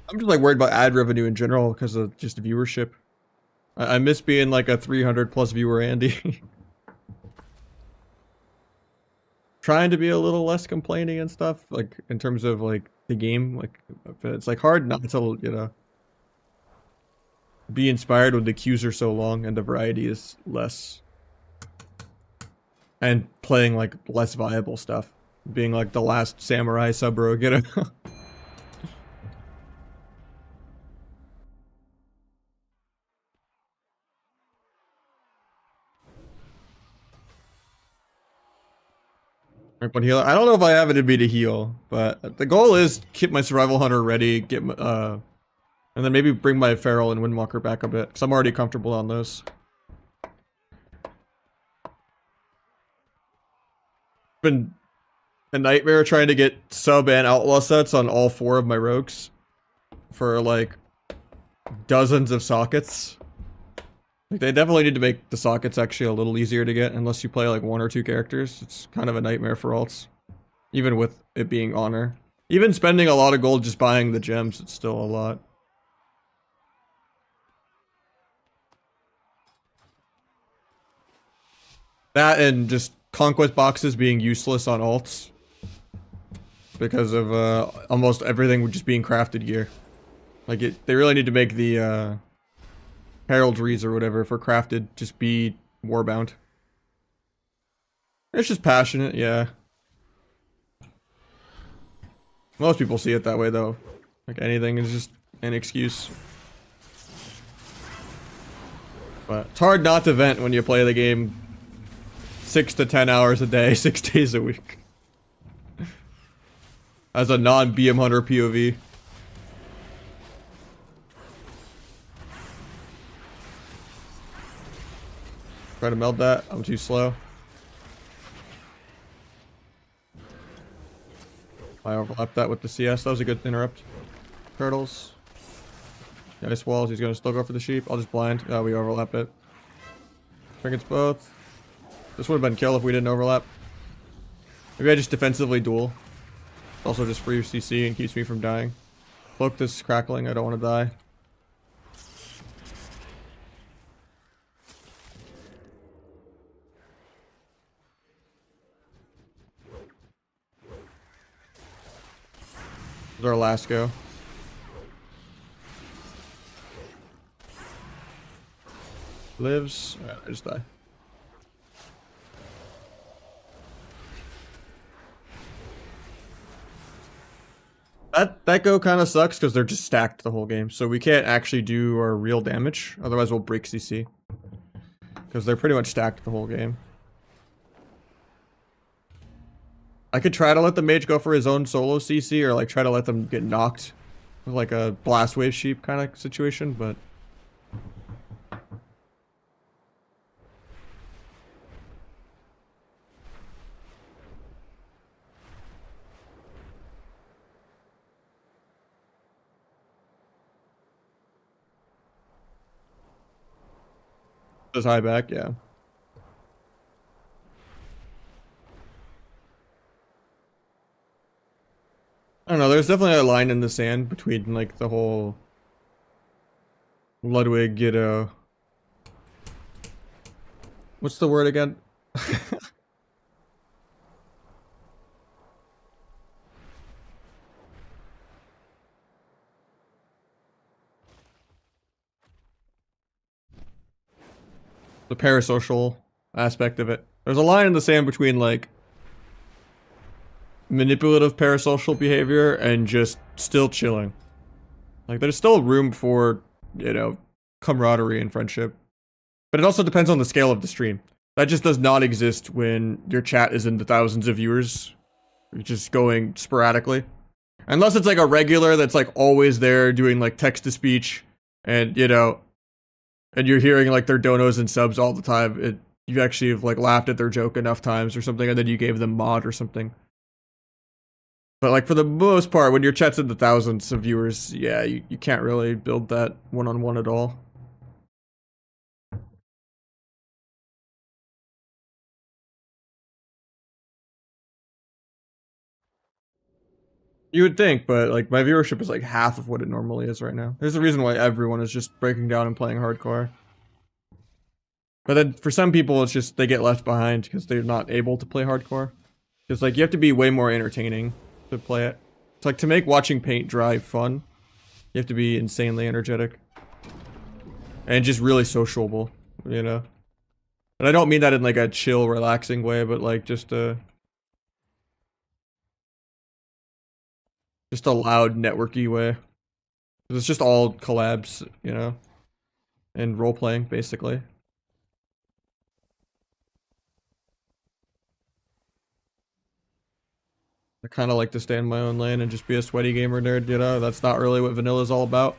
I'm just like worried about ad revenue in general because of just viewership. I miss being like a 300 plus viewer Andy. Trying to be a little less complaining and stuff, like in terms of like the game, like it's like hard not to, you know, be inspired when the queues are so long and the variety is less. And playing like less viable stuff. Being like the last samurai sub rogue, you know? But heal. I don't know if I have it in me to heal, but the goal is keep my survival hunter ready, get and then maybe bring my feral and windwalker back a bit, because I'm already comfortable on those. Been a nightmare trying to get sub and outlaw sets on all 4 of my rogues for like dozens of sockets. Like they definitely need to make the sockets actually a little easier to get, unless you play like 1 or 2 characters. It's kind of a nightmare for alts, even with it being honor. Even spending a lot of gold just buying the gems, it's still a lot. That and just conquest boxes being useless on alts because of almost everything just being crafted gear. Like they really need to make the heraldries or whatever for crafted just be warbound. It's just passionate, yeah. Most people see it that way though. Like anything is just an excuse. But it's hard not to vent when you play the game 6 to 10 hours a day, 6 days a week. As a non-BM hunter POV. Try to meld that. I'm too slow. I overlapped that with the CS. That was a good interrupt. Turtles. Ice walls. He's gonna still go for the sheep. I'll just blind. We overlap it. I think it's both. This would have been kill if we didn't overlap. Maybe I just defensively duel. Also just free CC and keeps me from dying. Cloak this crackling. I don't want to die. This is our last go. Lives. Alright, I just die. That go kind of sucks because they're just stacked the whole game, so we can't actually do our real damage. Otherwise, we'll break CC because they're pretty much stacked the whole game. I could try to let the mage go for his own solo CC, or like try to let them get knocked with like a blast wave sheep kind of situation, but does high back, yeah. I don't know, there's definitely a line in the sand between like the whole Ludwig, you know. What's the word again? The parasocial aspect of it. There's a line in the sand between like manipulative parasocial behavior and just still chilling. Like, there's still room for, you know, camaraderie and friendship. But it also depends on the scale of the stream. That just does not exist when your chat is in the thousands of viewers. You're just going sporadically. Unless it's like a regular that's like always there doing like text-to-speech and, you know, and you're hearing like their donos and subs all the time. You actually have like laughed at their joke enough times or something and then you gave them mod or something. But like for the most part, when your chat's in the thousands of viewers, yeah, you can't really build that one-on-one at all. You would think, but like my viewership is like half of what it normally is right now. There's a reason why everyone is just breaking down and playing hardcore. But then for some people, it's just they get left behind because they're not able to play hardcore. Because like you have to be way more entertaining to play it. It's like to make watching paint dry fun, you have to be insanely energetic. And just really sociable, you know? And I don't mean that in like a chill, relaxing way, but like just a loud, networky way. It's just all collabs, you know? And role-playing, basically. I kind of like to stay in my own lane and just be a sweaty gamer nerd, you know? That's not really what vanilla's all about.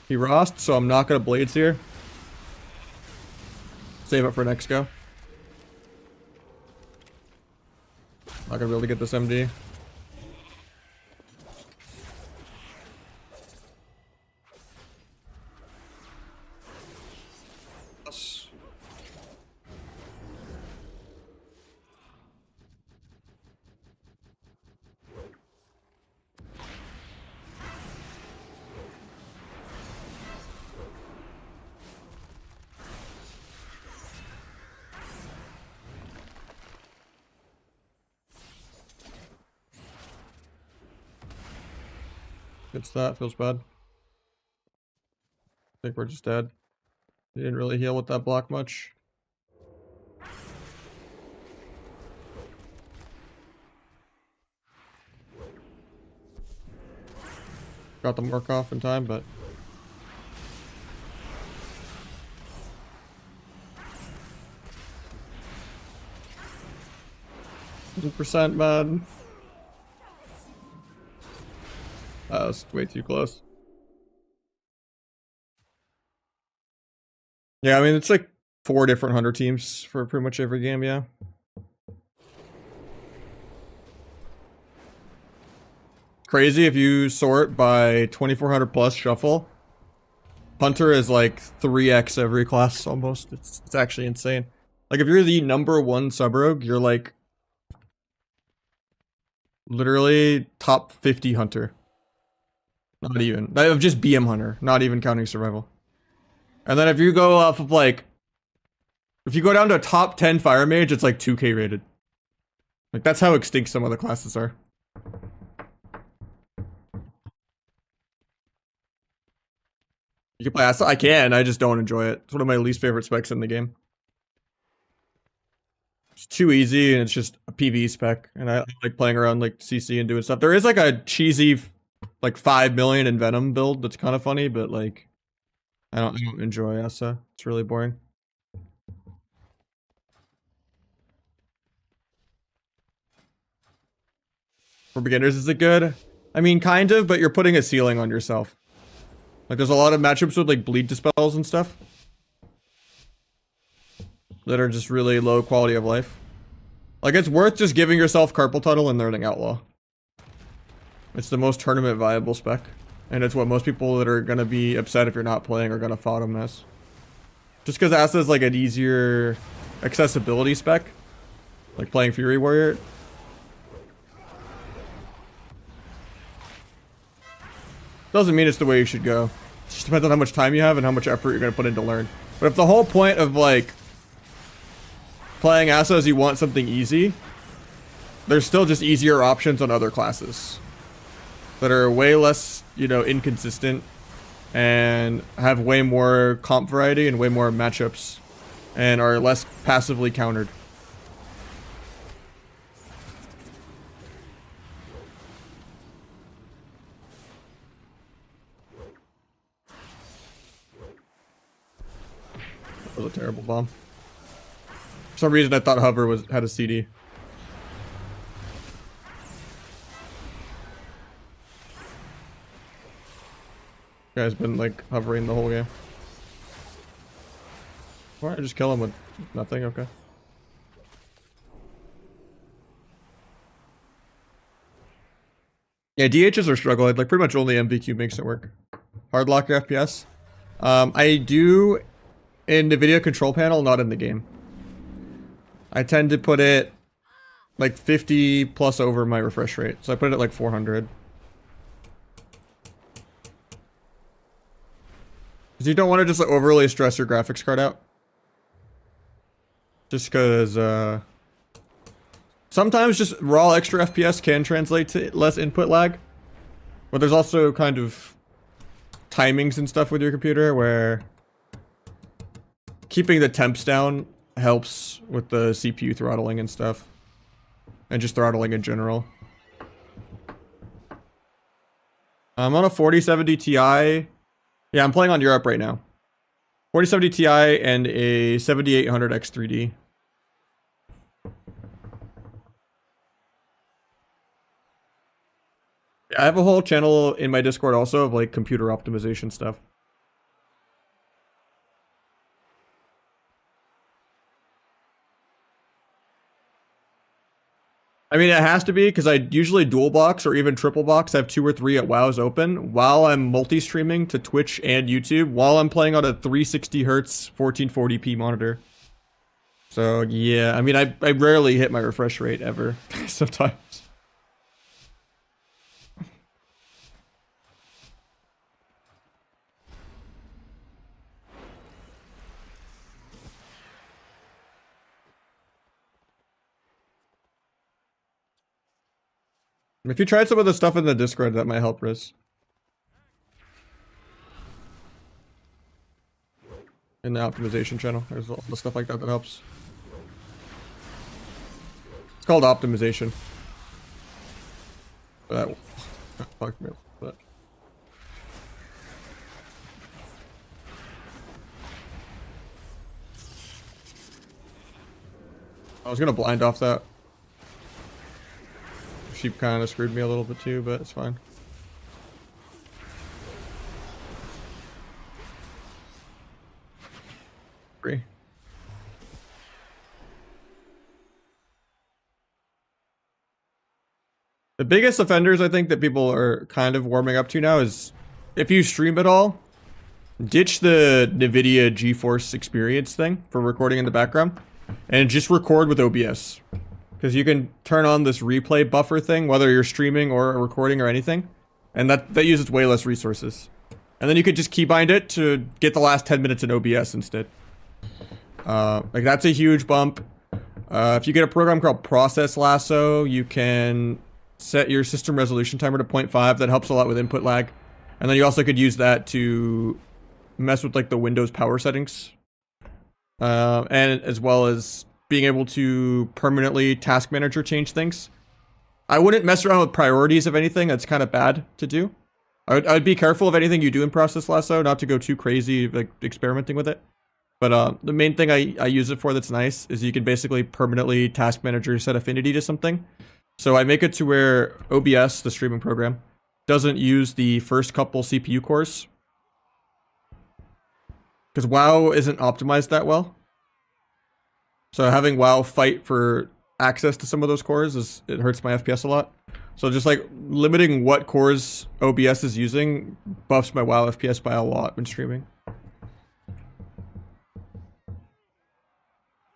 He rost, so I'm not gonna blades here. Save it for next go. Not gonna be able to get this MD. It's that, feels bad. I think we're just dead. He didn't really heal with that block much. Got the mark off in time, but... 100%, man. That was way too close. Yeah, I mean, it's like 4 different hunter teams for pretty much every game, yeah. Crazy if you sort by 2400 plus shuffle. Hunter is like 3x every class almost. It's actually insane. Like if you're the #1 sub-rogue, you're like literally top 50 hunter. Not even. Of just BM hunter, not even counting survival. And then if you go off of like, if you go down to a top 10 fire mage, it's like 2k rated. Like that's how extinct some of the classes are. You can play Asa? I can, I just don't enjoy it. It's one of my least favorite specs in the game. It's too easy and it's just a PvE spec. And I like playing around like CC and doing stuff. There is like a cheesy like 5 million in Venom build that's kind of funny, but like I don't enjoy Asa. It's really boring. For beginners, is it good? I mean, kind of, but you're putting a ceiling on yourself. Like, there's a lot of matchups with, like, bleed dispels and stuff. That are just really low quality of life. Like, it's worth just giving yourself Carpal Tunnel and learning Outlaw. It's the most tournament viable spec. And it's what most people that are gonna be upset if you're not playing are gonna FOD him as. Just because Asa is, like, an easier accessibility spec. Like playing Fury Warrior. Doesn't mean it's the way you should go. It just depends on how much time you have and how much effort you're going to put in to learn. But if the whole point of, like, playing Asa is you want something easy, there's still just easier options on other classes. That are way less, you know, inconsistent. And have way more comp variety and way more matchups and are less passively countered. That was a terrible bomb. For some reason I thought hover had a CD. Guy's been like hovering the whole game. Why don't I just kill him with nothing? Okay. Yeah, DHs are struggling. Like pretty much only MVQ makes it work. Hard lock your FPS. I do in the video control panel, not in the game. I tend to put it like 50 plus over my refresh rate. So I put it at like 400. Because you don't want to just like overly stress your graphics card out. Just because sometimes just raw extra FPS can translate to less input lag. But there's also kind of timings and stuff with your computer where keeping the temps down helps with the CPU throttling and stuff. And just throttling in general. I'm on a 4070 Ti. Yeah, I'm playing on Europe right now. 4070 Ti and a 7800 X3D. I have a whole channel in my Discord also of like computer optimization stuff. I mean, it has to be because I usually dual box or even triple box. I have 2 or 3 at WoW's open while I'm multi-streaming to Twitch and YouTube while I'm playing on a 360 hertz 1440p monitor. So yeah, I mean, I rarely hit my refresh rate ever. Sometimes. If you tried some of the stuff in the Discord, that might help, Riz. In the optimization channel, there's all the stuff like that that helps. It's called optimization. That fucked me up, but I was gonna blind off that. Sheep kind of screwed me a little bit too, but it's fine. Free. The biggest offenders I think that people are kind of warming up to now is if you stream at all, ditch the NVIDIA GeForce experience thing for recording in the background and just record with OBS. Because you can turn on this replay buffer thing, whether you're streaming or recording or anything. And that uses way less resources. And then you could just keybind it to get the last 10 minutes in OBS instead. Like that's a huge bump. If you get a program called Process Lasso, you can set your system resolution timer to 0.5. That helps a lot with input lag. And then you also could use that to mess with like the Windows power settings. And as well as being able to permanently task manager change things. I wouldn't mess around with priorities of anything. That's kind of bad to do. I would be careful of anything you do in Process Lasso, not to go too crazy, like experimenting with it. But the main thing I use it for that's nice is you can basically permanently task manager set affinity to something. So I make it to where OBS, the streaming program, doesn't use the first couple CPU cores. Because WoW isn't optimized that well. So having WoW fight for access to some of those cores it hurts my FPS a lot. So just like limiting what cores OBS is using buffs my WoW FPS by a lot when streaming.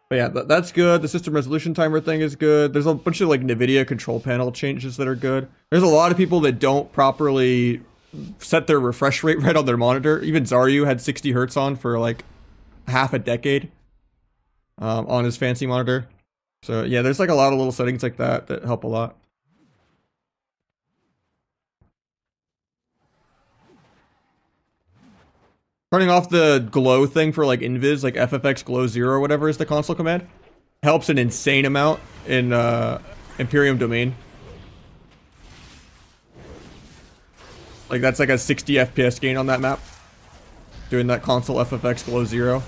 But yeah, that's good. The system resolution timer thing is good. There's a bunch of like NVIDIA control panel changes that are good. There's a lot of people that don't properly set their refresh rate right on their monitor. Even Zaryu had 60 hertz on for like half a decade. On his fancy monitor. So yeah, there's like a lot of little settings like that that help a lot. Turning off the glow thing for like invis, like FFX glow 0 or whatever is the console command, helps an insane amount in Imperium domain. Like that's like a 60 FPS gain on that map. Doing that console FFX glow 0.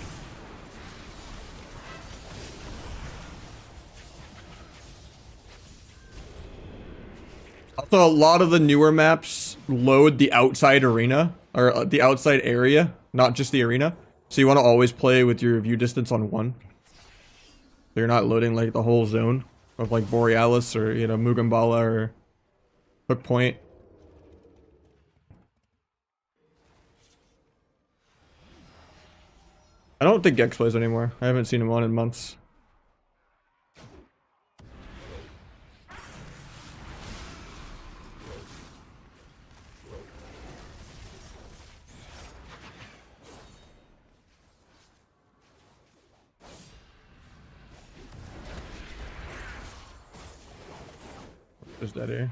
Also, a lot of the newer maps load the outside arena, or the outside area, not just the arena. So you want to always play with your view distance on 1. So you're not loading like the whole zone of like Borealis or, you know, Mugambala or Hook Point. I don't think Gex plays anymore. I haven't seen him on in months. Is that here?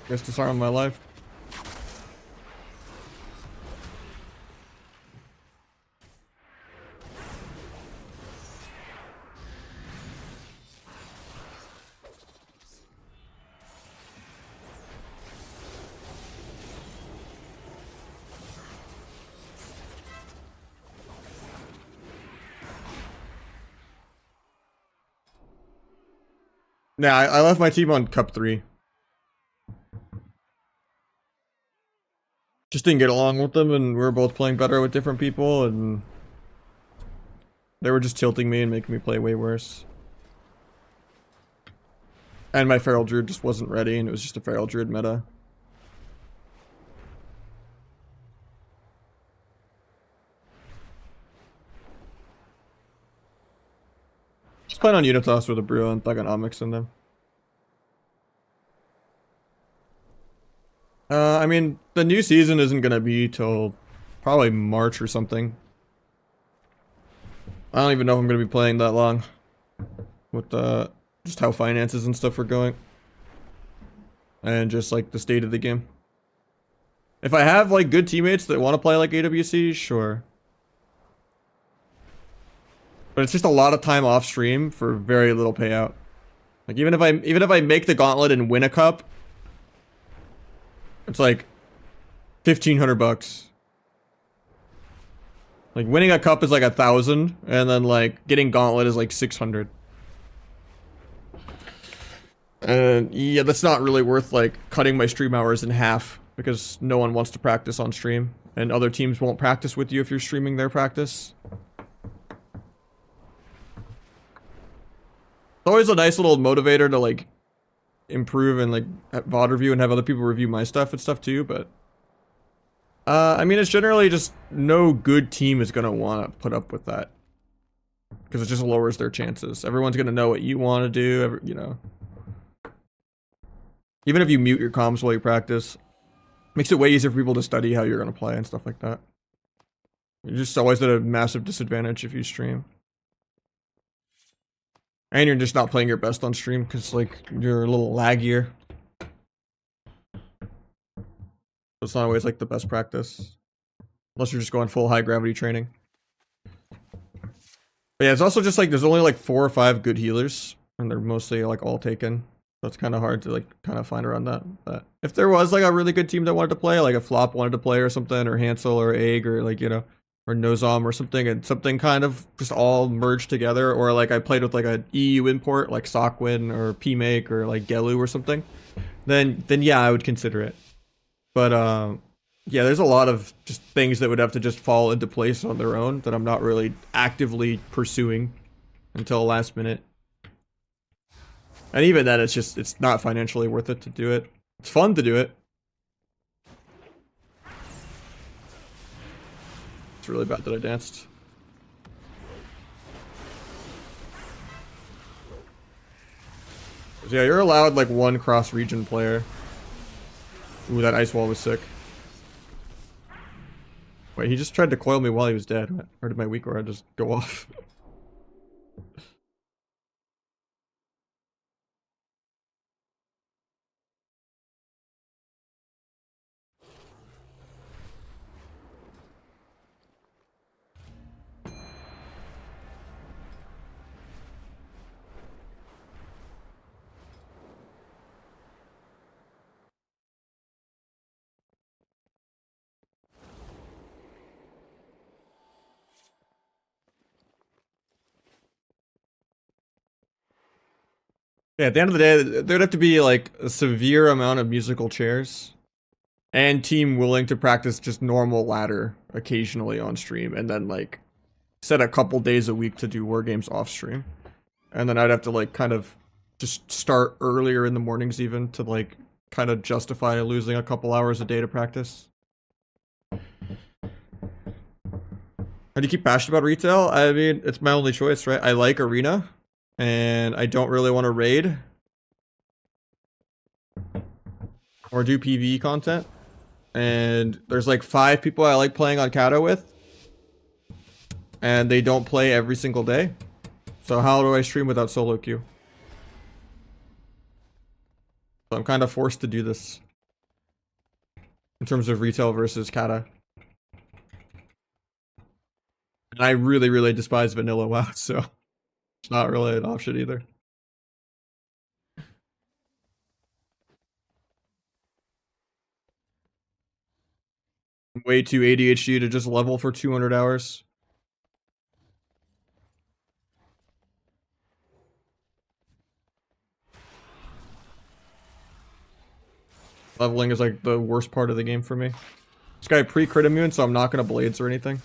Guess to start on my life. Nah, I left my team on Cup 3. Just didn't get along with them, and we were both playing better with different people, and they were just tilting me and making me play way worse. And my Feral Druid just wasn't ready, and it was just a Feral Druid meta. Just playing on Unitas with a Brew and Thugonomics in them. I mean, the new season isn't gonna be till probably March or something. I don't even know if I'm gonna be playing that long. With just how finances and stuff are going. And just like the state of the game. If I have like good teammates that want to play like AWC, sure. But it's just a lot of time off stream for very little payout. Like even if I make the gauntlet and win a cup, it's like $1,500. Like winning a cup is like 1,000, and then like getting gauntlet is like 600. And yeah, that's not really worth like cutting my stream hours in half because no one wants to practice on stream, and other teams won't practice with you if you're streaming their practice. It's always a nice little motivator to like improve and like VOD review and have other people review my stuff and stuff too, but I mean, it's generally just no good team is gonna want to put up with that because it just lowers their chances. Everyone's gonna know what you want to do, you know. Even if you mute your comms while you practice, makes it way easier for people to study how you're gonna play and stuff like that. You're just always at a massive disadvantage if you stream. And you're just not playing your best on stream because like you're a little laggier. It's not always like the best practice. Unless you're just going full high gravity training. But yeah, it's also just like there's only like 4 or 5 good healers. And they're mostly like all taken. So it's kind of hard to like kind of find around that. But if there was like a really good team that wanted to play, like a Flop wanted to play or something, or Hansel or Egg or like, you know, or Nozom or something, and something kind of just all merged together, or like I played with like an EU import like Sockwin or PMake or like Gelu or something, then yeah, I would consider it. But yeah, there's a lot of just things that would have to just fall into place on their own that I'm not really actively pursuing until last minute. And even then, it's not financially worth it to do it. It's fun to do it. It's really bad that I danced. Yeah, you're allowed like one cross-region player. Ooh, that ice wall was sick. Wait, he just tried to coil me while he was dead. Or did my weak aura just go off? Yeah, at the end of the day, there'd have to be like a severe amount of musical chairs and team willing to practice just normal ladder occasionally on stream and then like set a couple days a week to do war games off stream. And then I'd have to like kind of just start earlier in the mornings even to like kind of justify losing a couple hours a day to practice. How do you keep passionate about retail? I mean, it's my only choice, right? I like arena and I don't really want to raid or do PvE content. And there's like 5 people I like playing on Kato with, and they don't play every single day. So how do I stream without solo queue? So I'm kind of forced to do this in terms of retail versus kata. And I really, really despise vanilla WoW, so it's not really an option either. I'm way too ADHD to just level for 200 hours. Leveling is like the worst part of the game for me. This guy pre-crit immune, so I'm not gonna blades or anything.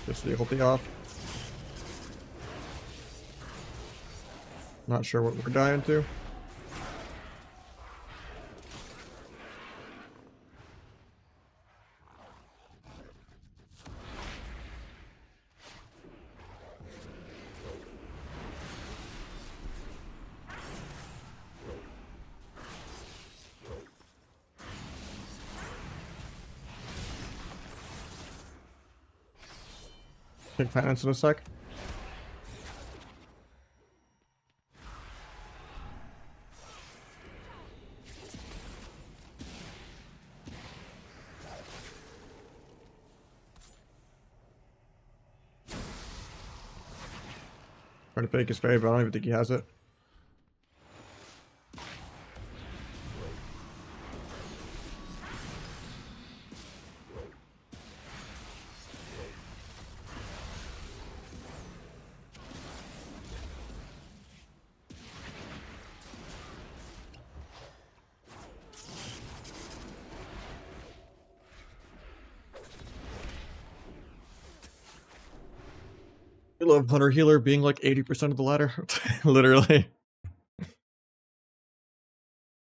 Just the ulti off. Not sure what we're dying to. Take finance in a sec. Trying to fake his fade, but I don't even think he has it. I love Hunter Healer being like 80% of the ladder. Literally. I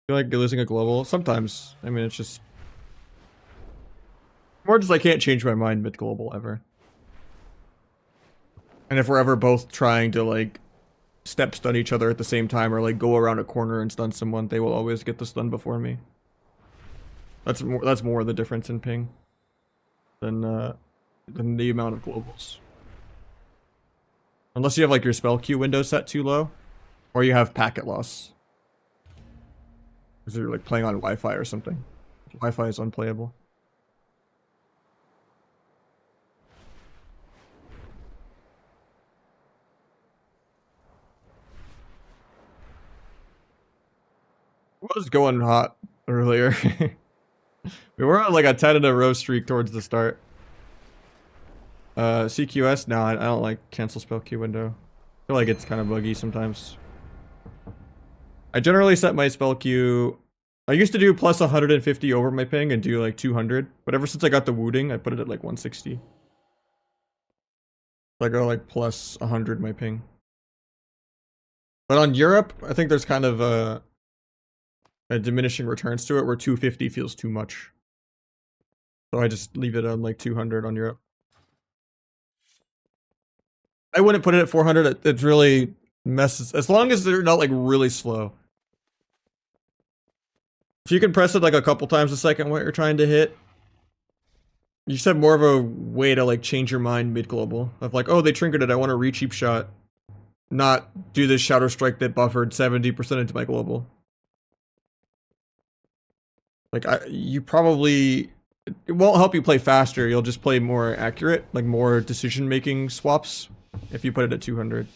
feel like losing a global. Sometimes. I mean, it's just... More just I can't change my mind mid-global ever. And if we're ever both trying to like step stun each other at the same time or like go around a corner and stun someone, they will always get the stun before me. That's more the difference in ping than the amount of globals. Unless you have like your spell queue window set too low, or you have packet loss. Because you're like playing on Wi-Fi or something. Wi-Fi is unplayable. was going hot earlier. We were on like a 10 in a row streak towards the start. CQS? No, I don't like cancel spell queue window. I feel like it's kind of buggy sometimes. I generally set my spell queue. I used to do plus 150 over my ping and do like 200, but ever since I got the wooting, I put it at like 160. So I go like plus 100 my ping. But on Europe, I think there's kind of a diminishing returns to it where 250 feels too much. So I just leave it on like 200 on Europe. I wouldn't put it at 400. It's really messes. As long as they're not like really slow. If you can press it like a couple times a second what you're trying to hit, you just have more of a way to like change your mind mid-global. Of like, oh, they trinketed, I want to re-cheap shot. Not do this Shadow Strike that buffered 70% into my global. Like, you probably... It won't help you play faster, you'll just play more accurate, like more decision-making swaps, if you put it at 200.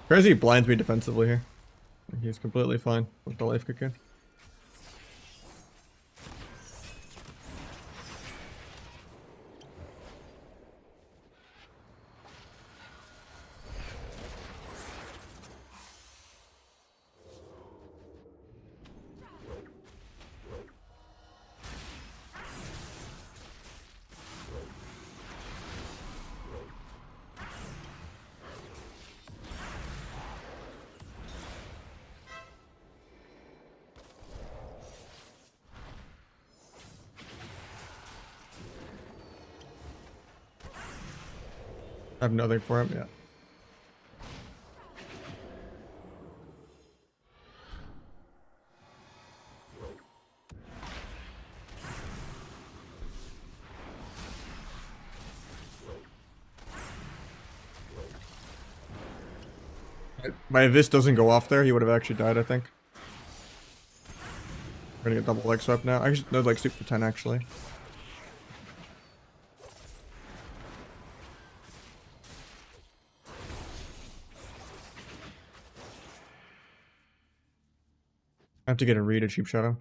Crazy blinds me defensively here. He's completely fine with the life kick in. I have nothing for him yet. My Vis doesn't go off there, he would have actually died, I think. We're gonna get double leg swept now. I should no like super 10 actually. I have to get a read at Cheap Shadow.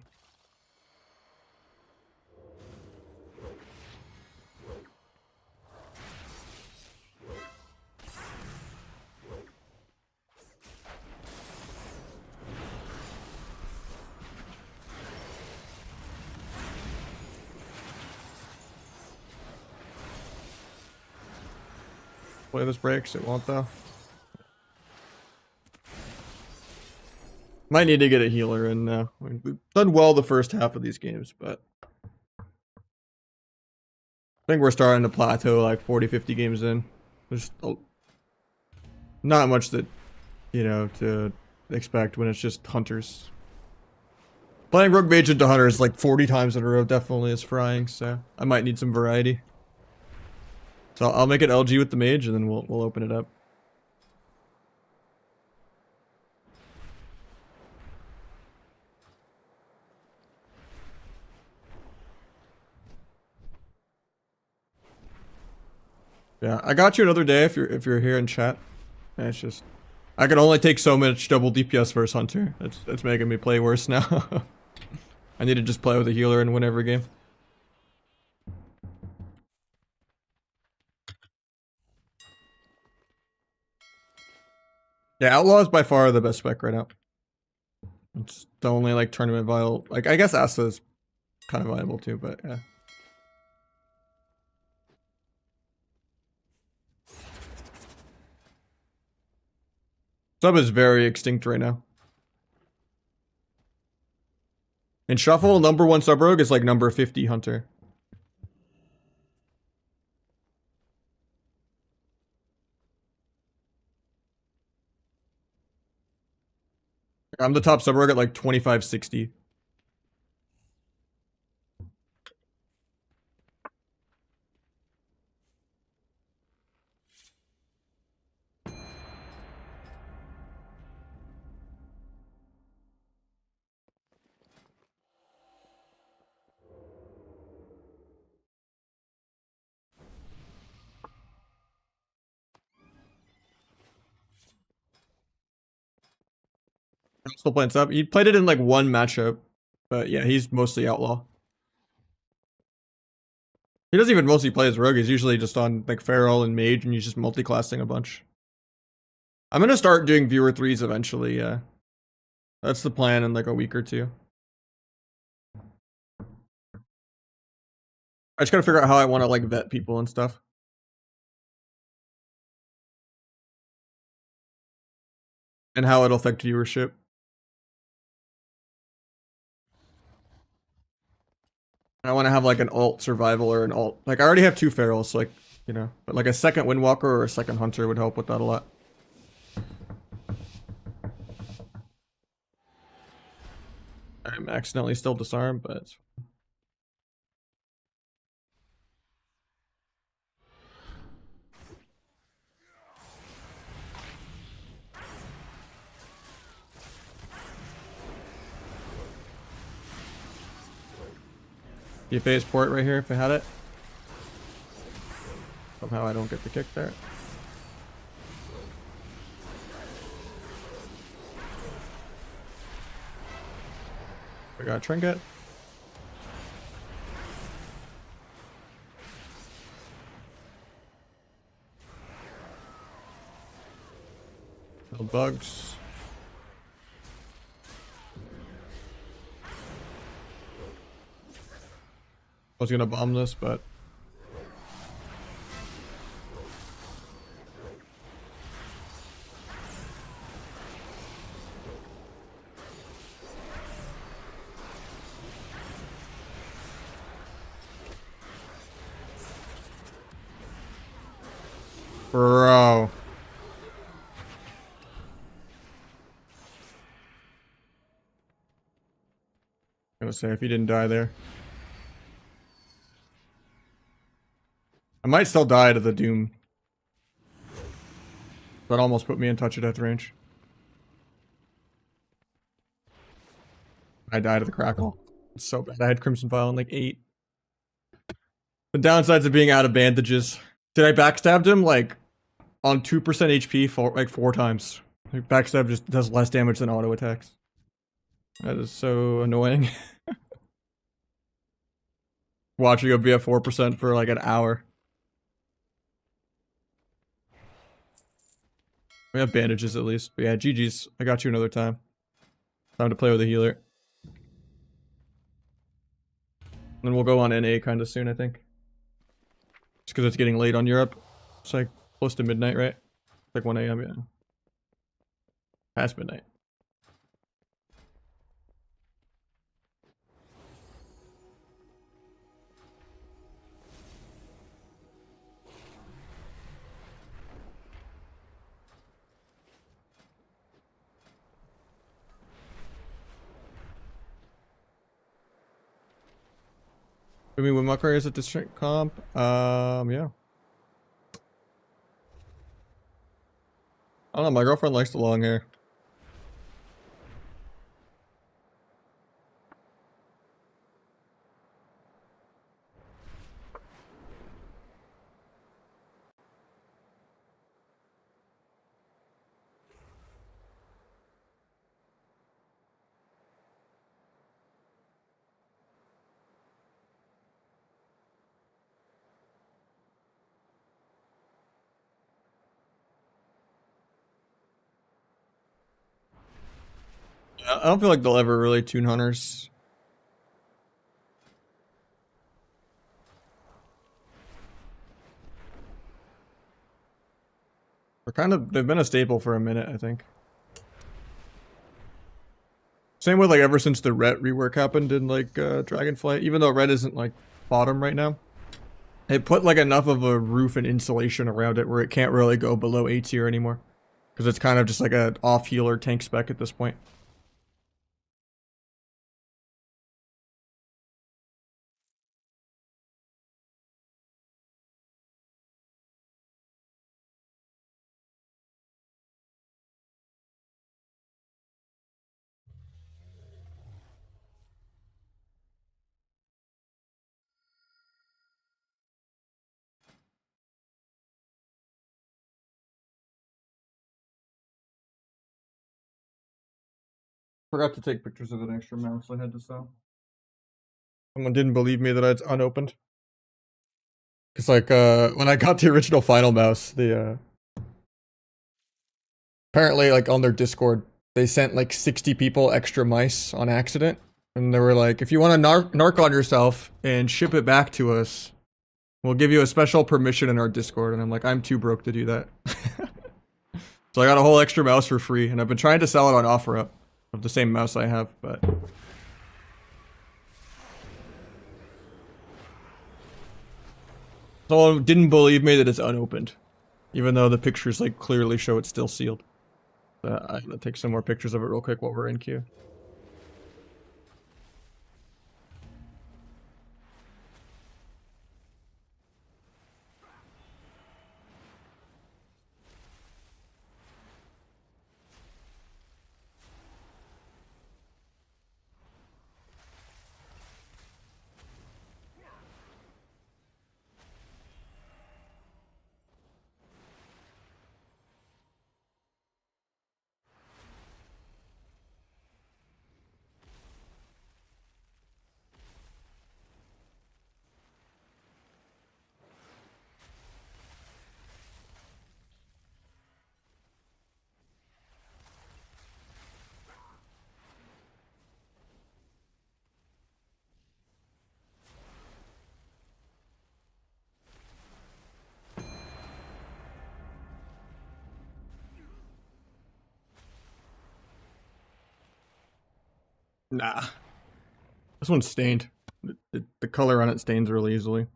Play this breaks, it won't though. Might need to get a healer in now. We've done well the first half of these games, but I think we're starting to plateau like 40, 50 games in. There's not much that, you know, to expect when it's just hunters. Playing Rogue Mage into Hunters like 40 times in a row definitely is frying, so I might need some variety. So I'll make it LG with the Mage and then we'll open it up. Yeah, I got you another day if you're here in chat. And it's just I can only take so much double DPS versus Hunter. That's making me play worse now. I need to just play with a healer and win every game. Yeah, Outlaw is by far the best spec right now. It's the only like tournament viable. Like I guess Asta is kind of viable too, but yeah. Sub is very extinct right now. In Shuffle, number 1 sub rogue is like number 50 Hunter. I'm the top sub rogue at like 2560. Still playing sub. He played it in like one matchup, but yeah, he's mostly outlaw. He doesn't even mostly play as rogue. He's usually just on like feral and mage, and he's just multi-classing a bunch. I'm gonna start doing viewer 3s eventually. Yeah, that's the plan in like a week or two. I just gotta figure out how I want to like vet people and stuff. And how it'll affect viewership. I want to have like an alt survival or an alt. Like I already have 2 ferals, so like, you know, but like a second windwalker or a second hunter would help with that a lot. I'm accidentally still disarmed, but it's... phase port right here if I had it. Somehow I don't get the kick there. We got a trinket. No bugs. I was gonna bomb this, but bro. I'm gonna say if he didn't die there. I might still die to the Doom. That almost put me in touch of death range. I died to the Crackle. It's so bad. I had Crimson File in like 8. The downsides of being out of bandages. Did I backstab him like on 2% HP for like 4 times? Like, backstab just does less damage than auto attacks. That is so annoying. Watching a BF 4% for like an hour. We have bandages at least. But yeah, GG's. I got you another time. Time to play with a healer. Then we'll go on NA kind of soon, I think. Just because it's getting late on Europe. It's like close to midnight, right? Like 1 AM, yeah. Past midnight. I mean, Windwalker is a district comp. Yeah. I don't know, my girlfriend likes the long hair. I don't feel like they'll ever really tune hunters. They've been a staple for a minute, I think. Same with like ever since the Ret rework happened in like Dragonflight, even though Ret isn't like bottom right now. It put like enough of a roof and insulation around it where it can't really go below A tier anymore. Because it's kind of just like an off healer tank spec at this point. Forgot to take pictures of an extra mouse I had to sell. Someone didn't believe me that it's unopened. Cause like when I got the original Final mouse, the apparently like on their Discord, they sent like 60 people extra mice on accident. And they were like, if you want to narc on yourself and ship it back to us, we'll give you a special permission in our Discord. And I'm like, I'm too broke to do that. So I got a whole extra mouse for free, and I've been trying to sell it on OfferUp of the same mouse I have, but someone didn't believe me that it's unopened, even though the pictures like clearly show it's still sealed. I'm gonna take some more pictures of it real quick while we're in queue. Nah. This one's stained. The color on it stains really easily.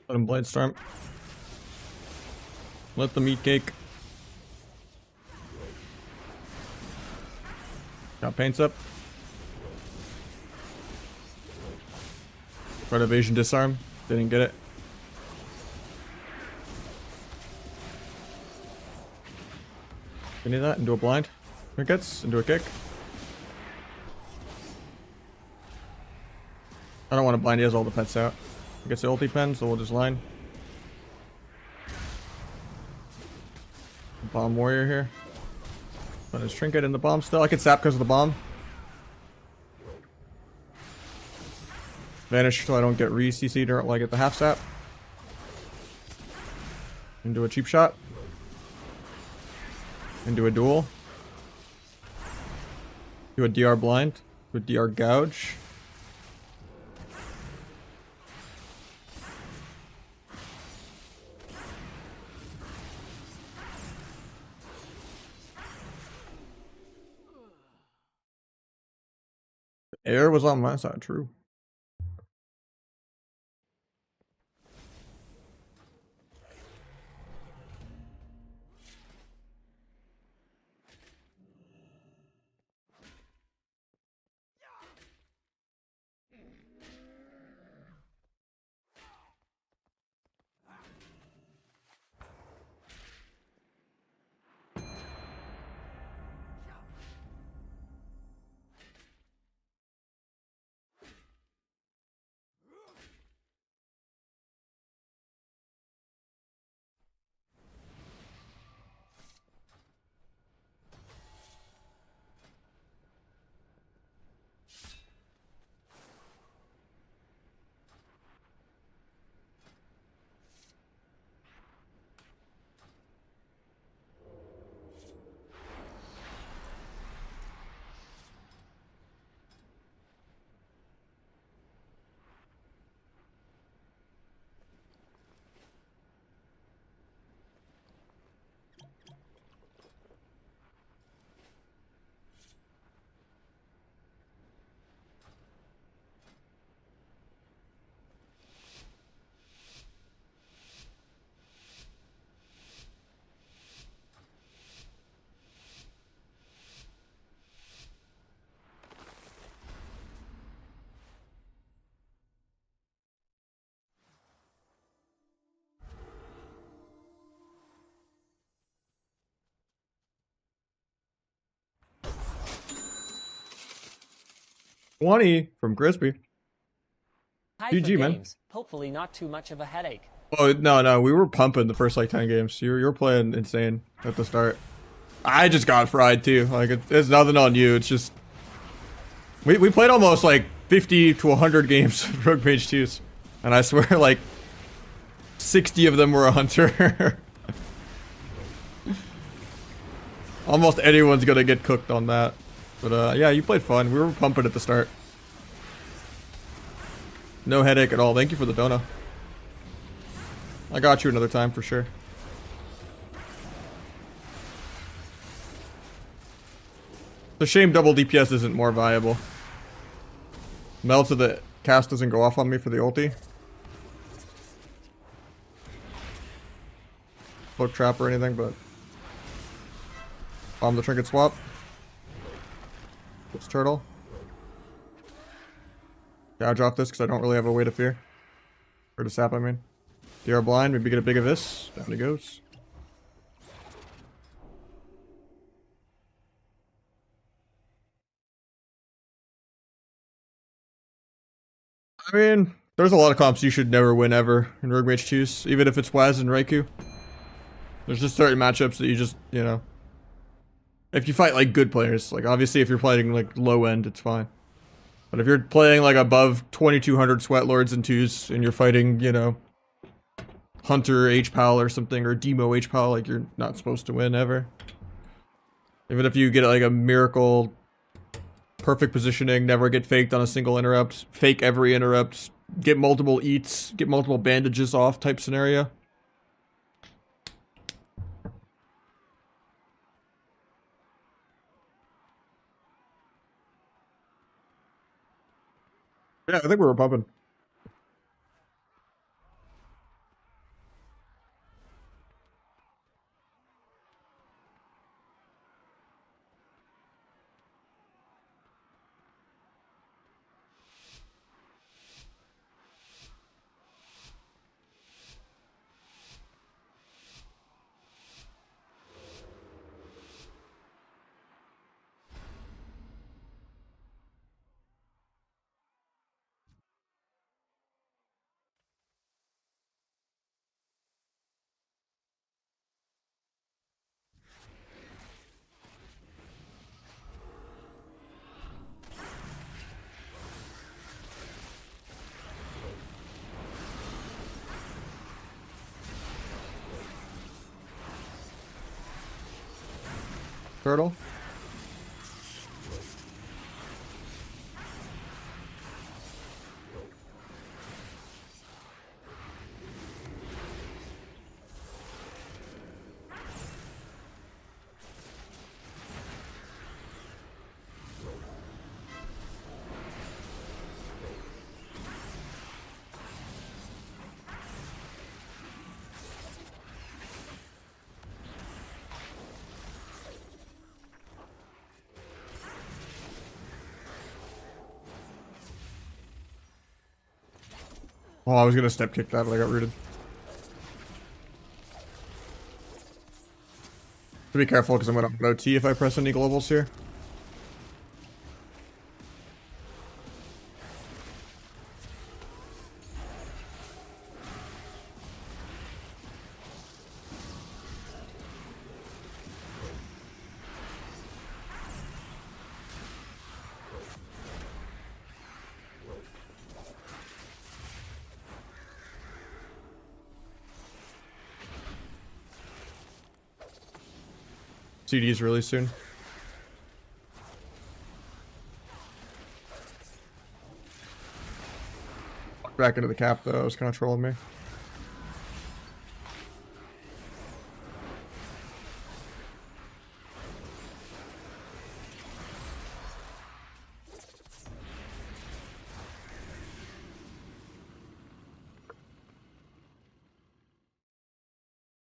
Let him blade storm. Let them eat cake. Got paints up. Red evasion disarm. Didn't get it. Any of that into a blind. Here it gets into a kick. I don't want to blind. He has all the pets out. He gets the ulti pen, so we'll just line. Bomb warrior here. Put his trinket in the bomb still. I could sap because of the bomb. Vanish so I don't get re-CC'd or I get the half sap. Into a cheap shot. Into a duel. Do a DR blind. Do a DR gouge. Air was on my side, true. 20 from Crispy. Hi for GG, man. games. Hopefully not too much of a headache. Oh, no, we were pumping the first, like, 10 games. You were playing insane at the start. I just got fried, too. Like, it's nothing on you. It's just... We played almost, like, 50 to 100 games of Rogue Mage 2s. And I swear, like, 60 of them were a hunter. Almost anyone's gonna get cooked on that. But, yeah, you played fun. We were pumping at the start. No headache at all. Thank you for the dono. I got you another time for sure. It's a shame double DPS isn't more viable. Melt of the cast doesn't go off on me for the ulti. Cloak trap or anything, but... Bomb the trinket swap. It's turtle. Yeah, I'll drop this because I don't really have a way to fear. Or to sap, I mean. DR blind, maybe get a big abyss. Down he goes. I mean, there's a lot of comps you should never win ever in Rogue Mage 2s, even if it's Waz and Raikou. There's just certain matchups that you just, you know... If you fight, like, good players, like, obviously if you're fighting, like, low end, it's fine. But if you're playing, like, above 2200 Sweat Lords and 2s, and you're fighting, you know... Hunter H-Pal or something, or Demo H-Pal, like, you're not supposed to win ever. Even if you get, like, a miracle... Perfect positioning, never get faked on a single interrupt, fake every interrupt, get multiple eats, get multiple bandages off type scenario. Yeah, I think we were pumping. Turtle. Oh, I was gonna step kick that, but I got rooted. Be careful because I'm gonna OT if I press any globals here. CDs really soon. Back into the cap though, it was kind of trolling me.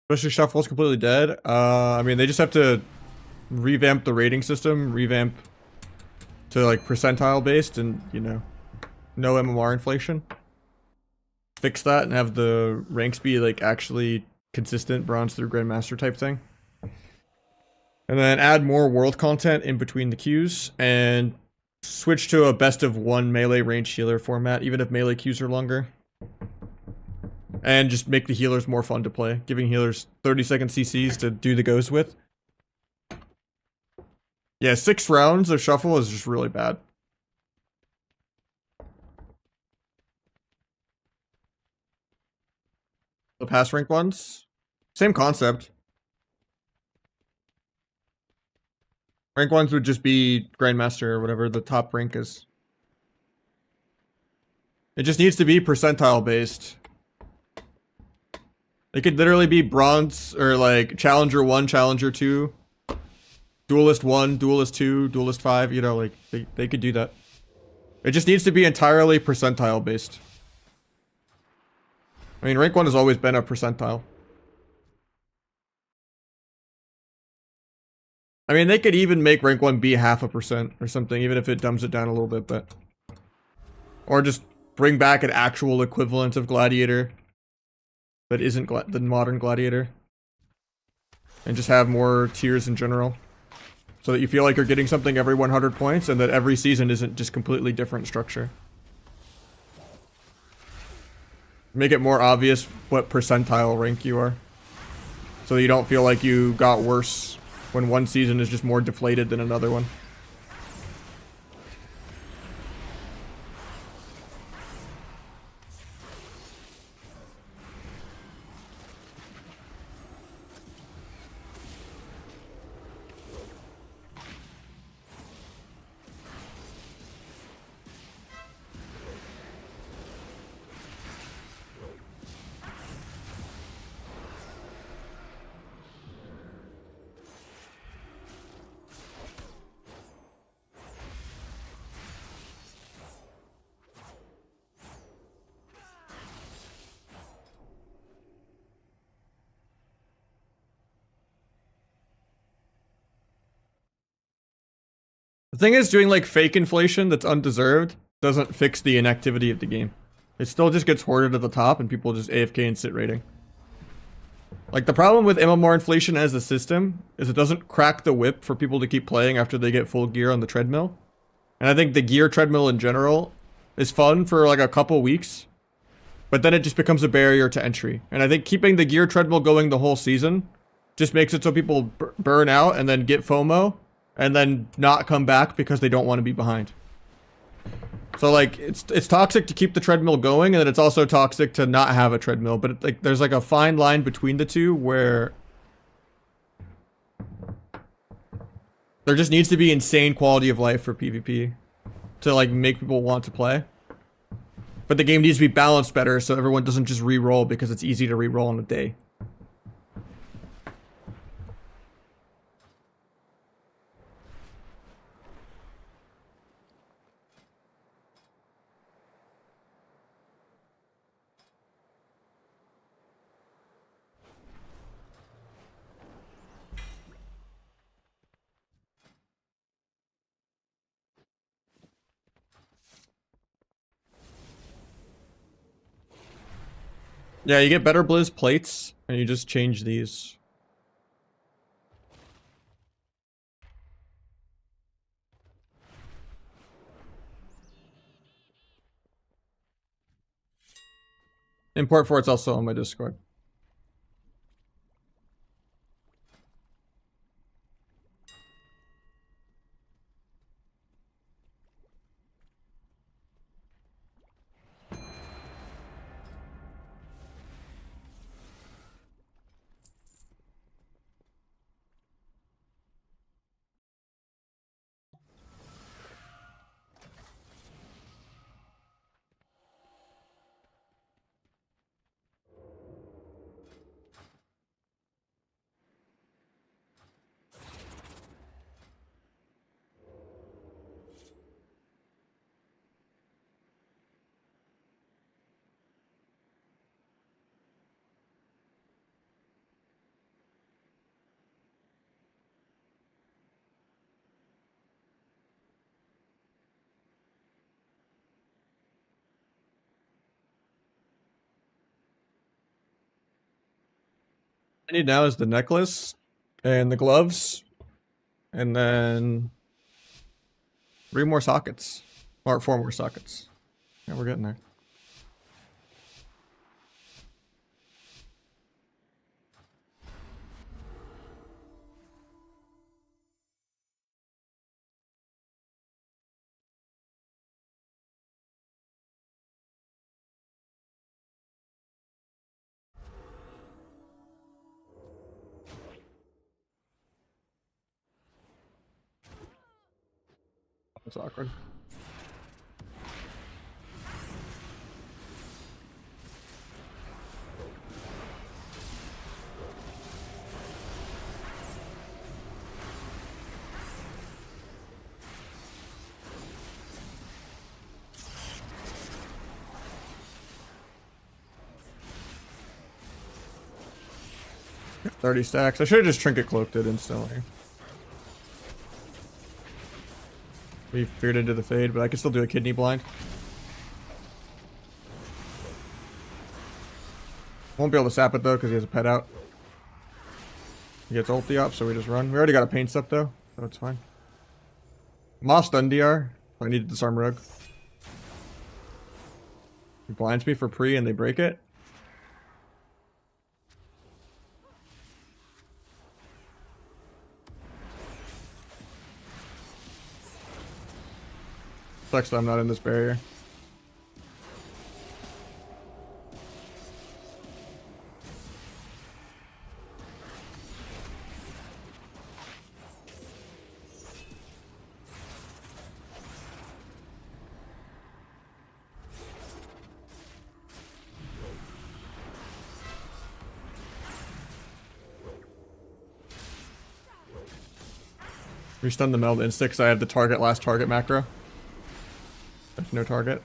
Especially Shuffle's completely dead. I mean, they just have to revamp the rating system, revamp to like percentile based and, you know, no MMR inflation. Fix that and have the ranks be like actually consistent bronze through grandmaster type thing. And then add more world content in between the queues and switch to a best of one melee range healer format, even if melee queues are longer. And just make the healers more fun to play, giving healers 30-second CCs to do the goes with. Yeah, 6 rounds of shuffle is just really bad. The past rank ones, same concept. Rank ones would just be Grandmaster or whatever the top rank is. It just needs to be percentile based. It could literally be bronze or like Challenger 1, Challenger 2, Duelist 1, Duelist 2, Duelist 5, you know, like they could do that. It just needs to be entirely percentile based. I mean, rank 1 has always been a percentile. I mean, they could even make rank 1 be 0.5% or something, even if it dumbs it down a little bit, but... Or just bring back an actual equivalent of Gladiator that isn't the modern Gladiator. And just have more tiers in general. So that you feel like you're getting something every 100 points, and that every season isn't just completely different structure. Make it more obvious what percentile rank you are. So that you don't feel like you got worse when one season is just more deflated than another one. The thing is, doing like fake inflation that's undeserved doesn't fix the inactivity of the game. It still just gets hoarded at the top and people just AFK and sit raiding. Like, the problem with MMR inflation as a system is it doesn't crack the whip for people to keep playing after they get full gear on the treadmill. And I think the gear treadmill in general is fun for like a couple weeks, but then it just becomes a barrier to entry. And I think keeping the gear treadmill going the whole season just makes it so people burn out and then get FOMO and then not come back because they don't want to be behind. So like it's toxic to keep the treadmill going, and then it's also toxic to not have a treadmill, but like there's like a fine line between the two where there just needs to be insane quality of life for PvP to like make people want to play. But the game needs to be balanced better so everyone doesn't just re-roll because it's easy to re-roll in a day. Yeah, you get better Blizz plates, and you just change these. Import for it's also on my Discord. I need now is the necklace and the gloves, and then 3 more sockets. Or 4 more sockets. Yeah, we're getting there. That's awkward. Got 30 stacks. I should have just trinket cloaked it instantly. We feared into the fade, but I can still do a kidney blind. Won't be able to sap it though because he has a pet out. He gets ulti up, so we just run. We already got a paint step though, so it's fine. Moss stun DR. I need to disarm Rogue. He blinds me for pre and they break it. Sucks that I'm not in this barrier. Restun the meld insta because I have the target last target macro. There's no target.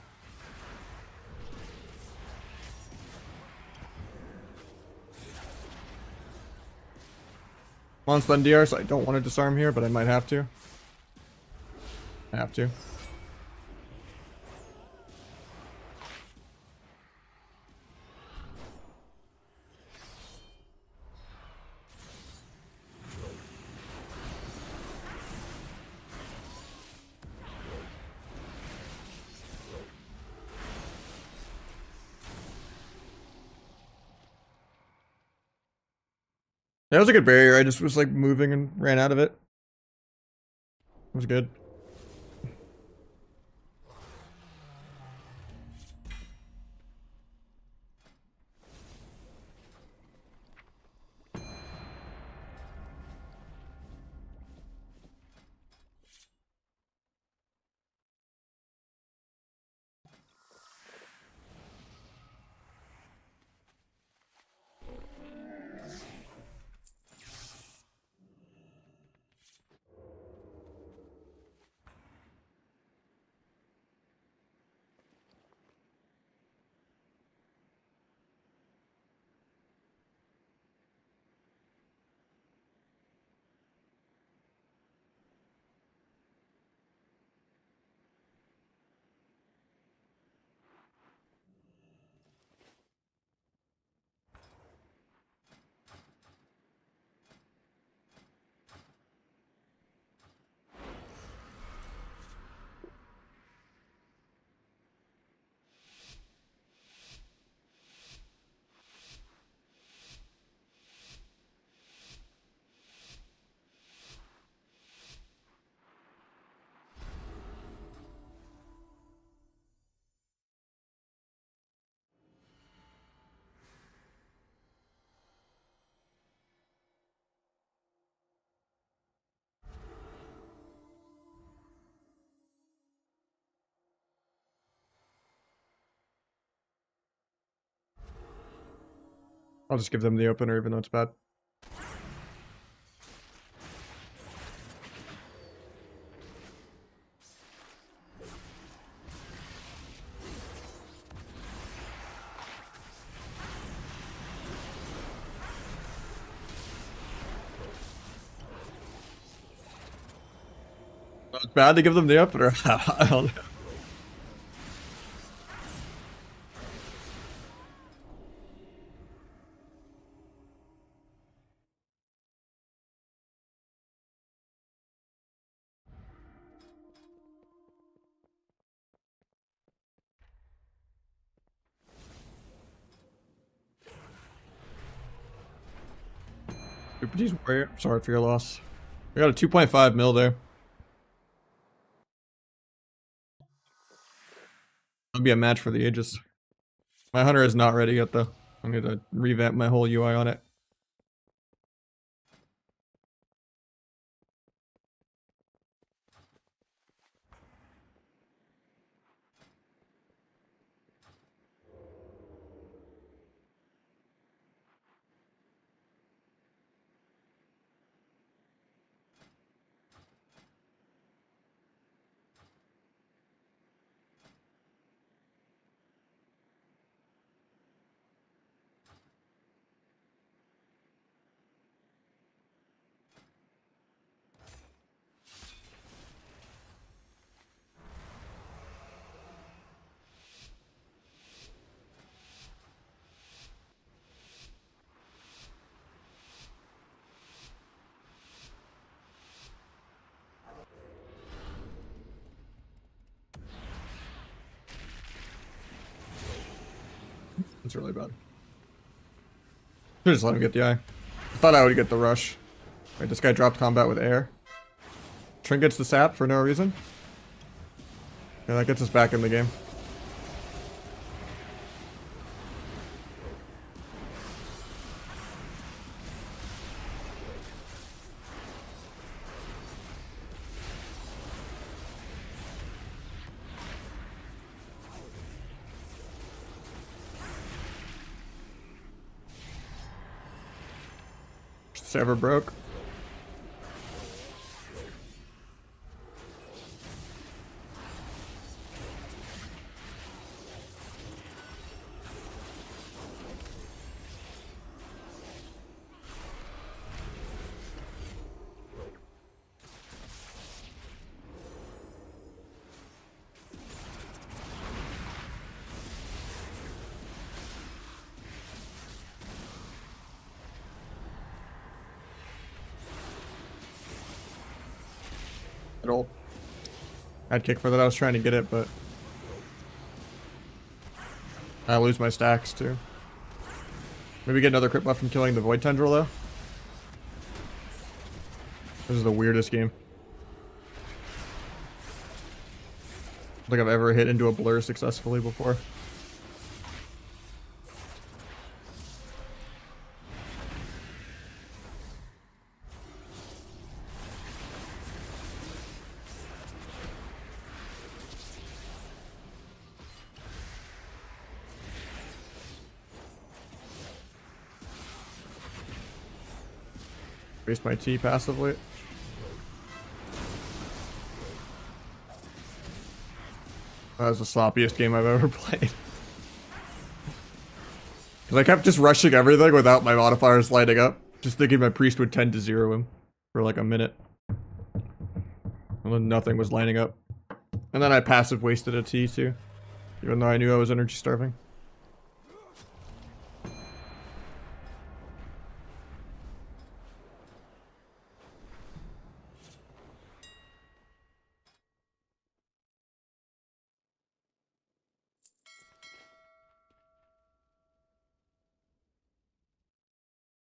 I'm on stun DR, so I don't want to disarm here, but I might have to. I have to. That was a good barrier. I just was like moving and ran out of it. It was good. I'll just give them the opener even though it's bad. It's bad to give them the opener. I don't know. PPT's warrior. Sorry for your loss. We got a 2.5 mil there. That'll be a match for the ages. My hunter is not ready yet though. I'm gonna revamp my whole UI on it. It's really bad. Should just let him get the eye. I thought I would get the rush. Wait, this guy dropped combat with air. Trin gets the sap for no reason. Yeah, that gets us back in the game. Server broke. Roll. I'd kick for that. I was trying to get it, but I lose my stacks too. Maybe get another crit buff from killing the Void Tendril though. This is the weirdest game. I don't think I've ever hit into a blur successfully before. Waste my T passively. That was the sloppiest game I've ever played. Because I kept just rushing everything without my modifiers lighting up. Just thinking my priest would tend to zero him for like a minute. And then nothing was lining up. And then I passive wasted a T too. Even though I knew I was energy starving.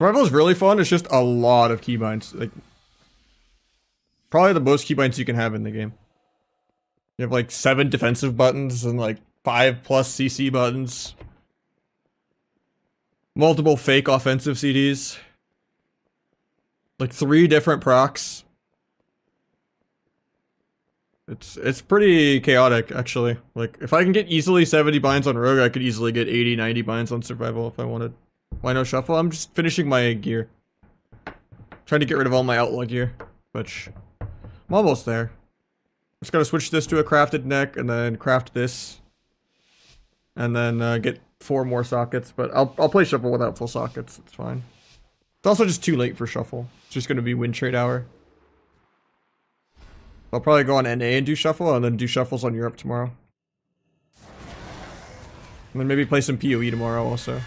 Survival is really fun. It's just a lot of keybinds. Like, probably the most keybinds you can have in the game. You have like 7 defensive buttons and like 5+ CC buttons. Multiple fake offensive CDs. Like 3 different procs. It's pretty chaotic, actually. Like, if I can get easily 70 binds on Rogue, I could easily get 80, 90 binds on Survival if I wanted. Why no shuffle? I'm just finishing my gear. Trying to get rid of all my outlaw gear. Which, I'm almost there. Just gotta switch this to a crafted neck, and then craft this. And then get 4 more sockets, but I'll play shuffle without full sockets, it's fine. It's also just too late for shuffle. It's just gonna be win trade hour. I'll probably go on NA and do shuffle, and then do shuffles on Europe tomorrow. And then maybe play some PoE tomorrow also.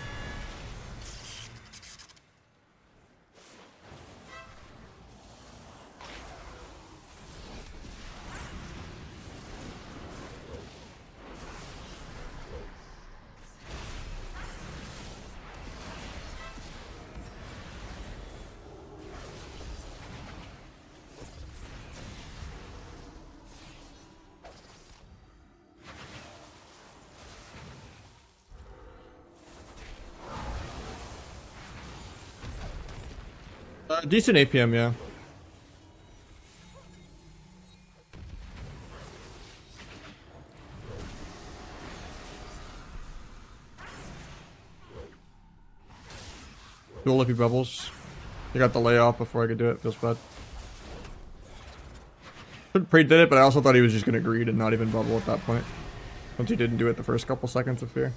Decent APM, yeah. Dual lippy bubbles. I got the layoff before I could do it. Feels bad. Pre-did it, but I also thought he was just gonna greed and not even bubble at that point. Once he didn't do it the first couple seconds of fear.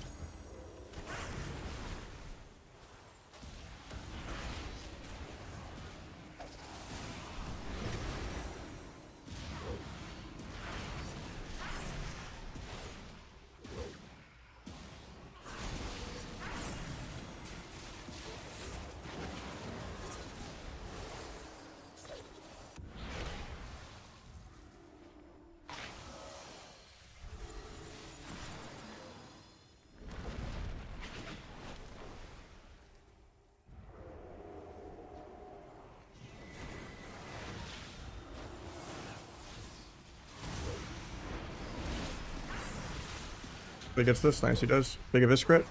He gets this. Nice, he does. Big of his crit.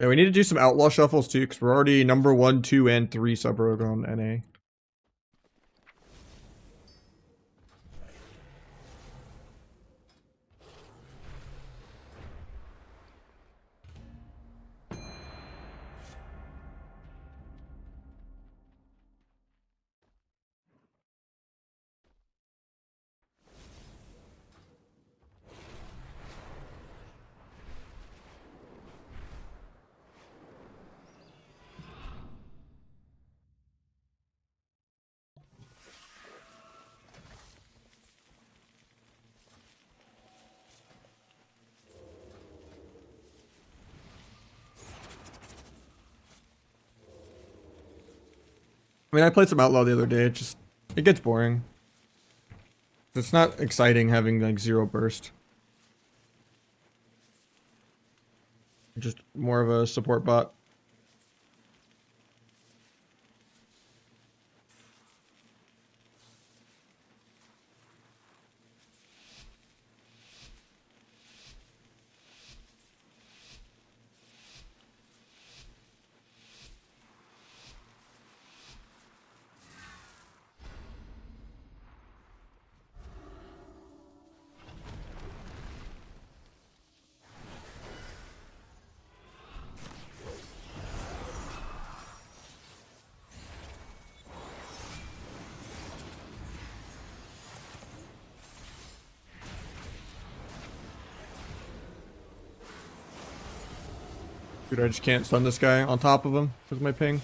Yeah, we need to do some outlaw shuffles too, because we're already number 1, 2, and 3 sub rogue on NA. I mean, I played some outlaw the other day. It gets boring. It's not exciting having like 0 burst. Just more of a support bot. Dude, I just can't stun this guy on top of him with my ping.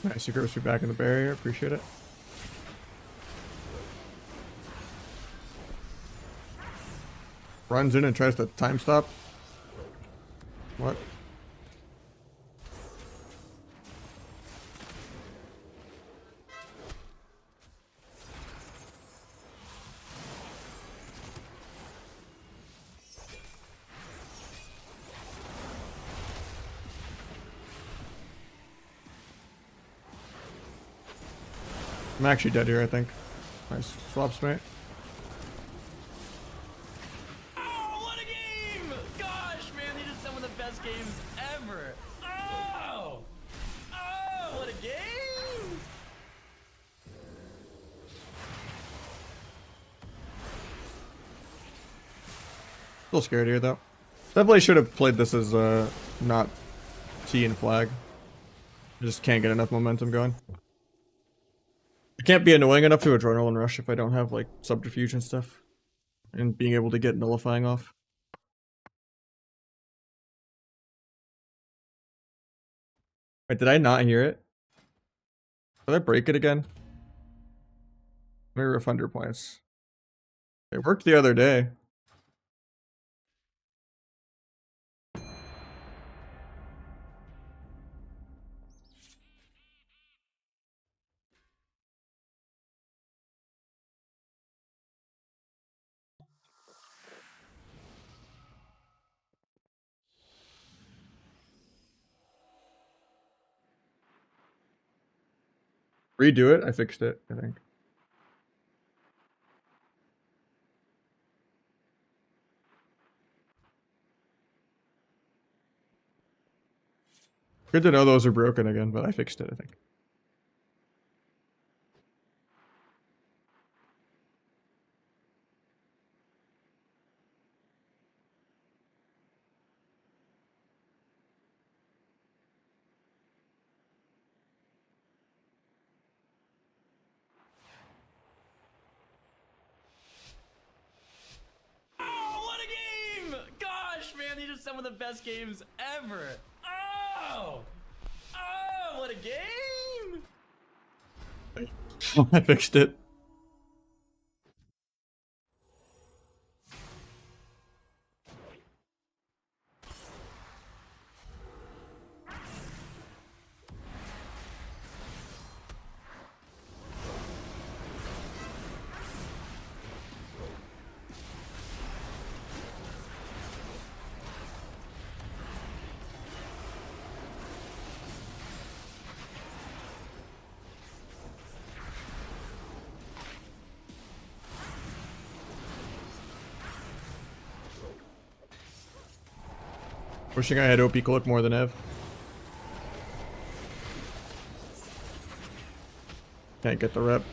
Nice, you gross me back in the barrier. Appreciate it. Runs in and tries to time stop. What? I'm actually dead here, I think. Nice swap smite. Oh, what a game! Gosh, man, these are some of the best games ever. Oh! Oh, what a game! Still scared here though. Definitely should have played this as not T and flag. Just can't get enough momentum going. I can't be annoying enough to adrenaline rush if I don't have like subterfuge and stuff. And being able to get nullifying off. Wait, did I not hear it? Did I break it again? Let me refund your points. It worked the other day. Redo it. I fixed it, I think. Good to know those are broken again, but I fixed it, I think. Oh, what a game! Gosh, man, these are some of the best games ever. Oh! Oh, what a game! I fixed it. Wishing I had OP Cloak more than Ev. Can't get the rep.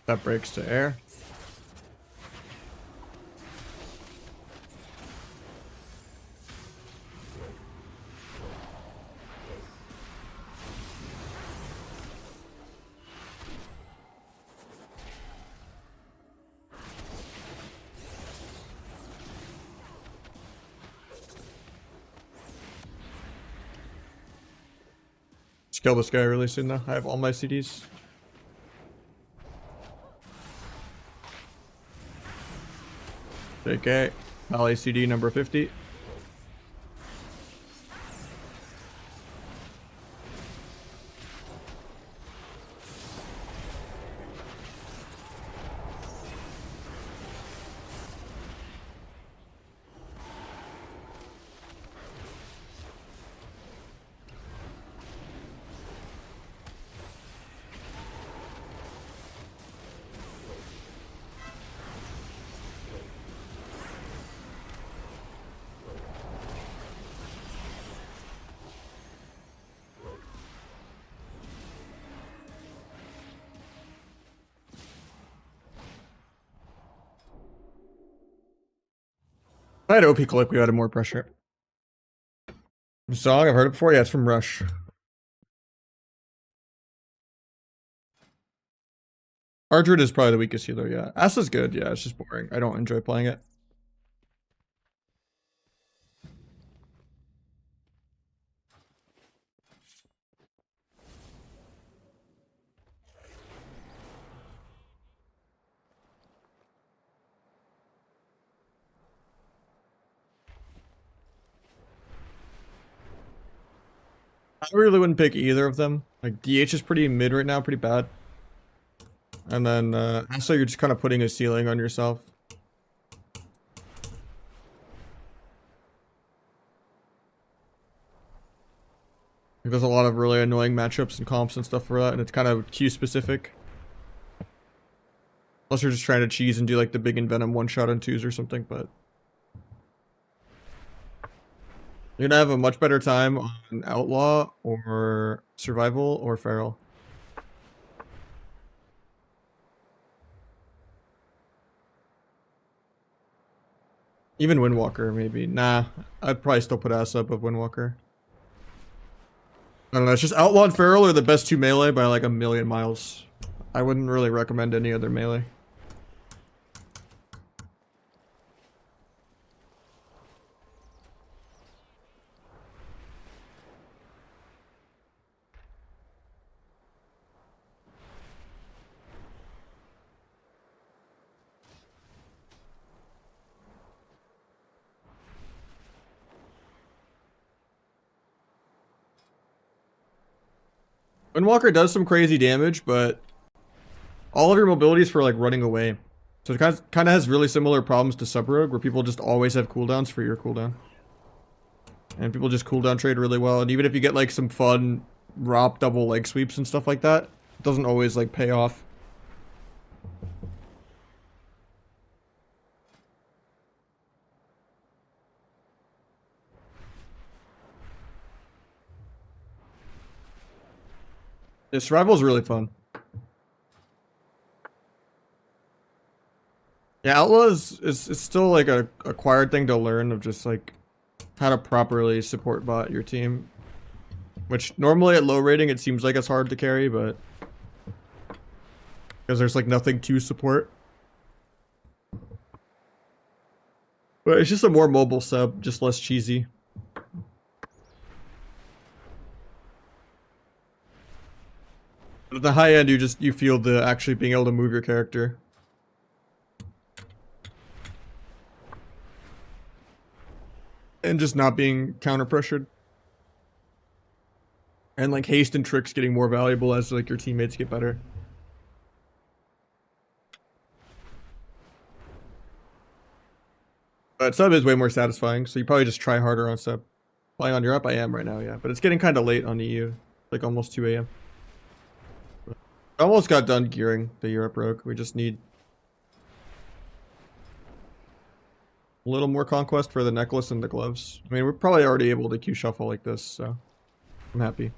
That breaks to air. Kill this guy really soon though. I have all my CDs. JK, Pally CD number 50. If I had OP Click, we would have more pressure. The song, I've heard it before. Yeah, it's from Rush. Ardred is probably the weakest healer, yeah. Asa's good, yeah, it's just boring. I don't enjoy playing it. I really wouldn't pick either of them. Like, DH is pretty mid right now, pretty bad. And then, Asa, you're just kind of putting a ceiling on yourself. There's a lot of really annoying matchups and comps and stuff for that, and it's kind of Q specific. Unless you're just trying to cheese and do like the big Envenom one-shot on 2s or something, but... You're gonna have a much better time on Outlaw, or Survival, or Feral. Even Windwalker, maybe. Nah, I'd probably still put ass up of Windwalker. I don't know, it's just Outlaw and Feral are the best 2 melee by like a million miles. I wouldn't really recommend any other melee. Windwalker does some crazy damage, but all of your mobility is for like running away. So it kind of has really similar problems to Sub Rogue, where people just always have cooldowns for your cooldown. And people just cooldown trade really well. And even if you get like some fun ROP double leg sweeps and stuff like that, it doesn't always like pay off. Yeah, Survival is really fun. Yeah, Outlaw is still like a acquired thing to learn of just like how to properly support bot your team. Which normally at low rating it seems like it's hard to carry, but because there's like nothing to support. But it's just a more mobile sub, just less cheesy. But at the high end, you feel the actually being able to move your character. And just not being counter pressured. And like haste and tricks getting more valuable as like your teammates get better. But sub is way more satisfying, so you probably just try harder on sub. Playing on Europe, I am right now, yeah. But it's getting kind of late on EU, like almost 2 AM. I almost got done gearing the Europe Rogue. We just need a little more conquest for the necklace and the gloves. I mean, we're probably already able to Q shuffle like this, so I'm happy.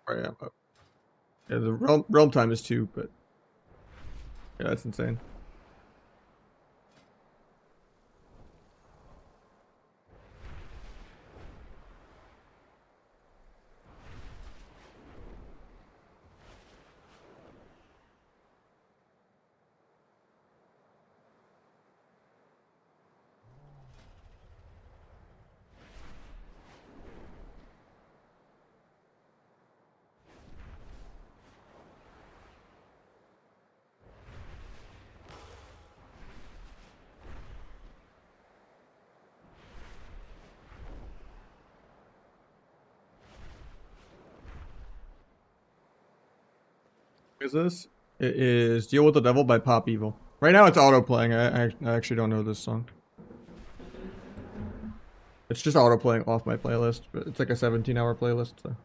Right, yeah, yeah, the realm time is 2, but yeah, that's insane. Is this? It is Deal with the Devil by Pop Evil. Right now it's auto playing. I actually don't know this song. It's just auto playing off my playlist, but it's like a 17-hour playlist, so.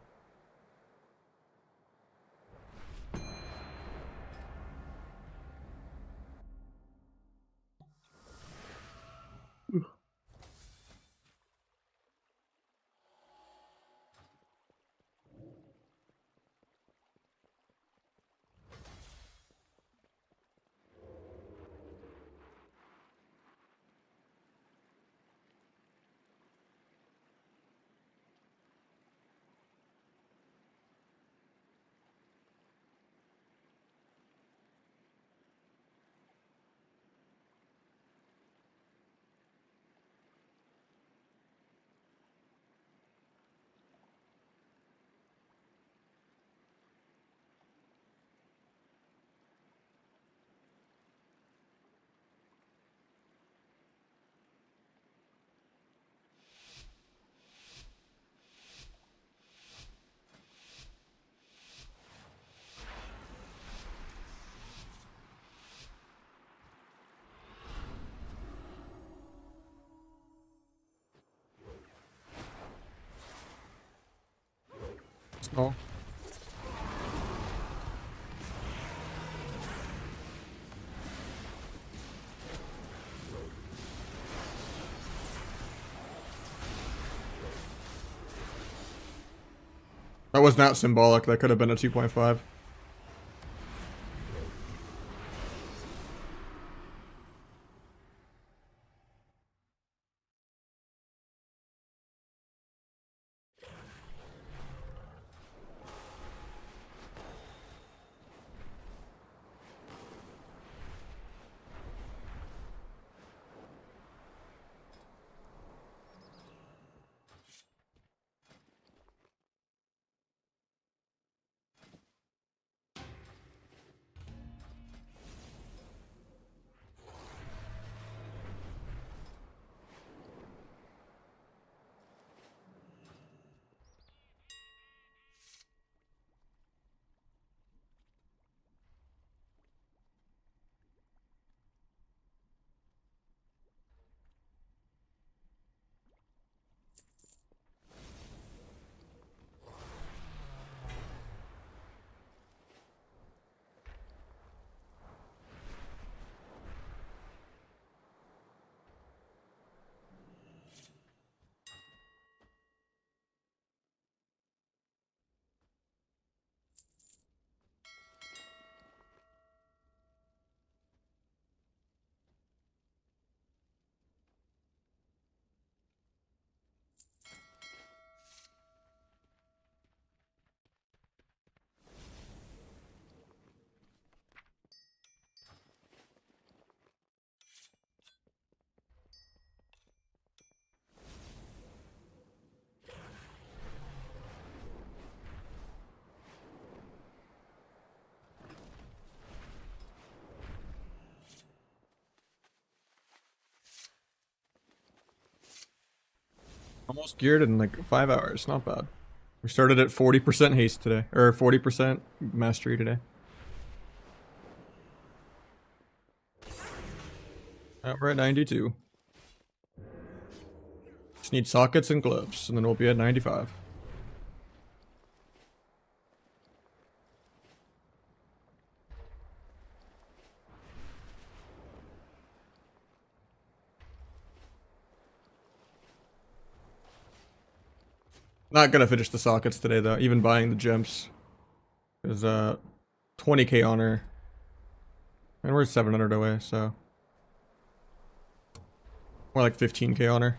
Oh. That was not symbolic. That could have been a 2.5. Almost geared in like 5 hours. Not bad. We started at 40% haste today, or 40% mastery today. We're at 92. Just need sockets and gloves, and then we'll be at 95. Not gonna finish the sockets today though, even buying the gems. There's 20k honor. And we're 700 away, so more like 15k honor.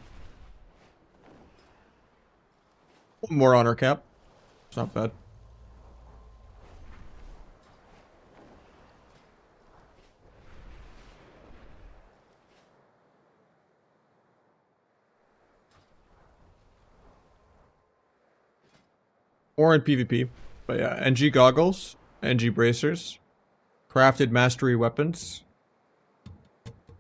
More honor cap. It's not bad. Or in PvP. But yeah, NG goggles, NG bracers, crafted mastery weapons.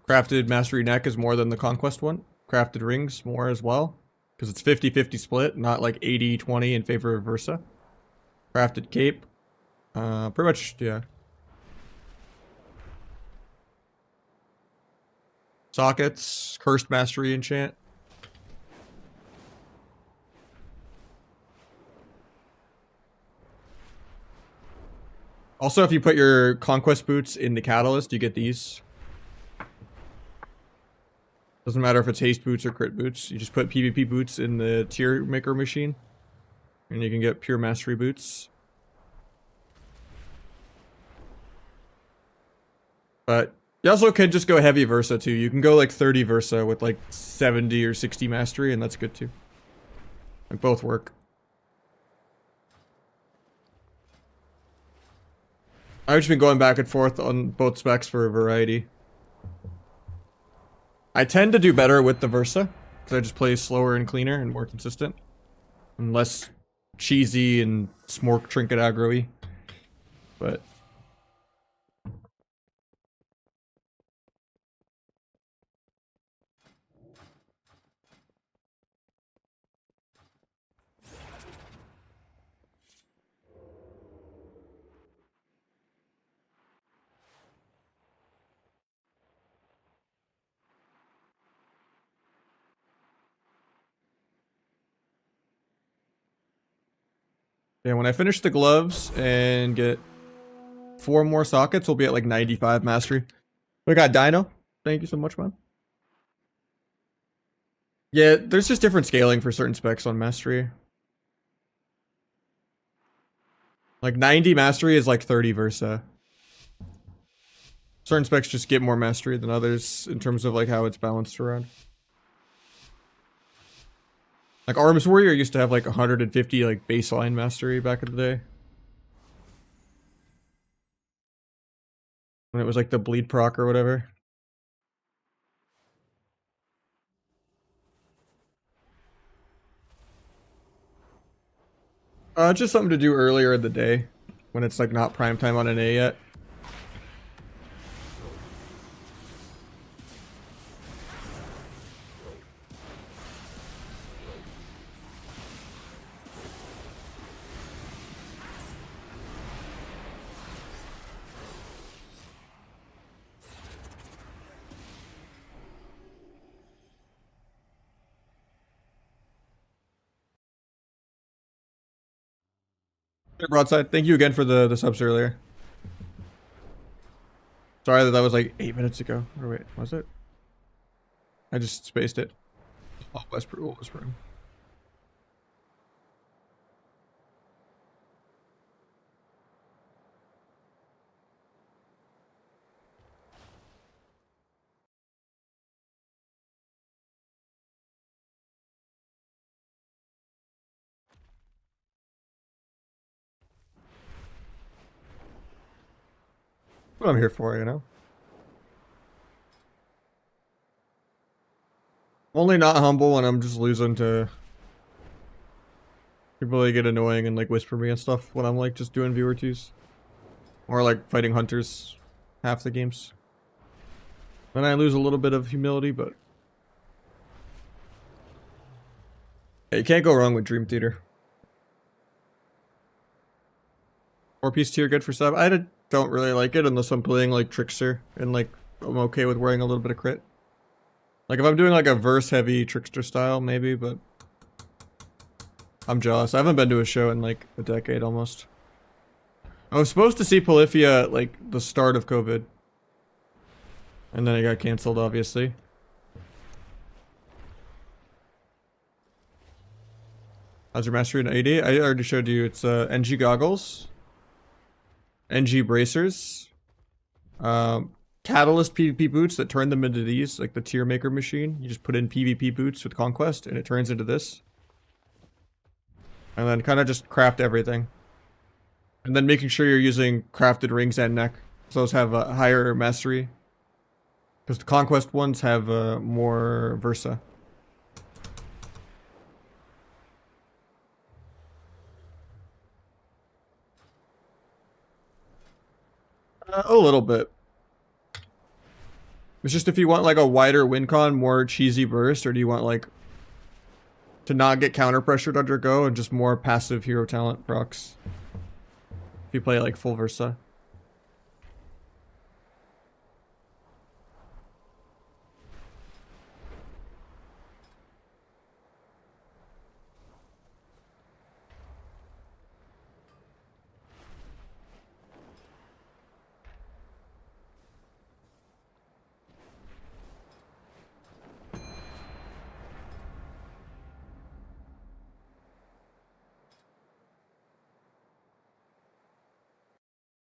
Crafted mastery neck is more than the conquest one. Crafted rings more as well. Because it's 50-50 split, not like 80-20 in favor of Versa. Crafted cape. Pretty much, yeah. Sockets, cursed mastery enchant. Also, if you put your conquest boots in the catalyst, you get these. Doesn't matter if it's haste boots or crit boots. You just put PvP boots in the tier maker machine, and you can get pure mastery boots. But you also can just go heavy Versa too. You can go like 30 Versa with like 70 or 60 mastery, and that's good too. Like both work. I've just been going back and forth on both specs for a variety. I tend to do better with the Versa, because I just play slower and cleaner and more consistent. And less cheesy and smork trinket aggro-y. But yeah, when I finish the gloves and get 4 more sockets, we'll be at like 95 mastery. We got Dino. Thank you so much, man. Yeah, there's just different scaling for certain specs on mastery. Like 90 mastery is like 30 Versa. Certain specs just get more mastery than others in terms of like how it's balanced around. Like Arms Warrior used to have like 150 like baseline mastery back in the day. When it was like the bleed proc or whatever. Just something to do earlier in the day. When it's like not prime time on an A yet. Broadside, thank you again for the subs earlier. Sorry that was like 8 minutes ago. Or wait, was it? I just spaced it. Oh, Westbrook. What I'm here for, you know? Only not humble when I'm just losing to people that get annoying and like whisper me and stuff when I'm like just doing viewer twos. Or like fighting hunters half the games. Then I lose a little bit of humility, but yeah, you can't go wrong with Dream Theater. 4-piece tier good for sub. Don't really like it unless I'm playing like Trickster and like I'm okay with wearing a little bit of crit. Like if I'm doing like a verse heavy Trickster style maybe, but I'm jealous. I haven't been to a show in like a decade almost. I was supposed to see Polyphia at like the start of COVID. And then it got cancelled obviously. How's your mastery in AD? I already showed you. It's NG goggles. NG bracers, Catalyst PvP boots that turn them into these, like the tier maker machine. You just put in PvP boots with Conquest and it turns into this. And then kind of just craft everything. And then making sure you're using crafted rings and neck. So those have a higher mastery. Because the Conquest ones have more Versa. A little bit. It's just if you want like a wider win con, more cheesy burst, or do you want like to not get counter pressured under go and just more passive hero talent procs? If you play like full Versa.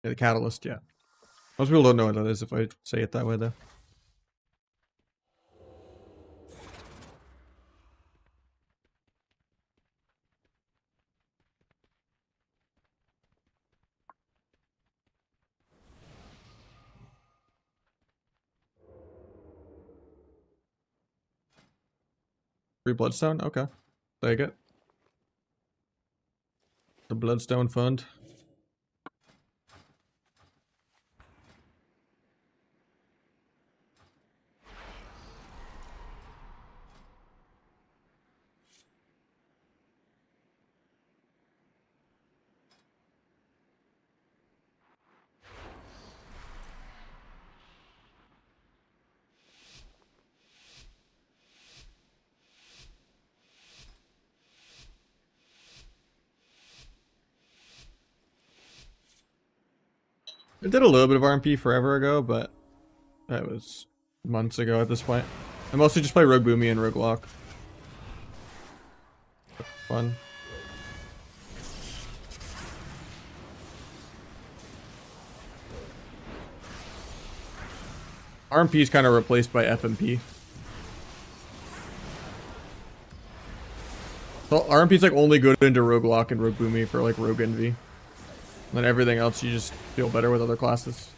Yeah, the Catalyst, yeah. Most people don't know what that is if I say it that way, though. Free Bloodstone? Okay. Take it. The Bloodstone Fund. I did a little bit of RMP forever ago, but that was months ago at this point. I mostly just play Rogue Boomy and Rogue Lock. Fun. RMP is kind of replaced by FMP. So RMP's like only good into Rogue Lock and Rogue Boomy for like Rogue Envy. And then everything else you just feel better with other classes.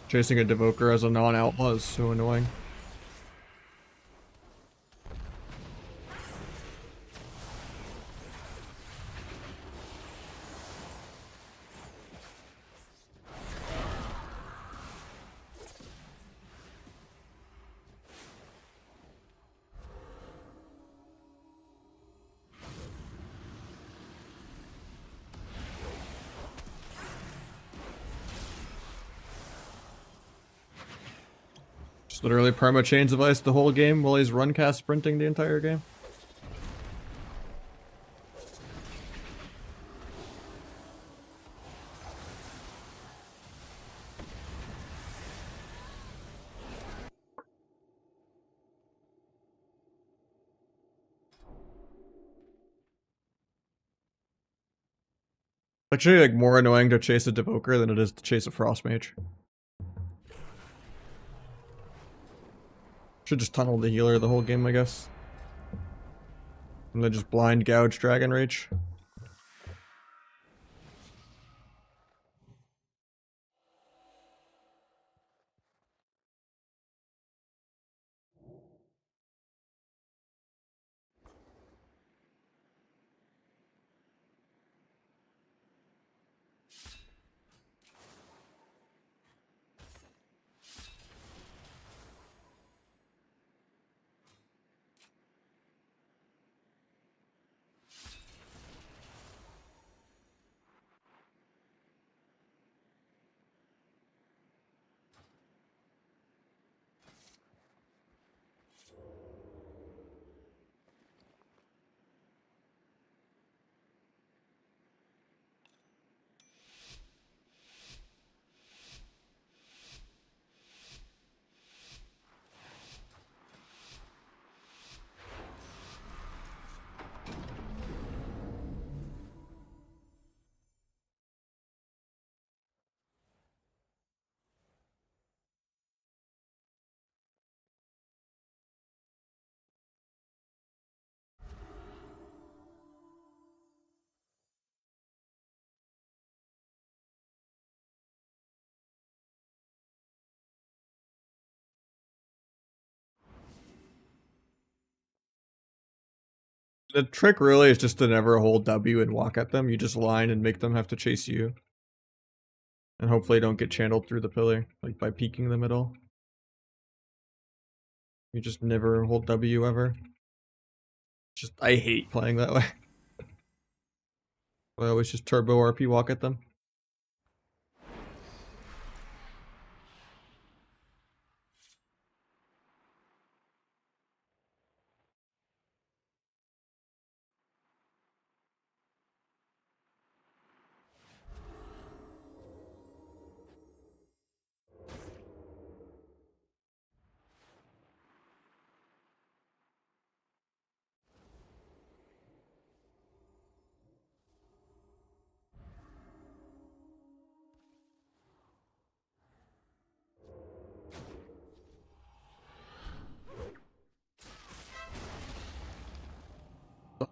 Chasing a Devoker as a non-outlaw is so annoying. Literally perma chains of ice the whole game while he's run cast sprinting the entire game. Actually, like more annoying to chase a Devoker than it is to chase a Frost Mage. Should just tunnel the healer the whole game, I guess. And then just blind gouge Dragon Rage. The trick really is just to never hold W and walk at them. You just line and make them have to chase you. And hopefully don't get channeled through the pillar, like by peeking them at all. You just never hold W ever. Just, I hate playing that way. I always just turbo RP walk at them.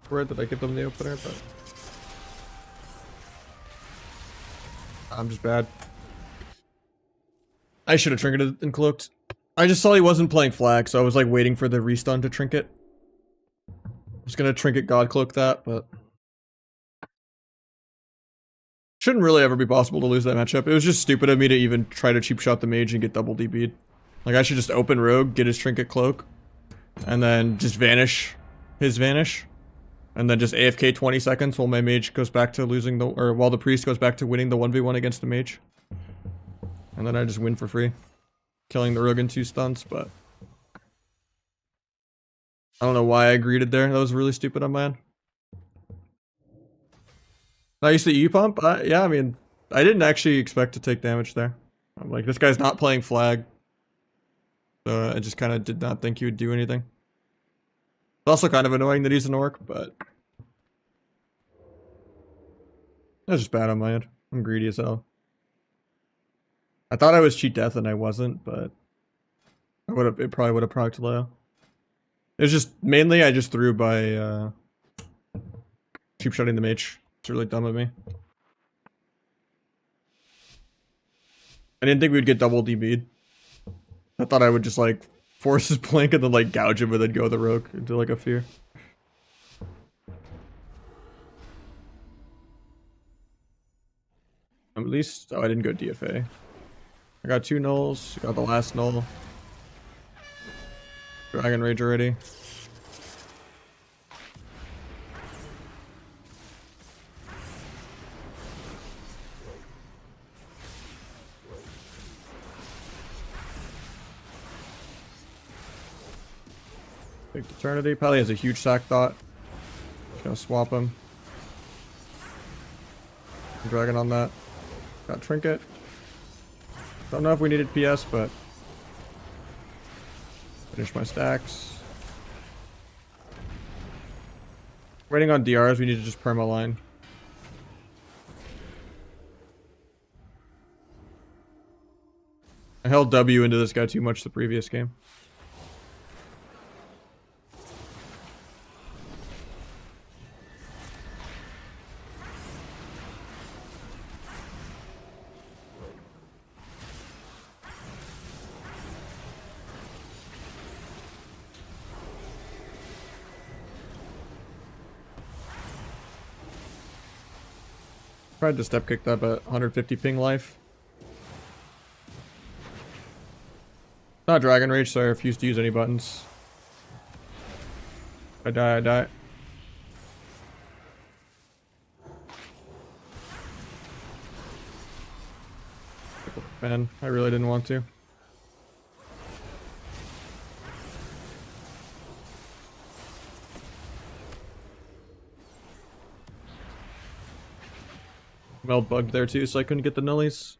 Where did I give them the opener? But I'm just bad. I should have trinketed and cloaked. I just saw he wasn't playing flag, so I was like waiting for the restun to trinket. I was gonna trinket God Cloak that, but shouldn't really ever be possible to lose that matchup. It was just stupid of me to even try to cheap shot the mage and get double DB'd. Like I should just open rogue, get his trinket cloak, and then just vanish his vanish. And then just AFK 20 seconds while my mage goes back to losing the, or while the priest goes back to winning the 1v1 against the mage. And then I just win for free. Killing the rogue in 2 stunts, but I don't know why I greeted there. That was really stupid on my end. I used to E pump. Yeah, I mean, I didn't actually expect to take damage there. I'm like, this guy's not playing flag. So I just kind of did not think he would do anything. It's also kind of annoying that he's an orc, but that's just bad on my end. I'm greedy as hell. I thought I was cheat death and I wasn't, but it probably would have procced low. It was just mainly I just threw by cheap shotting the mage. It's really dumb of me. I didn't think we'd get double DB'd. I thought I would just like force his blink and then like gouge him and then go the rogue into like a fear. At least, oh, I didn't go DFA. I got 2 nulls, got the last null. Dragon Rage already. Big Eternity probably has a huge sack thought. Gonna swap him. Dragon on that. Got Trinket. Don't know if we needed PS, but finish my stacks. Waiting on DRs, we need to just perma line. I held W into this guy too much the previous game. Tried to step kick that, but 150 ping life. Not Dragon Rage, so I refuse to use any buttons. I die. Man, I really didn't want to. Well bugged there too, so I couldn't get the nullies.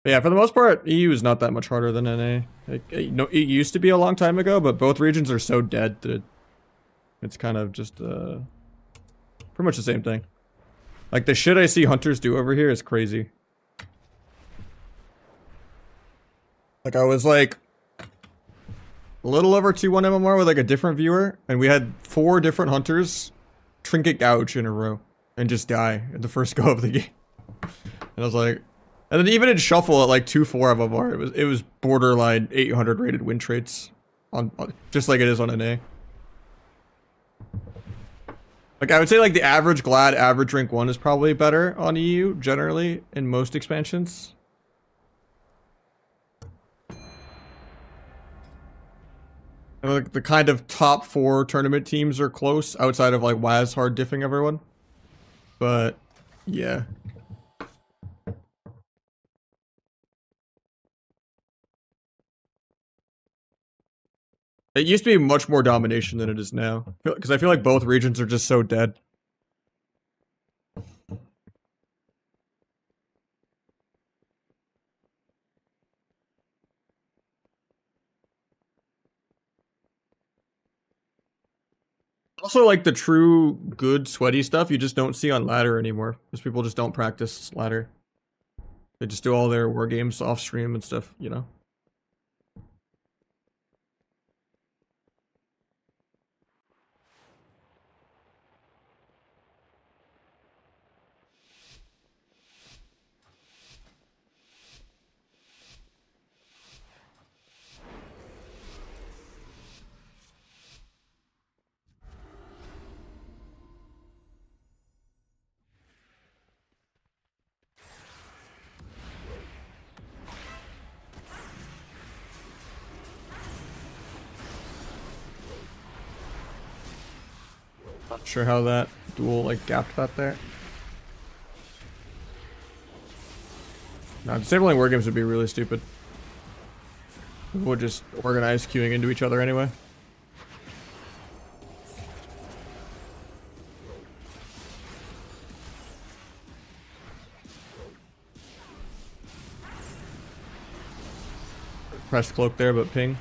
But yeah, for the most part, EU is not that much harder than NA. Like, it used to be a long time ago, but both regions are so dead that it's kind of just pretty much the same thing. Like, the shit I see hunters do over here is crazy. Like, I was like a little over 2-1 MMR with like a different viewer, and we had 4 different hunters trinket gouge in a row and just die at the first go of the game. And I was like, and then even in shuffle at like 2-4 MMR, it was borderline 800 rated win traits on just like it is on NA. Like, I would say like the average Glad average rank 1 is probably better on EU generally in most expansions. And like the kind of top 4 tournament teams are close outside of like Waz hard diffing everyone. But yeah. It used to be much more domination than it is now. Because I feel like both regions are just so dead. Also, like, the true good sweaty stuff you just don't see on ladder anymore. Because people just don't practice ladder. They just do all their war games off stream and stuff, you know? Not sure how that duel like gapped that there. No, disabling war games would be really stupid. We'll just organize queuing into each other anyway. Press cloak there, but ping.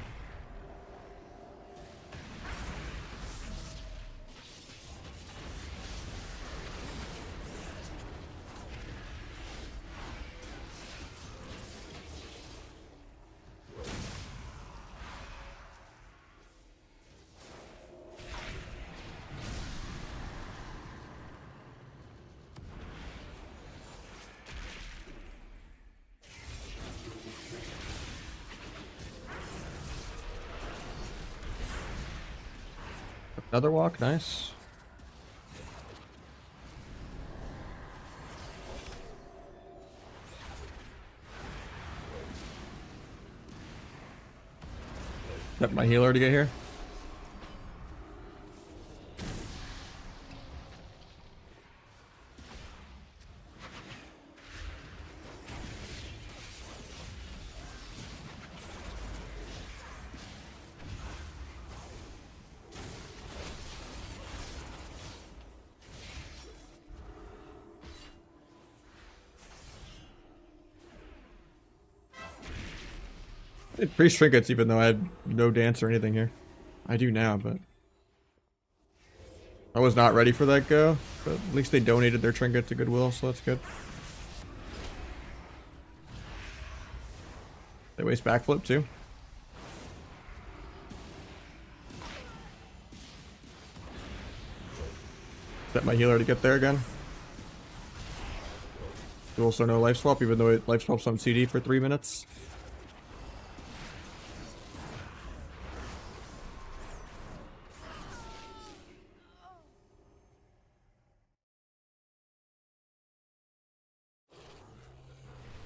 Another walk, nice. Set my healer to get here. I did priest trinkets even though I had no dance or anything here. I do now, but I was not ready for that go. But at least they donated their trinket to Goodwill, so that's good. They waste backflip too. Set my healer to get there again. Also no life swap, even though it life swaps on CD for 3 minutes.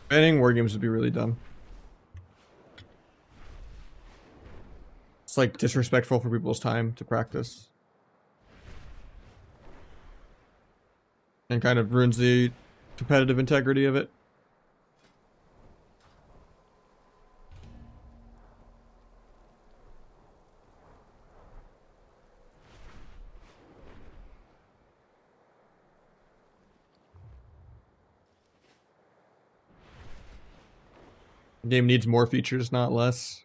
Banning war games would be really dumb. It's like disrespectful for people's time to practice. And kind of ruins the competitive integrity of it. The game needs more features, not less.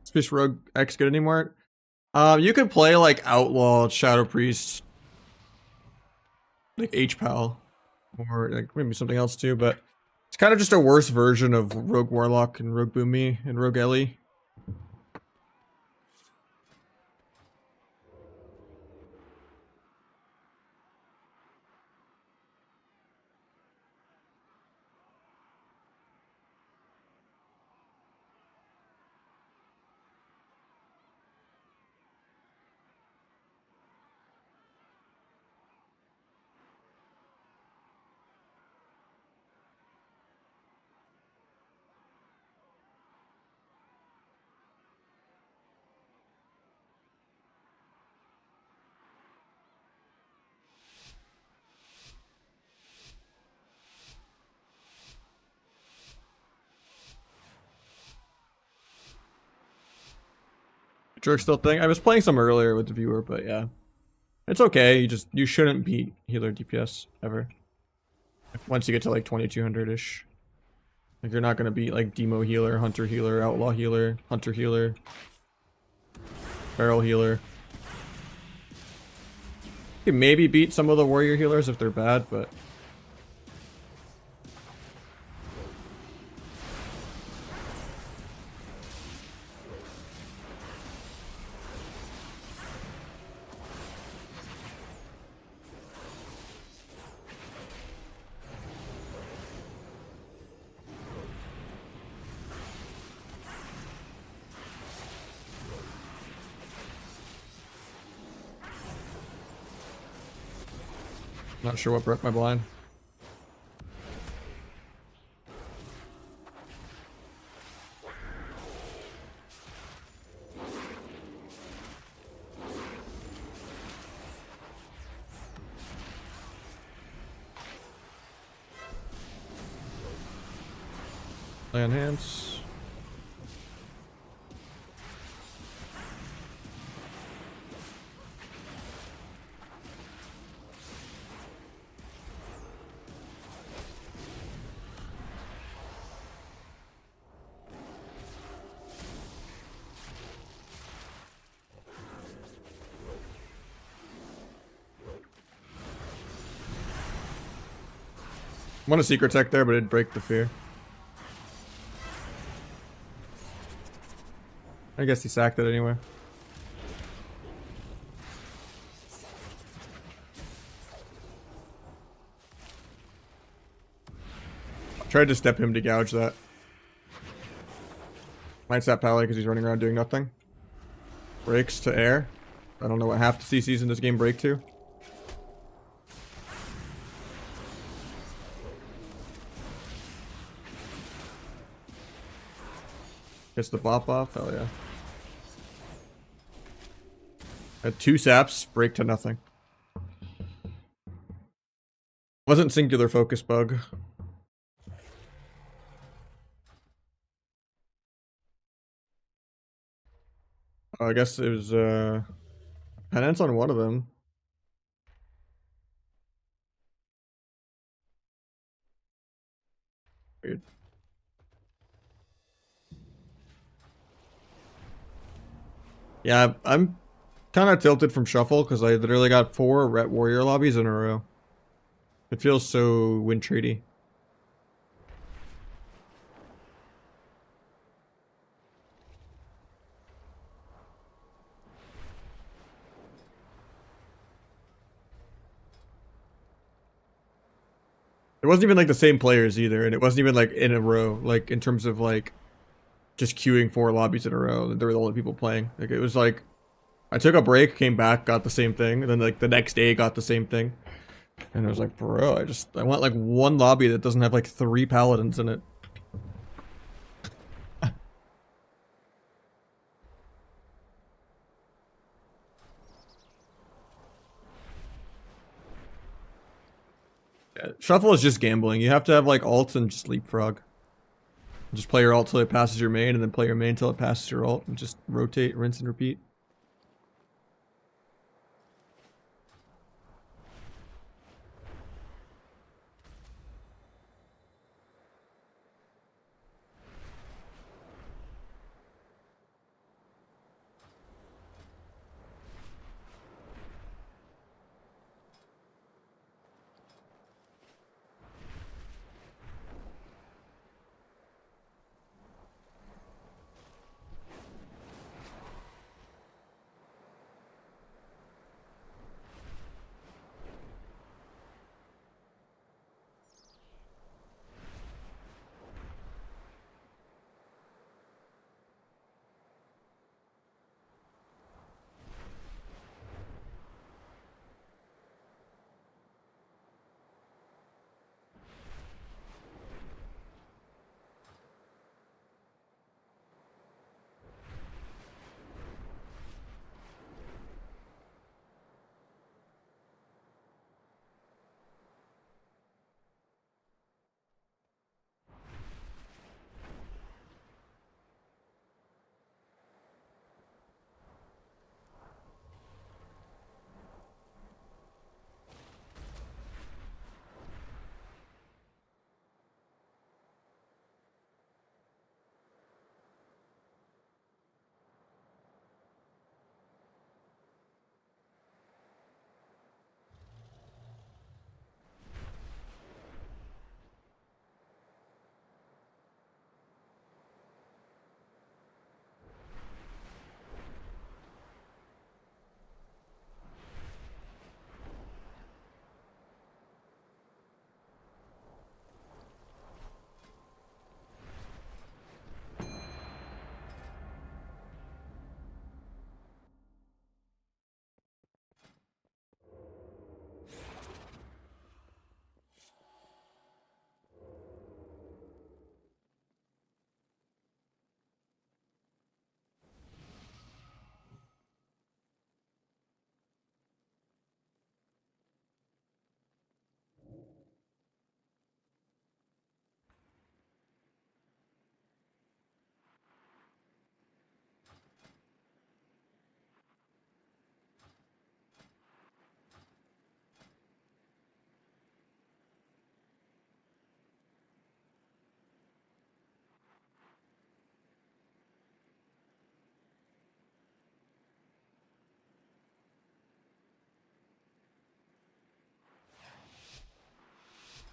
Space Rogue X good anymore? You could play like Outlaw, Shadow Priest, like HPAL, or like maybe something else too, but it's kind of just a worse version of Rogue Warlock and Rogue Boomy and Rogue Ellie. Jerk still thing. I was playing some earlier with the viewer, but yeah. It's okay, you shouldn't beat healer DPS ever. Once you get to like 2200-ish. Like you're not gonna beat like Demo healer, Hunter healer, Outlaw healer, Hunter healer, Barrel healer. You can maybe beat some of the warrior healers if they're bad, but Not sure what broke my blind. Play enhance. I want a secret tech there, but it'd break the fear. I guess he sacked it anyway. Tried to step him to gouge that. Might stop Pally because he's running around doing nothing. Breaks to air. I don't know what half the CCs in this game break to. Gets the bop off. Hell yeah. Had 2 saps, break to nothing. Wasn't singular focus bug. I guess it was penance on one of them. Weird. Yeah, I'm kind of tilted from shuffle because I literally got 4 Ret Warrior lobbies in a row. It feels so win treaty. It wasn't even like the same players either, and it wasn't even like in a row, like in terms of like just queuing 4 lobbies in a row. There were the only people playing. Like it was like I took a break, came back, got the same thing, and then like the next day got the same thing. And I was like, bro, I want like one lobby that doesn't have like 3 paladins in it. Yeah, shuffle is just gambling. You have to have like ults and just leapfrog. Just play your ult till it passes your main, and then play your main till it passes your ult, and just rotate, rinse, and repeat.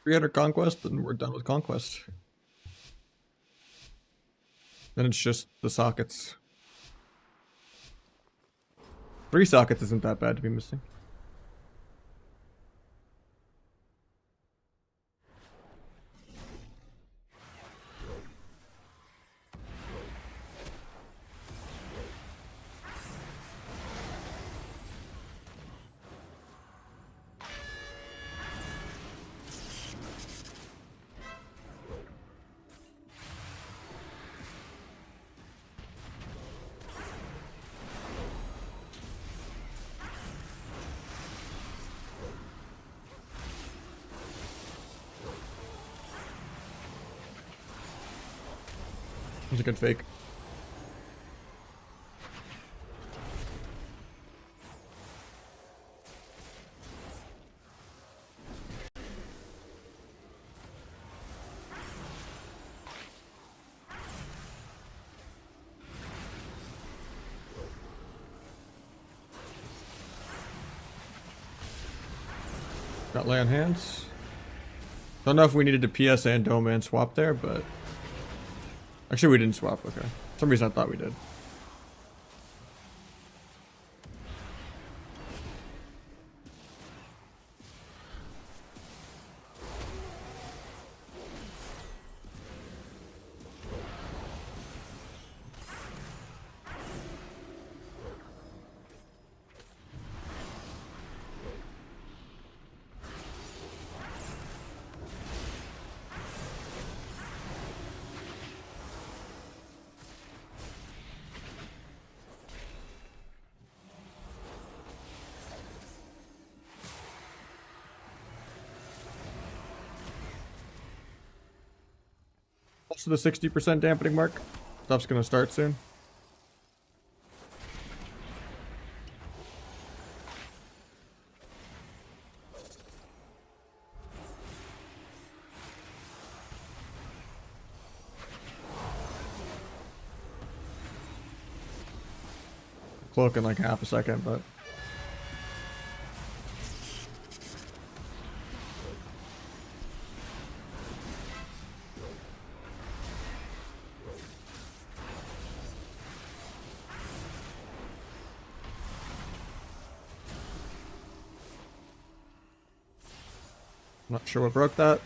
300 conquest, and we're done with conquest. Then it's just the sockets. 3 sockets isn't that bad to be missing. It was a good fake. Got lay on hands. Don't know if we needed to PS and Doman swap there, but actually we didn't swap. Okay, for some reason I thought we did. Close to the 60% dampening mark. Stuff's gonna start soon. Cloak in like half a second, but not sure what broke that.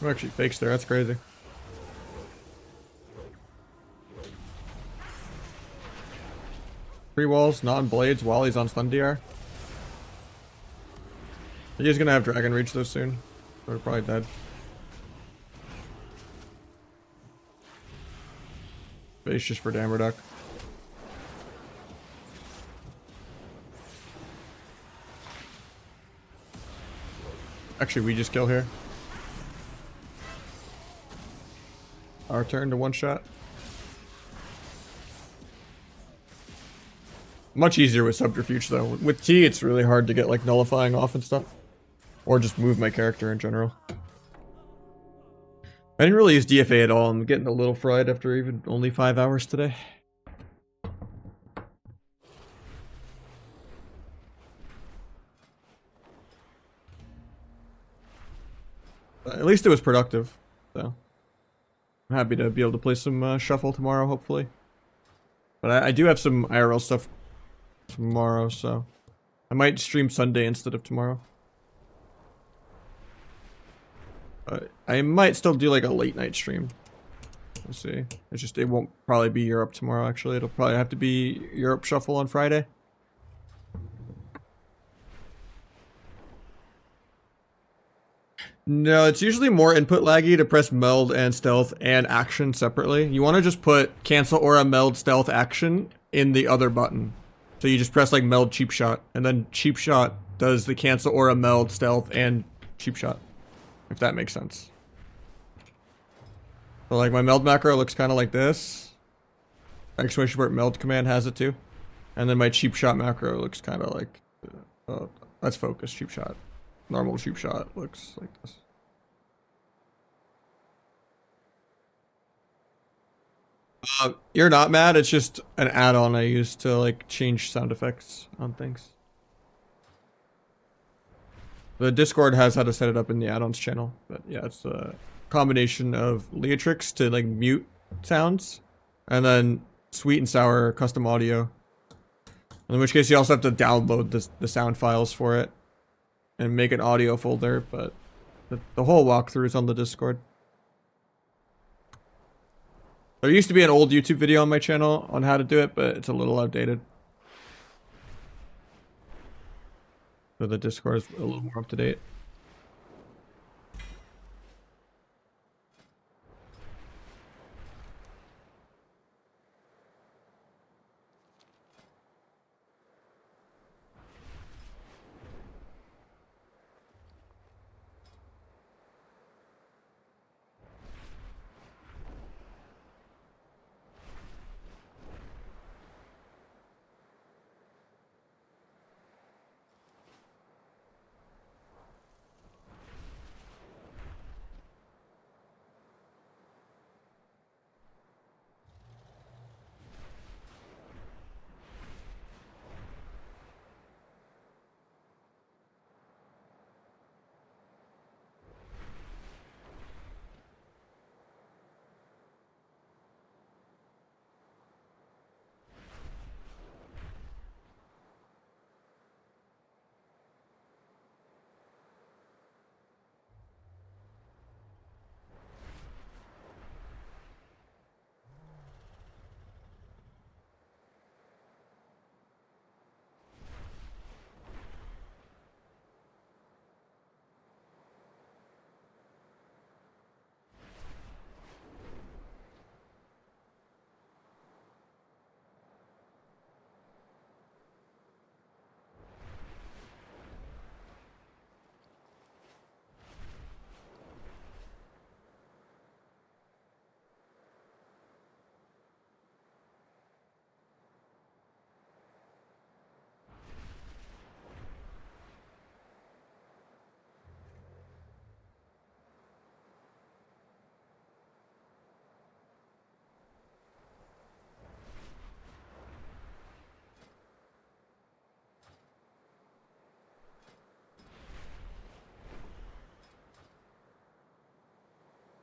Who actually fakes there? That's crazy. Three walls, non-blades while he's on stun DR. He's gonna have Dragon Reach though soon. We're probably dead. Base just for Dammer Duck. Actually, we just kill here. Our turn to one shot. Much easier with Subterfuge though. With T, it's really hard to get like nullifying off and stuff. Or just move my character in general. I didn't really use DFA at all. I'm getting a little fried after even only 5 hours today. At least it was productive, so. I'm happy to be able to play some Shuffle tomorrow, hopefully. But I do have some IRL stuff tomorrow, so I might stream Sunday instead of tomorrow. I might still do like a late night stream. We'll see. It's just it won't probably be Europe tomorrow. Actually, it'll probably have to be Europe Shuffle on Friday. No, it's usually more input laggy to press meld and stealth and action separately. You want to just put cancel aura, meld, stealth, action in the other button. So you just press like meld, cheap shot, and then cheap shot does the cancel aura, meld, stealth, and cheap shot. If that makes sense. So like my meld macro looks kind of like this. Exclamation point meld command has it too. And then my cheap shot macro looks kind of like, that's focus, cheap shot. Normal cheap shot looks like this. You're not mad, it's just an add-on I use to like change sound effects on things. The Discord has how to set it up in the add-ons channel, but yeah, it's a combination of Leatrix to like mute sounds, and then sweet and sour custom audio. In which case you also have to download the sound files for it and make an audio folder, but the whole walkthrough is on the Discord. There used to be an old YouTube video on my channel on how to do it, but it's a little outdated. So the Discord is a little more up to date.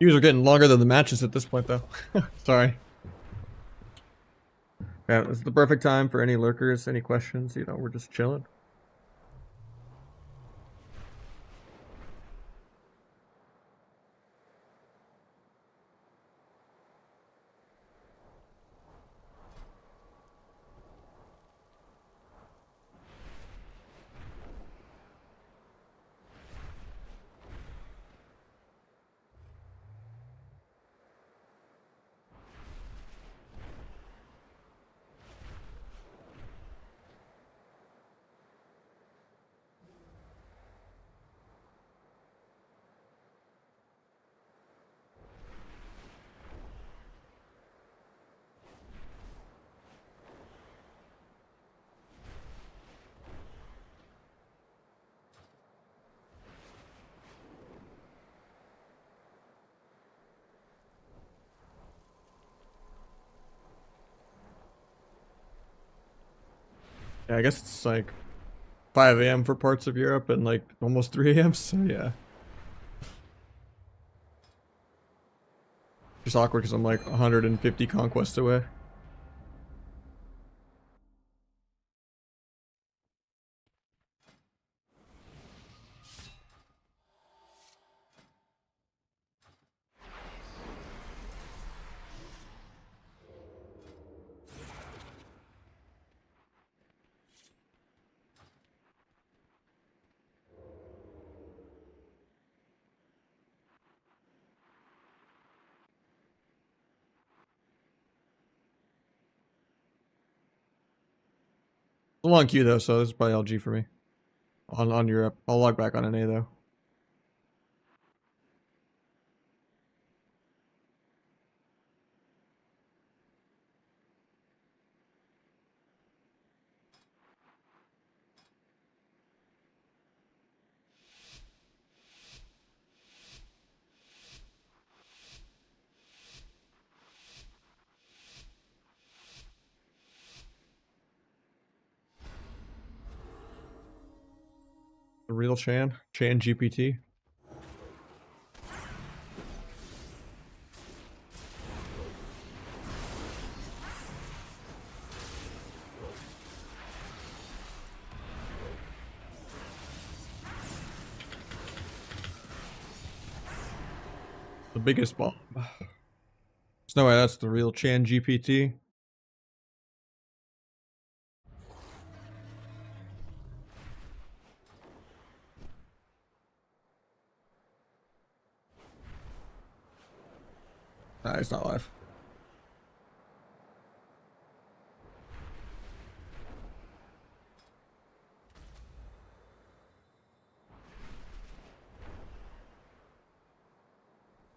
Views are getting longer than the matches at this point, though. Sorry. Yeah, it's the perfect time for any lurkers, any questions. You know, we're just chilling. Yeah, I guess it's like 5 a.m. for parts of Europe and like almost 3 a.m. So yeah. Just awkward because I'm like 150 conquests away. a long queue though, so this is probably LG for me. On Europe. I'll log back on NA though. The real Chan GPT. The biggest bomb. There's no way that's the real Chan GPT. Nah, he's not live.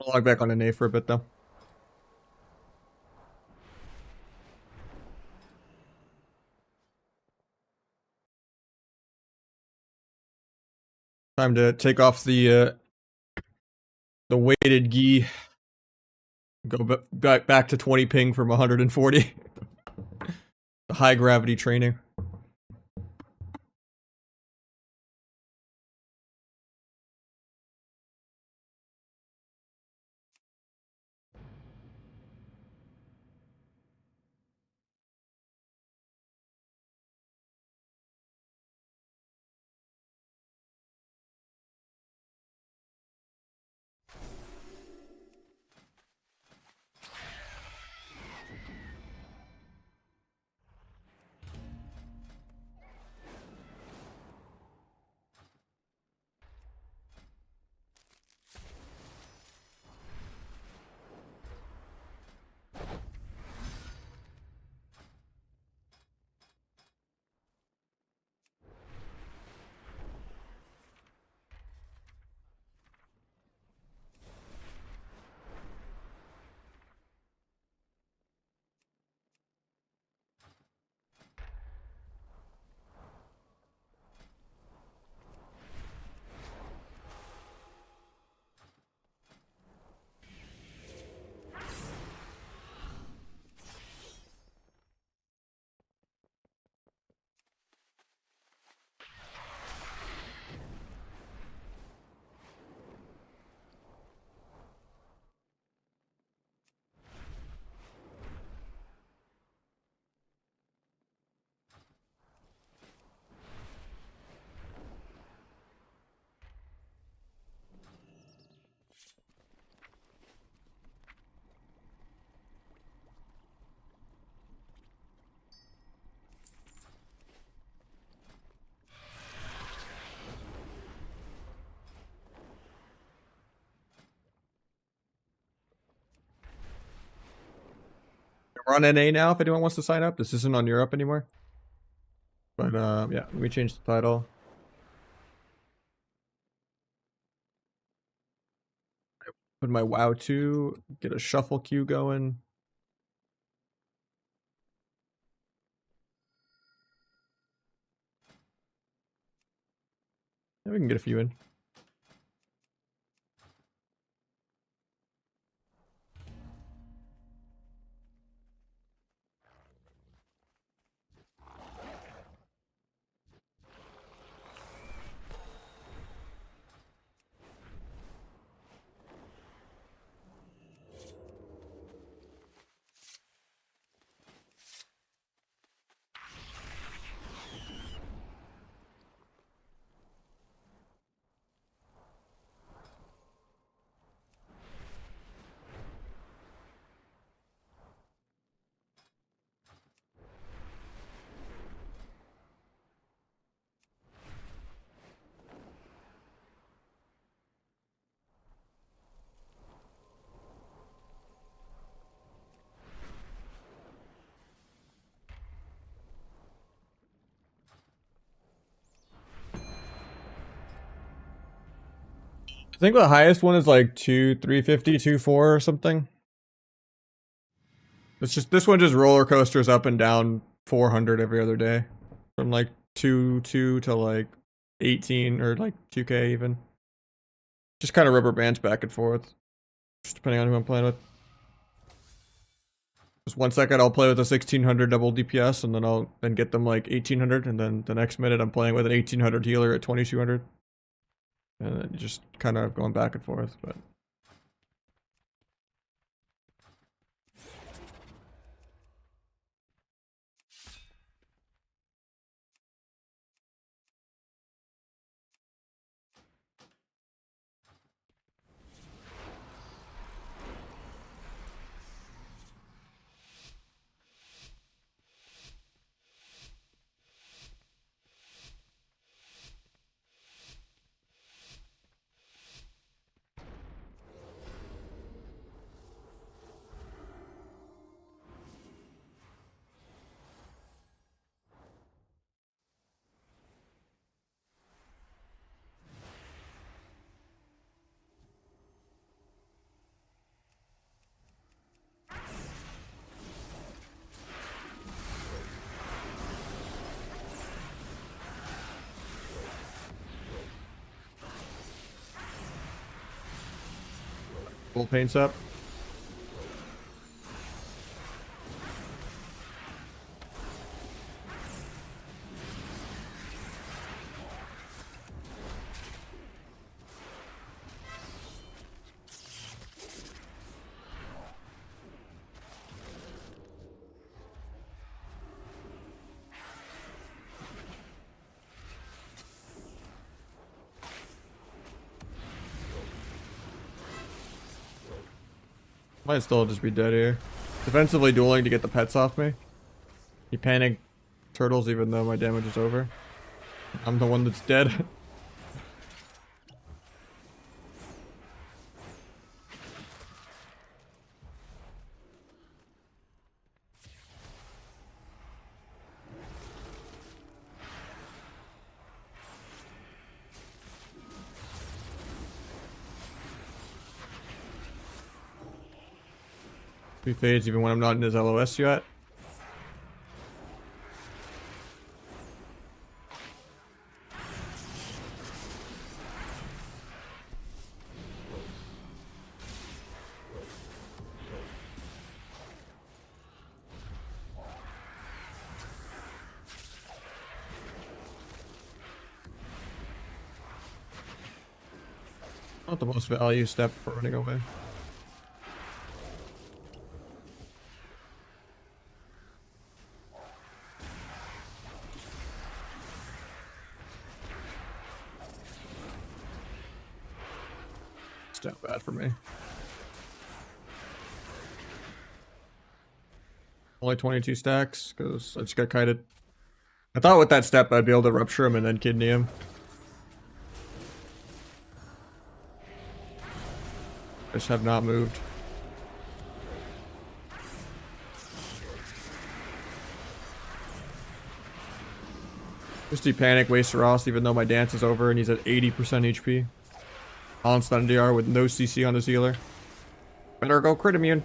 I'll log back on NA for a bit though. Time to take off the weighted gi. Go back to 20 ping from 140. The high gravity training. We're on NA now if anyone wants to sign up. This isn't on Europe anymore. But yeah, let me change the title. Put my WoW 2, get a shuffle queue going. Yeah, we can get a few in. I think the highest one is like 350, 4 or something. It's just this one just roller coasters up and down 400 every other day, from like 2 to like 18 or like 2K even. Just kind of rubber bands back and forth, just depending on who I'm playing with. Just 1 second I'll play with a 1600 double DPS, and then I'll get them like 1800, and then the next minute I'm playing with an 1800 healer at 2200, and then just kind of going back and forth. But full paints up. Might still just be dead here. Defensively dueling to get the pets off me. He panicked turtles even though my damage is over. I'm the one that's dead. He fades even when I'm not in his LOS yet. Not the most value step for running away. It's not bad for me. Only 22 stacks because I just got kited. I thought with that step I'd be able to rupture him and then kidney him. I just have not moved. Just panic, waste Ross even though my dance is over and he's at 80% HP. On stun DR with no CC on his healer. Better go crit immune.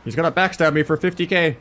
He's gonna backstab me for 50k.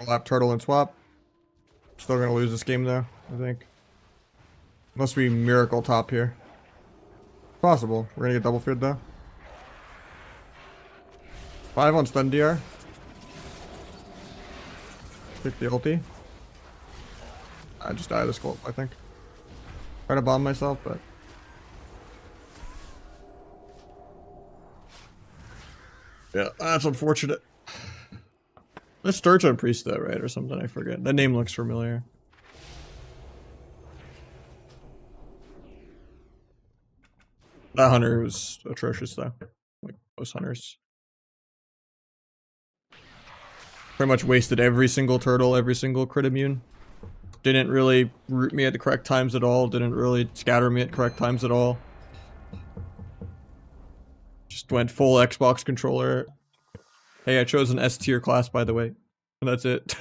Lap turtle and swap. Still gonna lose this game though, I think. Must be miracle top here. Possible. We're gonna get double feared though. 5 on stun DR. Pick the ulti. I just die of this cult, I think. Try to bomb myself, but Yeah, that's unfortunate. Let's Sturge on Priest though, right? Or something, I forget. That name looks familiar. That hunter was atrocious though. Like most hunters. Pretty much wasted every single turtle, every single crit immune. Didn't really root me at the correct times at all. Didn't really scatter me at correct times at all. Just went full Xbox controller. Hey, I chose an S tier class, by the way. And that's it.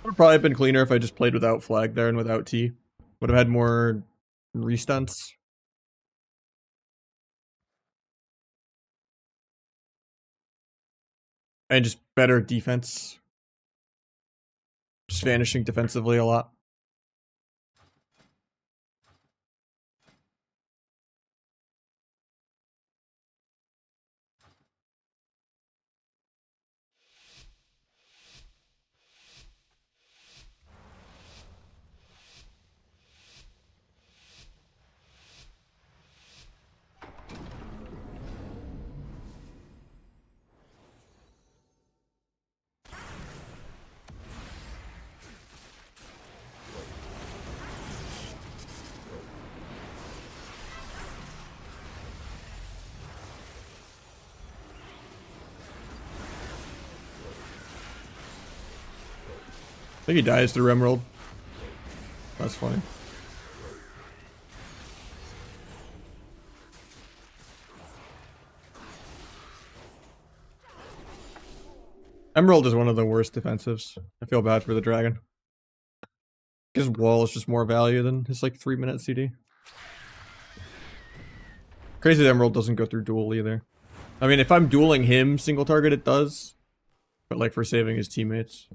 Would probably have been cleaner if I just played without flag there and without T. Would have had more restunts. And just better defense. Just vanishing defensively a lot. I think he dies through Emerald. That's funny. Emerald is one of the worst defensives. I feel bad for the dragon. His wall is just more value than his like 3-minute CD. Crazy that Emerald doesn't go through duel either. I mean, if I'm dueling him single target, it does. But like for saving his teammates.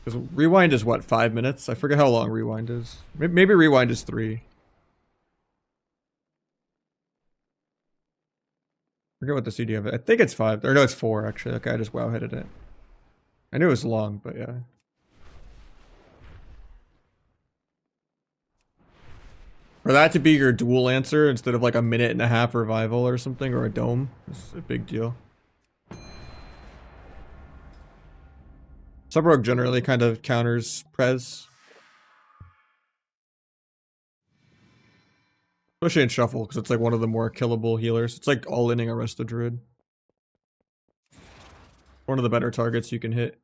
Because rewind is what, 5 minutes? I forget how long rewind is. Maybe rewind is 3. Forget what the CD of it. I think it's 5. Or no, it's 4 actually. That guy just wow hitted it. I knew it was long, but yeah. For that to be your dual answer instead of like a 1.5-minute revival or something, or a dome, is a big deal. Subrog generally kind of counters Prez. Especially in Shuffle, because it's like one of the more killable healers. It's like all-inning a Resto Druid. One of the better targets you can hit.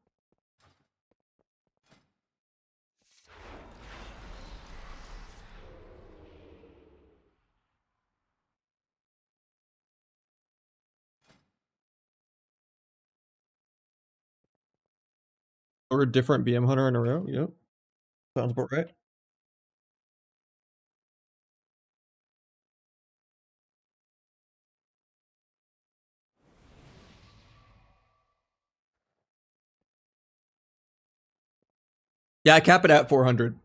Or a different BM Hunter in a row, yep. Sounds about right. Yeah, I cap it at 400.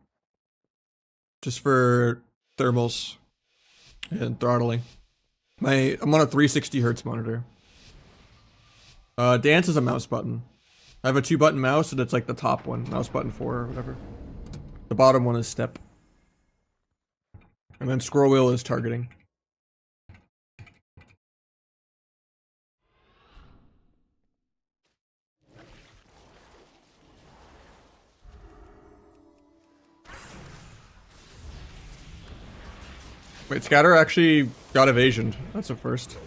Just for thermals and throttling. I'm on a 360 hertz monitor. Dance is a mouse button. I have a 2-button mouse and it's like the top one, mouse button 4 or whatever. The bottom one is step. And then scroll wheel is targeting. Wait, Scatter actually got evasioned. That's a first.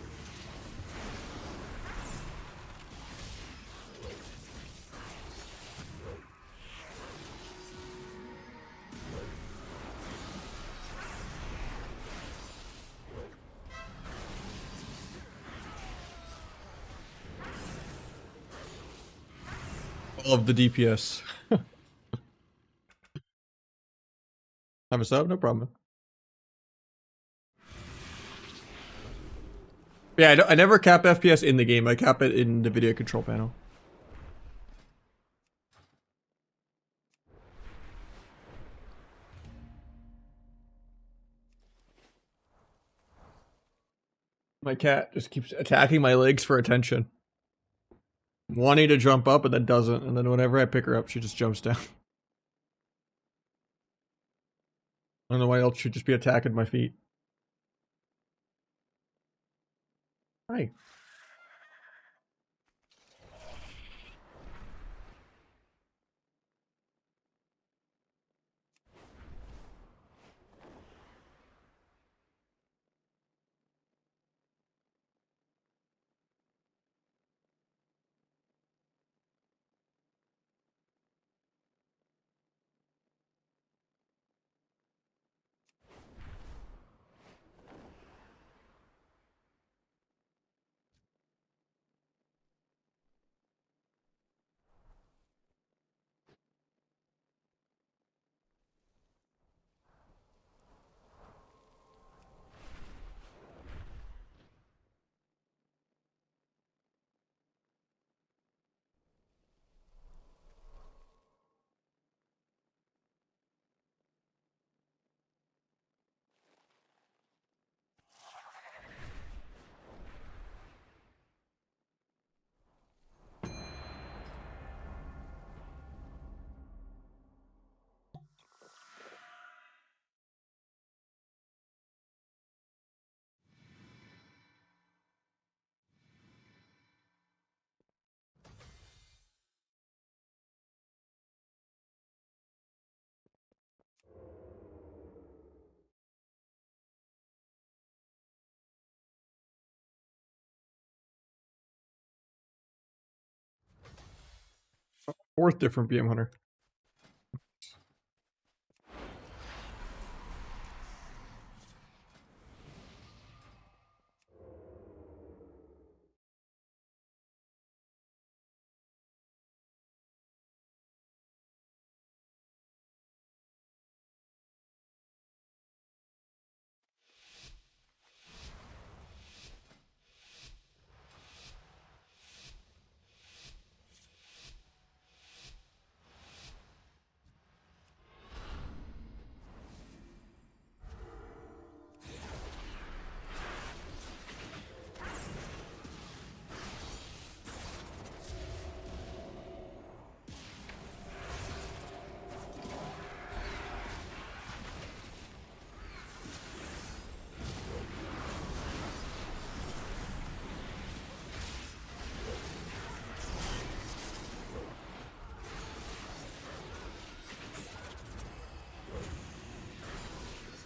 All of the DPS. Have a sub? No problem. Yeah, I never cap FPS in the game. I cap it in the video control panel. My cat just keeps attacking my legs for attention. Wanting to jump up, but then doesn't. And then whenever I pick her up, she just jumps down. I don't know why else she'd just be attacking my feet. Hi. Fourth different BM hunter.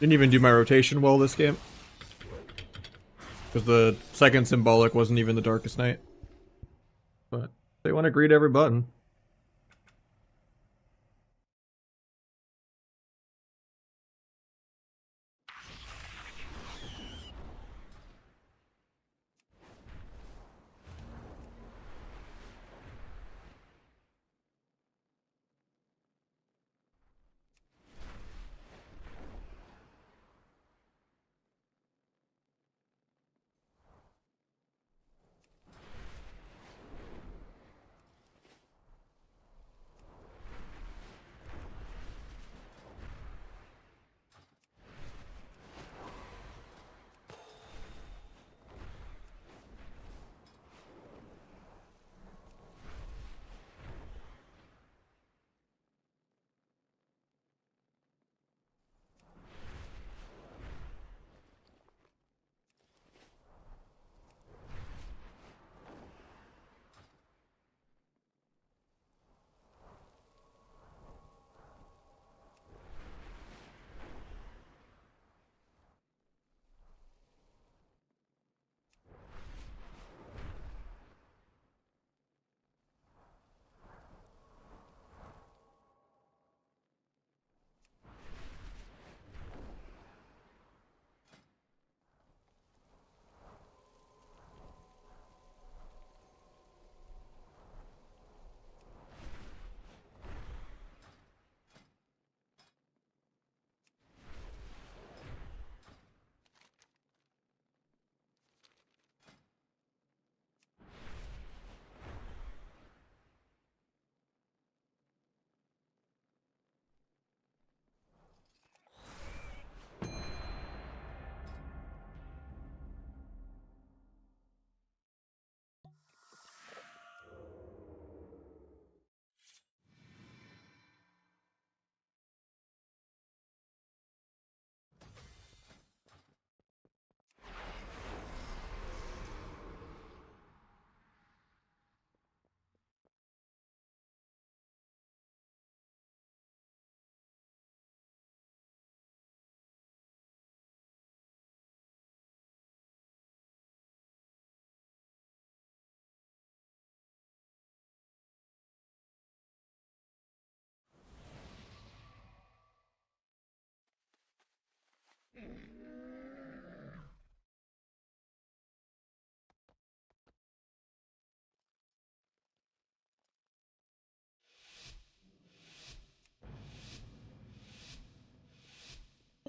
Didn't even do my rotation well this game. Because the second symbolic wasn't even the darkest night. But they want to greet every button.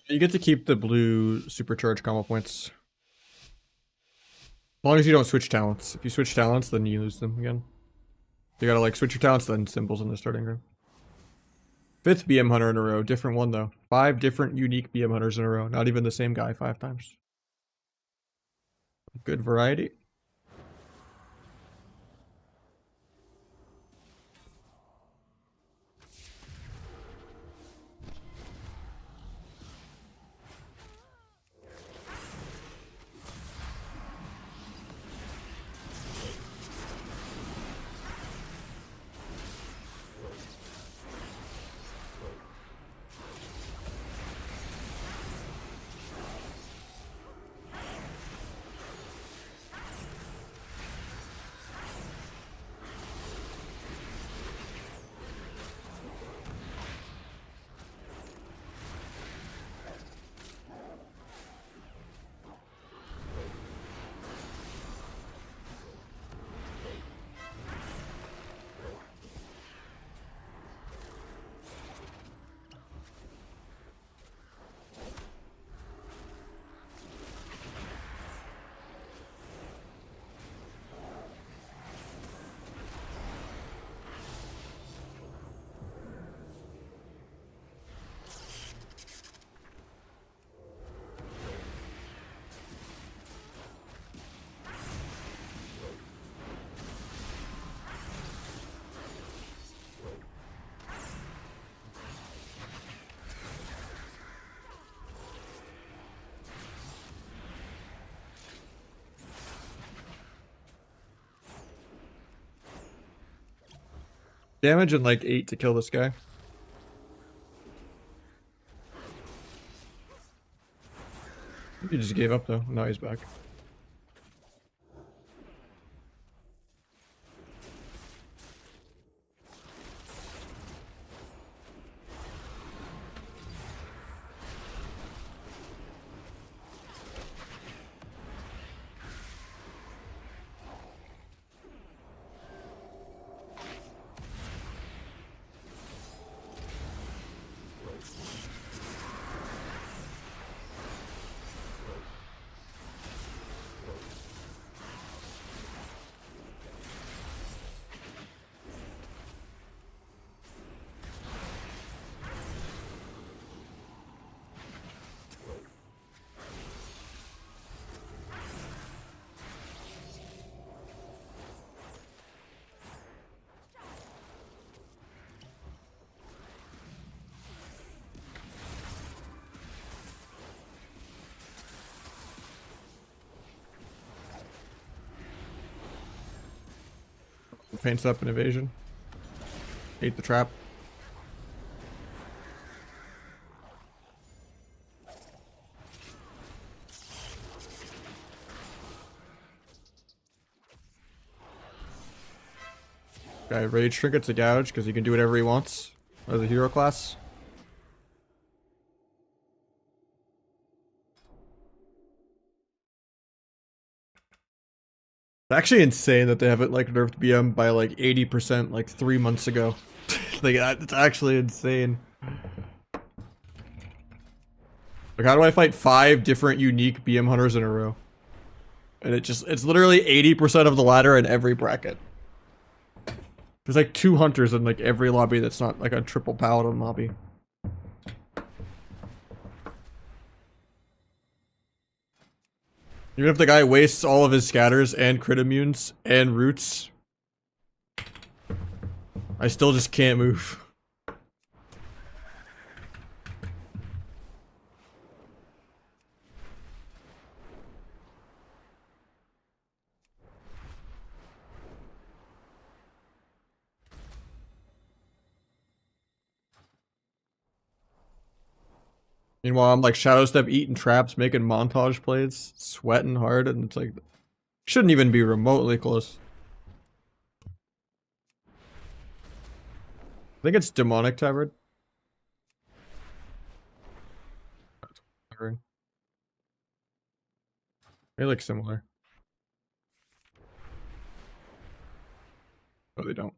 You get to keep the blue supercharge combo points. As long as you don't switch talents. If you switch talents, then you lose them again. You gotta like switch your talents, then symbols in the starting room. 5th BM Hunter in a row. Different one though. 5 different unique BM Hunters in a row. Not even the same guy 5 times. Good variety. Damage and like 8 to kill this guy. He just gave up though. Now he's back. Paints up an evasion. Ate the trap. Guy rage trinkets to gouge because he can do whatever he wants as a hero class. It's actually insane that they haven't like nerfed BM by like 80% like 3 months ago. Like it's actually insane. Like how do I fight 5 different unique BM hunters in a row? And it's literally 80% of the ladder in every bracket. There's like 2 hunters in like every lobby that's not like a triple paladin lobby. Even if the guy wastes all of his scatters and crit immunes and roots, I still just can't move. Meanwhile, I'm like Shadow Step eating traps, making montage plays, sweating hard, and it's like, shouldn't even be remotely close. I think it's Demonic Tavern. They look similar. Oh, they don't.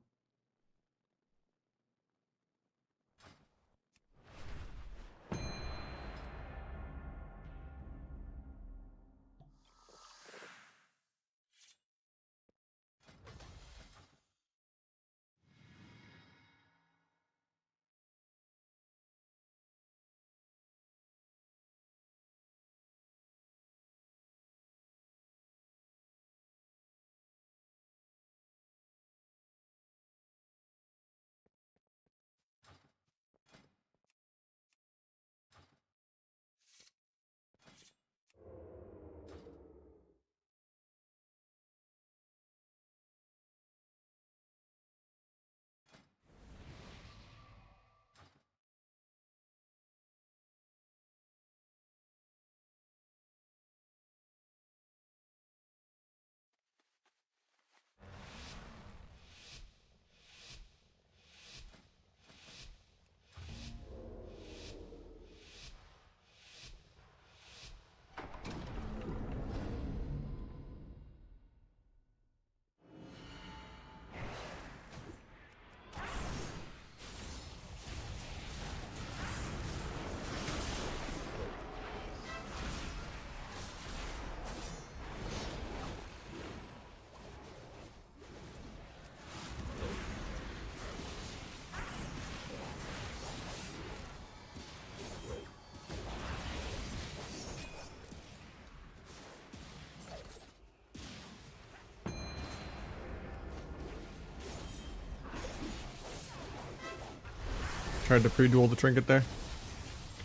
Tried to pre-duel the trinket there.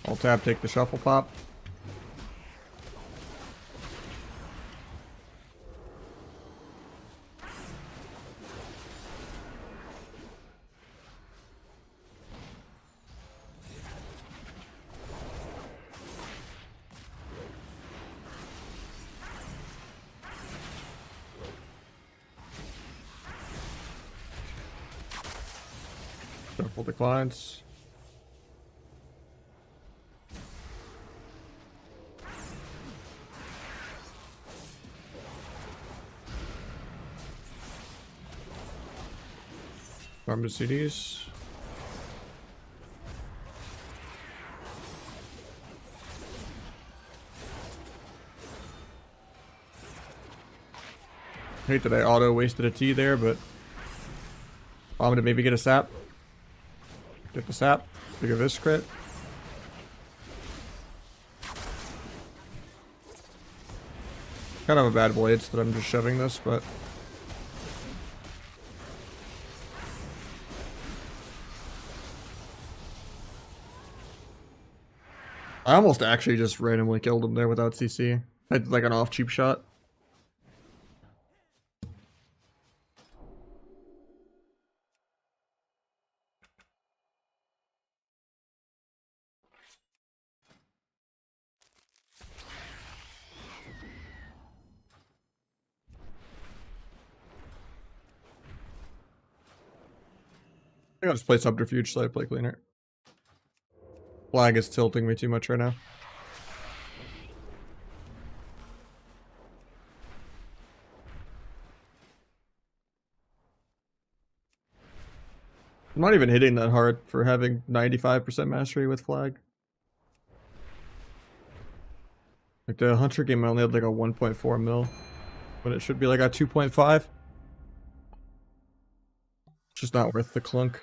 I'll tap, take the shuffle pop. Shuffle declines. Farm the CDs. Hate that I auto wasted a T there, but I'm gonna maybe get a sap. Get the sap. Bigger this crit. Kind of a bad blades that I'm just shoving this, but I almost actually just randomly killed him there without CC. I did like an off cheap shot. I think I'll just play subterfuge so I play cleaner. Flag is tilting me too much right now. I'm not even hitting that hard for having 95% mastery with flag. Like the Hunter game I only had like a 1.4 mil, but it should be like a 2.5. Just not worth the clunk.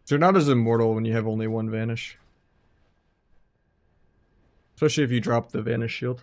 You're not as immortal when you have only one vanish. Especially if you drop the vanish shield.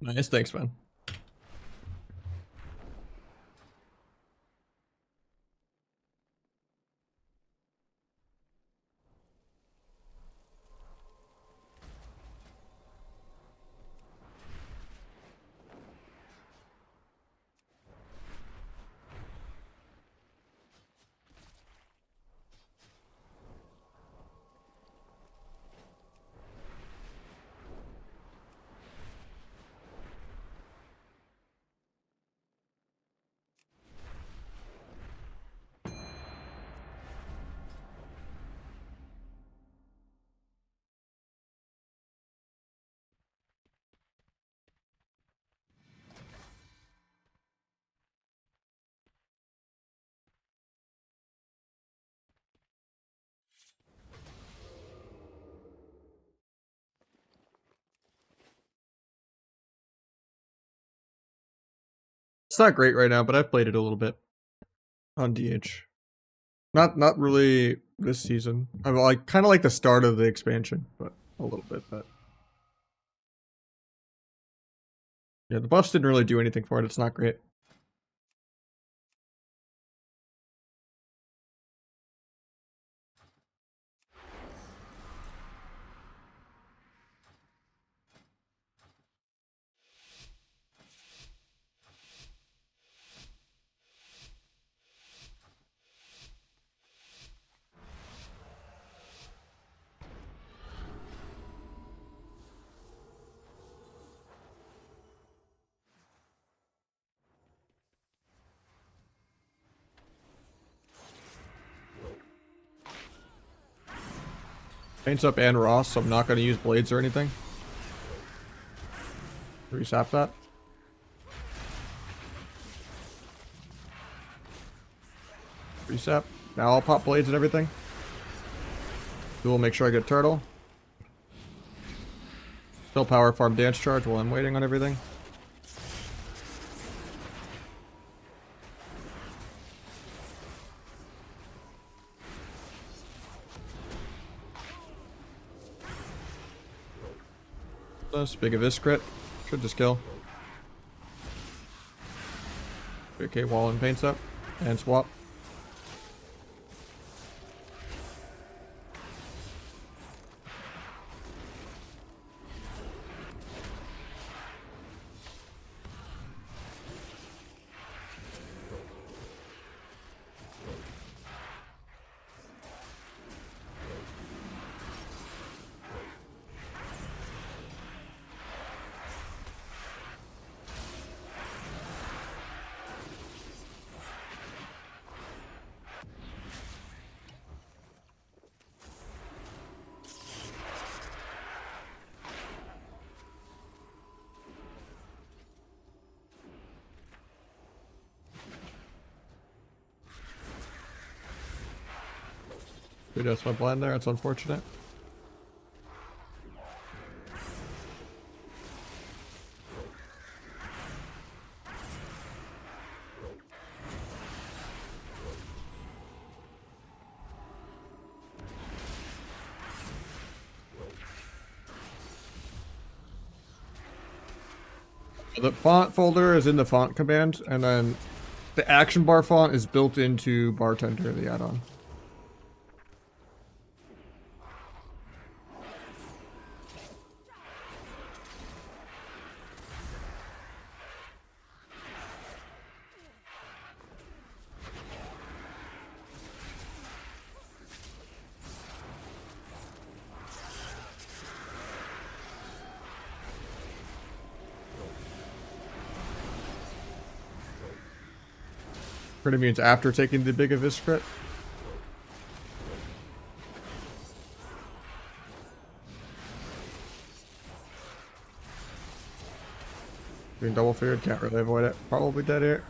Nice, thanks, man. It's not great right now, but I've played it a little bit on DH. Not really this season. I like kind of like the start of the expansion, but a little bit. But yeah, the buffs didn't really do anything for it. It's not great. Paints up and Ross, so I'm not going to use blades or anything. Resap that. Resap. Now I'll pop blades and everything. We'll make sure I get turtle. Still power farm dance charge while I'm waiting on everything. Big of this crit. Should just kill. Okay, wall and paints up. And swap. Dude, that's my blind there. It's unfortunate. The font folder is in the font command, and then the action bar font is built into Bartender, the add-on. Pretty means after taking the big abyss crit. Being double feared, can't really avoid it. Probably dead here.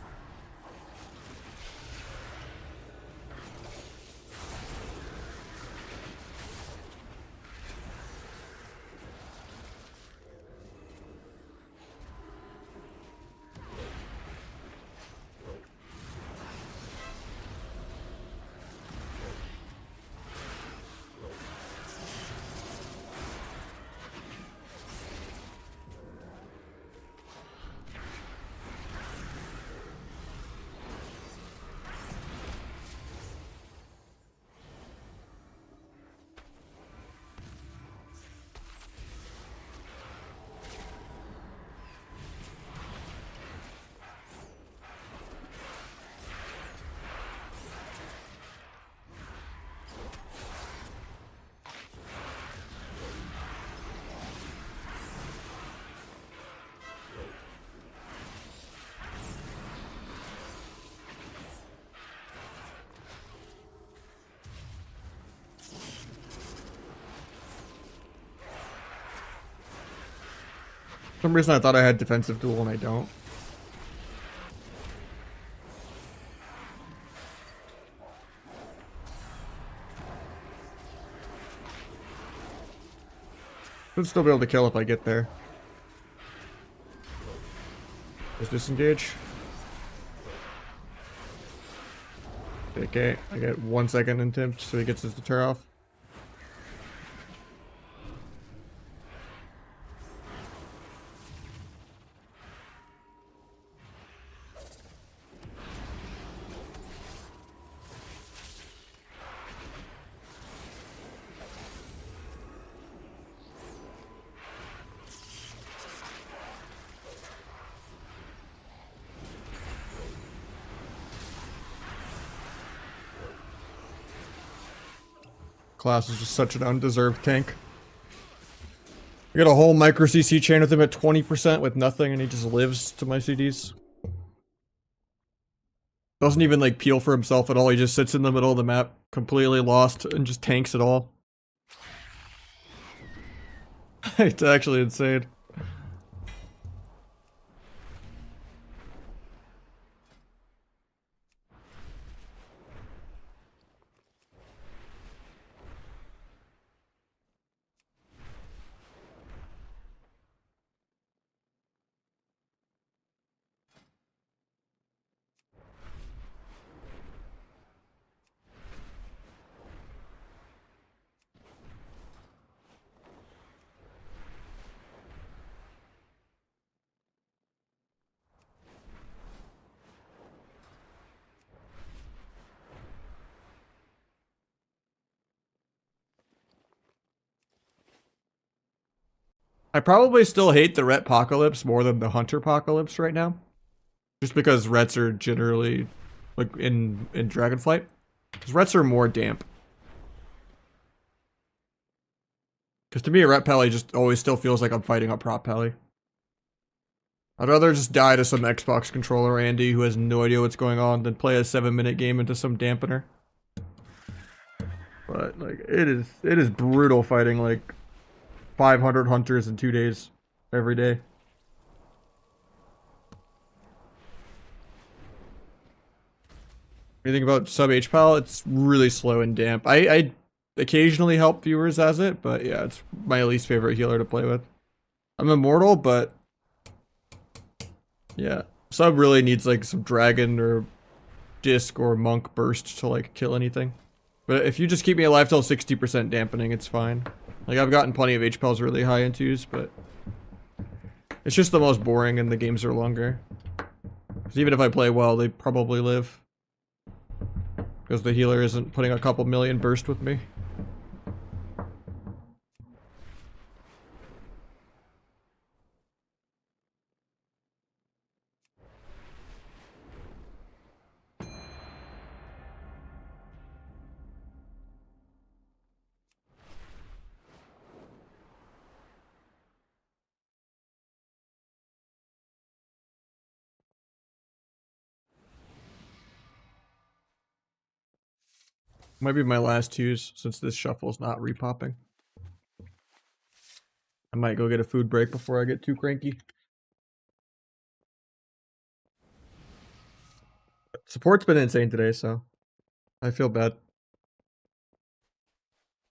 For some reason I thought I had defensive duel and I don't. Should still be able to kill if I get there. Just disengage. Okay, I get 1 second in temp so he gets his deter off. Class is just such an undeserved tank. I got a whole micro CC chain with him at 20% with nothing, and he just lives to my CDs. Doesn't even like peel for himself at all. He just sits in the middle of the map, completely lost, and just tanks it all. It's actually insane. I probably still hate the Ret Apocalypse more than the Hunter Apocalypse right now. Just because Rets are generally, like, in Dragonflight. Because Rets are more damp. Because to me, a Ret Pally just always still feels like I'm fighting a Prop Pally. I'd rather just die to some Xbox controller Andy who has no idea what's going on than play a 7-minute game into some dampener. But, like, it is brutal fighting, like, 500 hunters in 2 days. Every day. Anything about sub HPAL? It's really slow and damp. I occasionally help viewers as it, but yeah, it's my least favorite healer to play with. I'm immortal, but yeah. Sub really needs like some dragon or disc or monk burst to like kill anything. But if you just keep me alive till 60% dampening, it's fine. Like I've gotten plenty of HPALs really high in 2s, but it's just the most boring and the games are longer. Because even if I play well, they probably live. Because the healer isn't putting a couple million burst with me. Might be my last 2s since this shuffle's not repopping. I might go get a food break before I get too cranky. Support's been insane today, so I feel bad.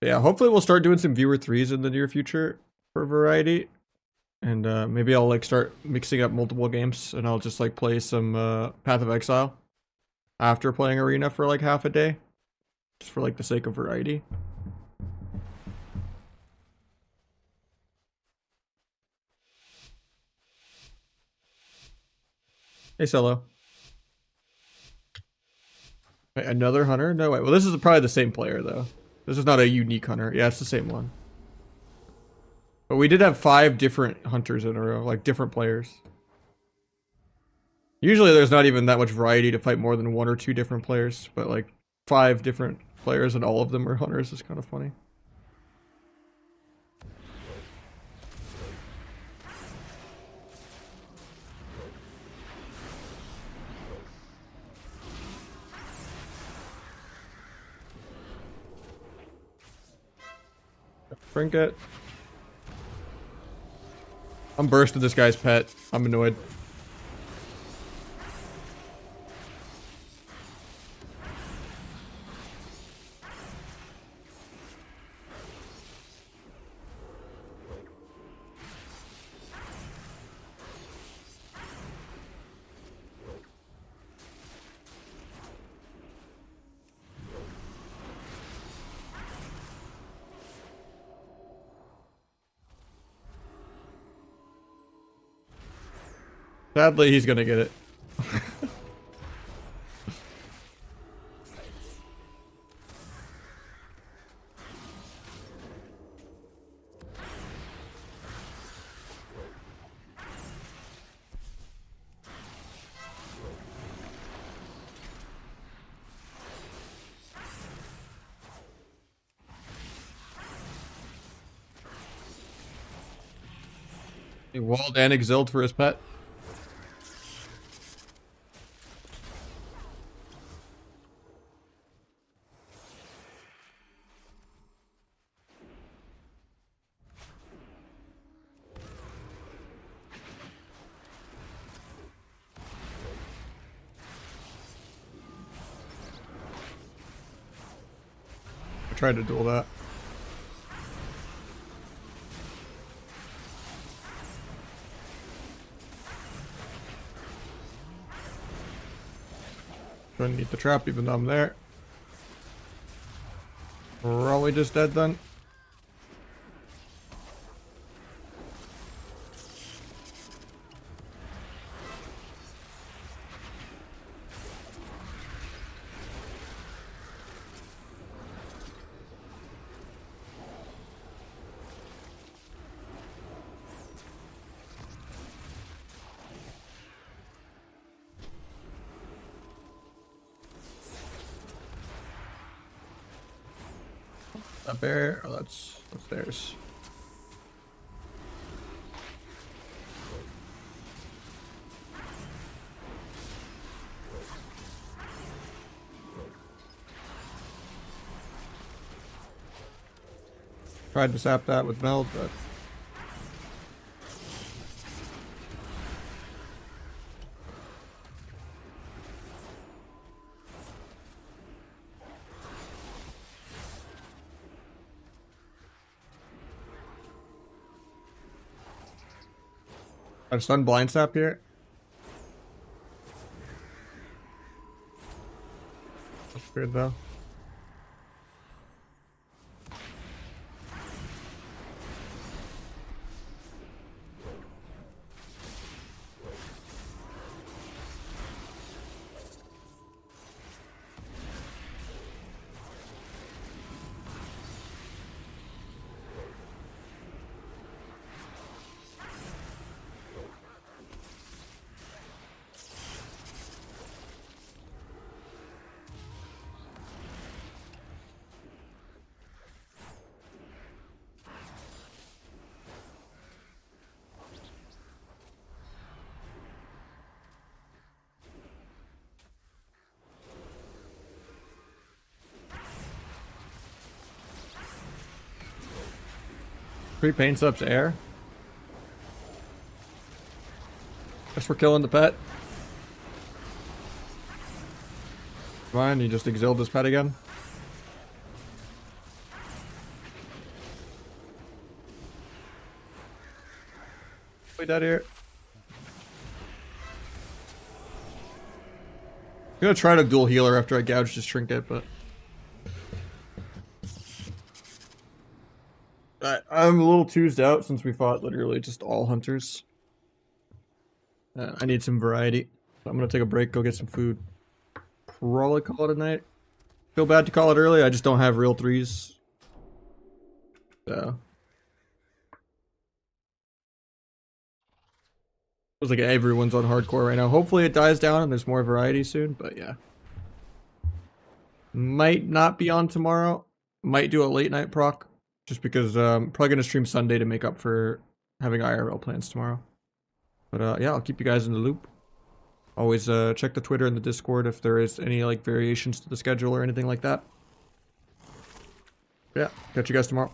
Yeah, hopefully we'll start doing some viewer 3s in the near future for variety. And maybe I'll like start mixing up multiple games and I'll just like play some Path of Exile after playing Arena for like half a day. Just for like the sake of variety. Hey, Cello. Wait, another hunter? No, wait. Well, this is probably the same player, though. This is not a unique hunter. Yeah, it's the same one. But we did have 5 different hunters in a row, like different players. Usually there's not even that much variety to fight more than 1 or 2 different players, but like 5 different players and all of them are hunters is kind of funny. Trinket. I'm bursting this guy's pet. I'm annoyed. Sadly, he's gonna get it. He walled and exiled for his pet. I tried to duel that. Trying to eat the trap even though I'm there. Probably just dead then. That bear, oh, that's theirs. Tried to sap that with meld, but I've stun blind sap here. That's weird though. Three pain subs air. Guess we're killing the pet. Come on, you just exiled this pet again. We dead here. I'm gonna try to dual healer after I gouge this trinket, but I'm a little toozed out since we fought literally just all hunters. I need some variety. So I'm gonna take a break, go get some food. Probably call it a night. Feel bad to call it early, I just don't have real threes. So. Feels like everyone's on hardcore right now. Hopefully it dies down and there's more variety soon, but yeah. Might not be on tomorrow. Might do a late night proc. Just because I'm probably going to stream Sunday to make up for having IRL plans tomorrow. But yeah, I'll keep you guys in the loop. Always check the Twitter and the Discord if there is any like variations to the schedule or anything like that. Yeah, catch you guys tomorrow.